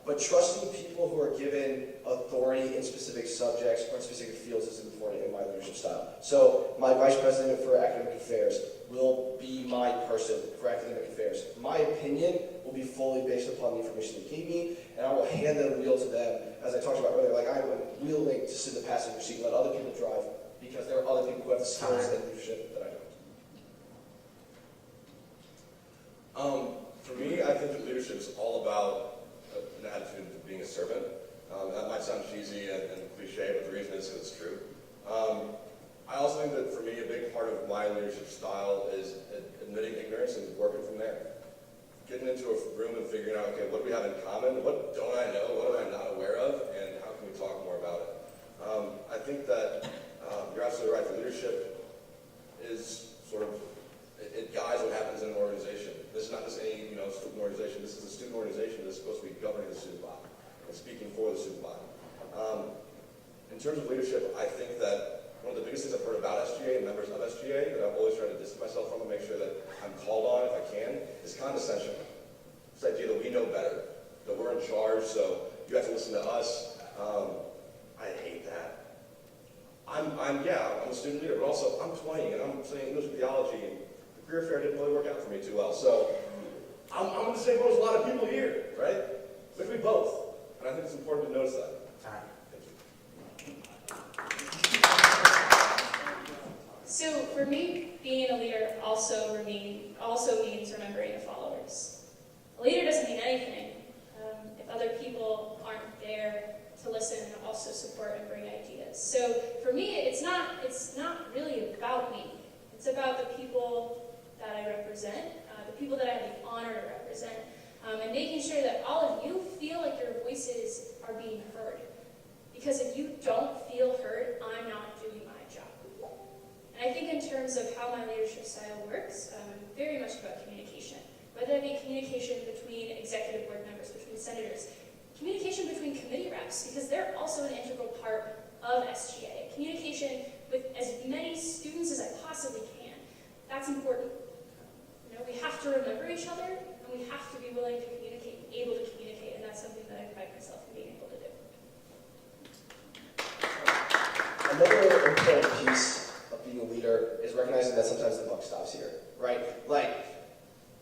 But trusting people who are given authority in specific subjects or in specific fields is important in my leadership style. So my vice president for academic affairs will be my person for academic affairs. My opinion will be fully based upon the information they gave me, and I will hand the wheel to them, as I talked about earlier. Like, I'm willing to sit in the passenger seat and let other people drive, because there are other people who have the skills and leadership that I don't. For me, I think that leadership is all about an attitude of being a servant. That might sound cheesy and cliche, but the reason is it's true. I also think that for me, a big part of my leadership style is admitting ignorance and working from there. Getting into a room and figuring out, okay, what do we have in common? What don't I know? What am I not aware of? And how can we talk more about it? I think that you're absolutely right. The leadership is sort of, it guides what happens in an organization. This is not just any student organization. This is a student organization that's supposed to be governing the student body and speaking for the student body. In terms of leadership, I think that one of the biggest things I've heard about SGA and members of SGA that I've always tried to distance myself from and make sure that I'm called on if I can is condescension. This idea that we know better, that we're in charge, so you have to listen to us. I hate that. I'm a student leader, but also I'm 20 and I'm studying English and theology, and the career fair didn't really work out for me too well. So I'm going to say, well, there's a lot of people here, right? We have to be both. And I think it's important to it's not really about me. It's about the people that I represent, the people that I have the honor to represent, and making sure that all of you feel like your voices are being heard. Because if you don't feel heard, I'm not doing my job. And I think in terms of how my leadership style works, very much about communication. Whether that be communication between executive board members, between senators, communication between committee reps, because they're also an integral part of SGA. Communication with as many students as I possibly can. That's important. We have to remember each other, and we have to be willing to communicate, able to communicate, and that's something that I pride myself in being able to do. Another important piece of being a leader is recognizing that sometimes the buck stops here, right? Like,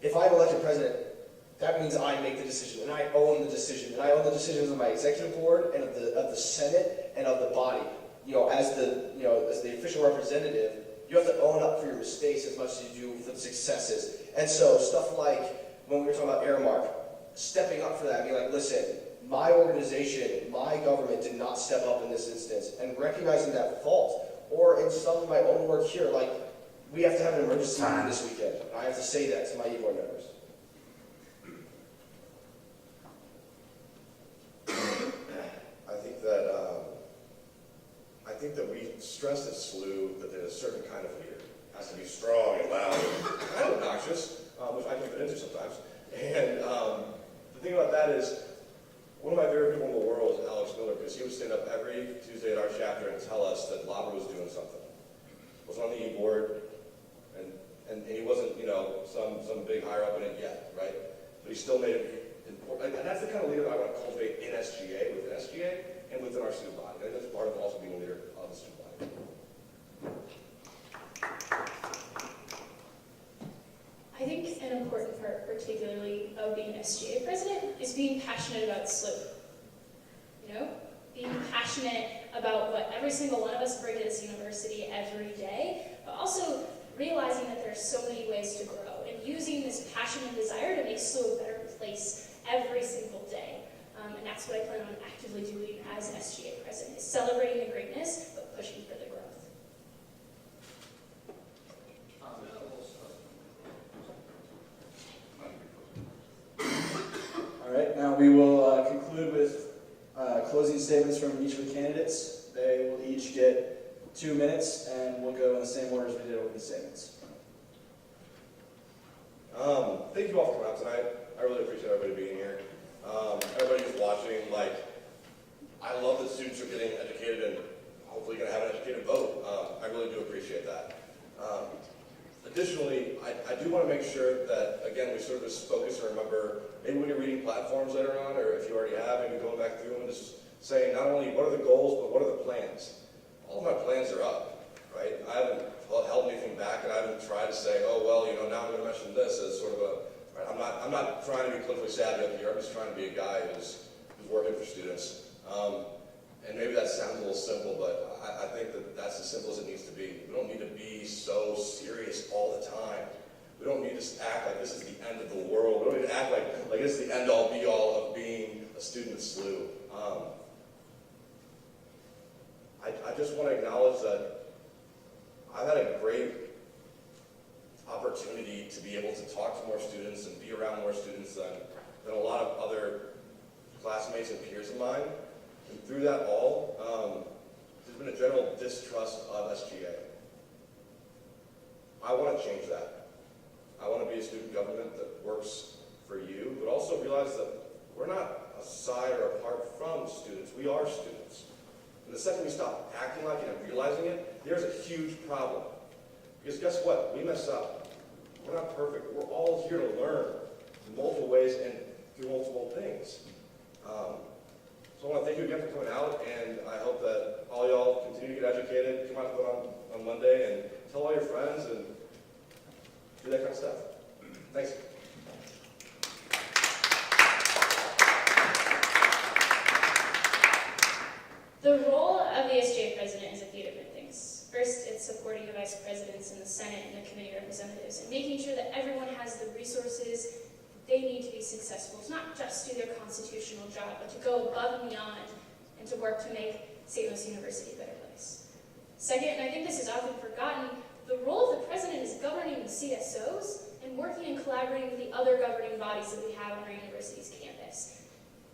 if I'm elected president, that means I make the decision, and I own the decision, and I own the decisions of my executive board and of the Senate and of the body. As the official representative, you have to own up for your mistakes as much as you do for the successes. And so stuff like when we were talking about Airmark, stepping up for that, being like, listen, my organization, my government did not step up in this instance, and recognizing that fault. Or in some of my own work here, like, we have to have an emergency meeting this weekend. And I have to say that to my board members. I think that we stress at SLU that there's a certain kind of leader. It has to be strong and loud, kind of obnoxious, which I can get into sometimes. And the thing about that is, one of my favorite people in the world is Alex Miller, because he would stand up every Tuesday at our chapter and tell us that Labra was doing something. Wasn't on the e-board, and he wasn't, some big higher up in it yet, right? But he still made it important. And that's the kind of leader that I want to cultivate in SGA, within SGA, and within our student body. I think that's part of also being a leader of the student body. I think an important part, particularly of being an SGA president, is being passionate about SLU. Being passionate about what every single one of us bring to this university every day, but also realizing that there's so many ways to grow, and using this passion and desire to make SLU a better place every single day. And that's what I plan on actively doing as SGA president, is celebrating the greatness, but pushing for the growth. All right, now we will conclude with closing statements from each of the candidates. They will each get 2 minutes, and we'll go in the same order as we did opening statements. Thank you all for coming out tonight. I really appreciate everybody being here. Everybody who's watching, I love that students are getting educated and hopefully going to have an educated vote. I really do appreciate that. Additionally, I do want to make sure that, again, we sort of just focus and remember, maybe when you're reading platforms later on, or if you already have, maybe going back through them and just saying not only what are the goals, but what are the plans. All of my plans are up, right? I haven't held anything back, and I haven't tried to say, oh, well, now I'm going to mention this as sort of a, right? I'm not trying to be politically savvy up here. I'm just trying to be a guy who's working for students. And maybe that sounds a little simple, but I think that that's as simple as it needs to be. We don't need to be so serious all the time. We don't need to act like this is the end of the world. We don't need to act like this is the end-all, be-all of being a student at SLU. I just want to acknowledge that I've had a great opportunity to be able to talk to more students and be around more students than a lot of other classmates and peers of mine. And through that all, there's been a general distrust of SGA. I want to change that. I want to be a student government that works for you, but also realize that we're not aside or apart from students. We are students. And the second we stop acting like it and realizing it, there's a huge problem. Because guess what? We mess up. We're not perfect. We're all here to learn in multiple ways and through multiple things. So I want to thank you again for coming out, and I hope that all y'all continue to get educated, come out to vote on Monday, and tell all your friends, and do that kind of stuff. Thanks. The role of the SGA president is a few different things. First, it's supporting the vice presidents in the Senate and the committee representatives, and making sure that everyone has the resources they need to be successful, to not just do their constitutional job, but to go above and beyond and to work to make St. Louis University a better place. Second, and I think this is often forgotten, the role of the president is governing the CSOs and working and collaborating with the other governing bodies that we have on our university's campus.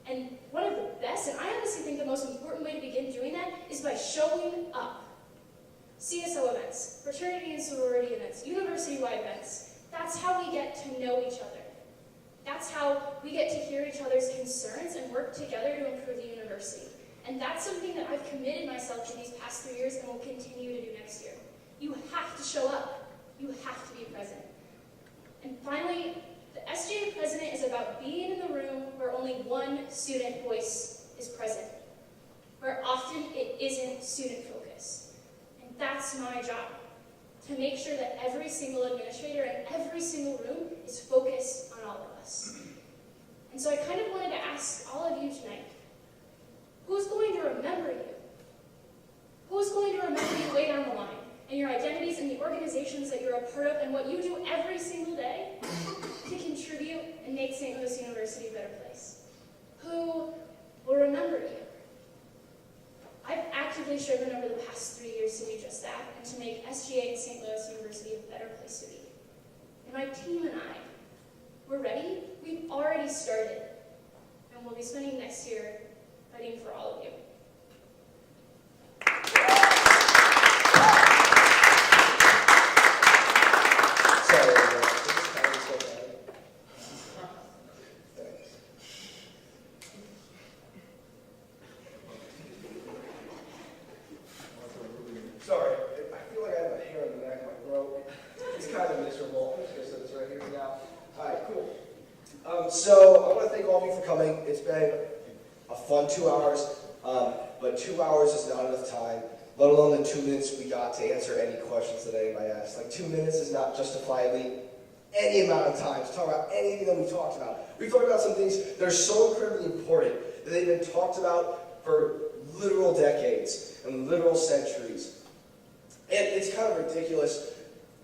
And one of the best, and I honestly think the most important way to begin doing that is by showing up. CSO events, fraternity and sorority events, university-wide events, that's how we get to know each other. That's how we get to hear each other's concerns and work together to improve the university. And that's something that I've committed myself to these past 3 years and will continue to do next year. You have to show up. You have to be present. And finally, the SGA president is about being in the room where only one student voice is present, where often it isn't student-focused. And that's my job, to make sure that every single administrator in every single room is focused on all of us. And so I kind of wanted to ask all of you tonight, who's going to remember you? Who's going to remember you way down the line, and your identities and the organizations that you're a part of, and what you do every single day to contribute and make St. Louis University a better place? Who will remember you? I've actively striven over the past 3 years to do just that, and to make SGA and St. Louis University a better place to be. And my team and I, we're ready. We've already started, and we'll be spending next year fighting for all of you. Sorry, this is kind of so bad. Thanks. Sorry, I feel like I have a hair in the back of my throat. It's kind of miserable. I'm just going to set this right here now. All right, cool. So I want to thank all of you for coming. It's been a fun 2 hours, but 2 hours is not enough time, let alone the 2 minutes we got to answer any questions that anybody asked. Like 2 minutes is not justifiably any amount of time to talk about anything that we've talked about. We've talked about some things that are so incredibly important that they've been talked about for literal decades and literal centuries. And it's kind of ridiculous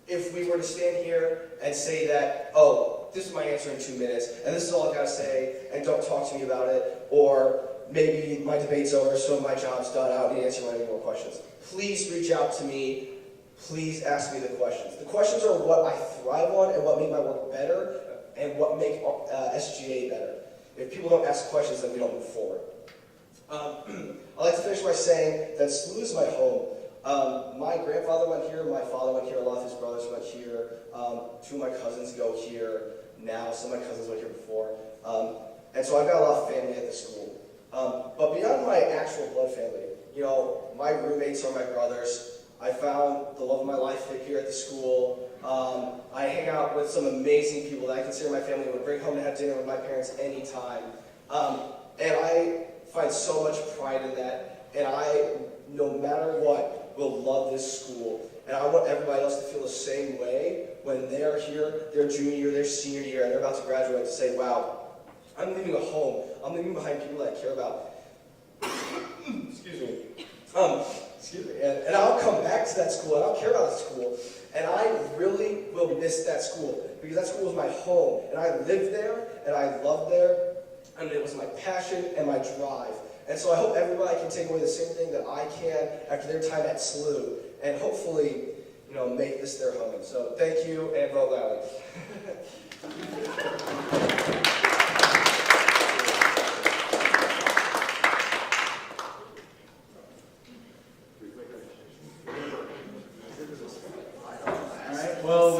if we were to stand here and say that, oh, this is my answer in 2 minutes, and this is all I've got to say, and don't talk to me about it, or maybe my debate's over, so my job's done, I don't need to answer any more questions. Please reach out to me. Please ask me the questions. The questions are what I thrive on and what make my work better and what make SGA better. If people don't ask questions, then we don't move forward. I'd like to finish by saying that SLU is my home. My grandfather went here, my father went here, a lot of his brothers went here, 2 of my cousins go here now, some of my cousins went here before, and so I've got a lot of family at the school. But beyond my actual blood family, you know, my roommates are my brothers. I found the love of my life here at the school. I hang out with some amazing people that I consider my family. I would bring home to have dinner with my parents anytime. And I find so much pride in that, and I, no matter what, will love this school. And I want everybody else to feel the same way when they're here, their junior year, their senior year, and they're about to graduate, to say, wow, I'm leaving a home. I'm leaving behind people that I care about. Excuse me. And I'll come back to that school, and I'll care about that school. And I really will miss that school, because that school was my home. And I lived there, and I loved there, and it was my passion and my drive. And so I hope everybody can take away the same thing that I can after their time at SLU, and hopefully, you know, make this their home. So thank you, and vote loudly. Well,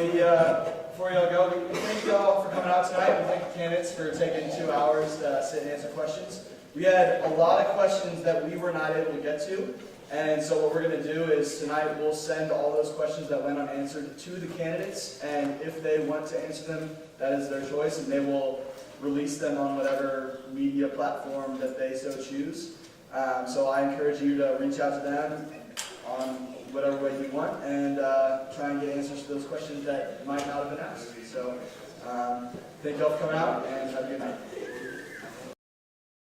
before y'all go, we thank y'all for coming out tonight. We thank the candidates for taking 2 hours to sit and answer questions. We had a lot of questions that we were not able to get to, and so what we're going to do is tonight we'll send all those questions that went unanswered to the candidates, and if they want to answer them, that is their choice, and they will release them on whatever media platform that they so choose. So I encourage you to reach out to them on whatever way you want, and try and get answers to those questions that might not have been asked. So thank y'all for coming out, and have a good night.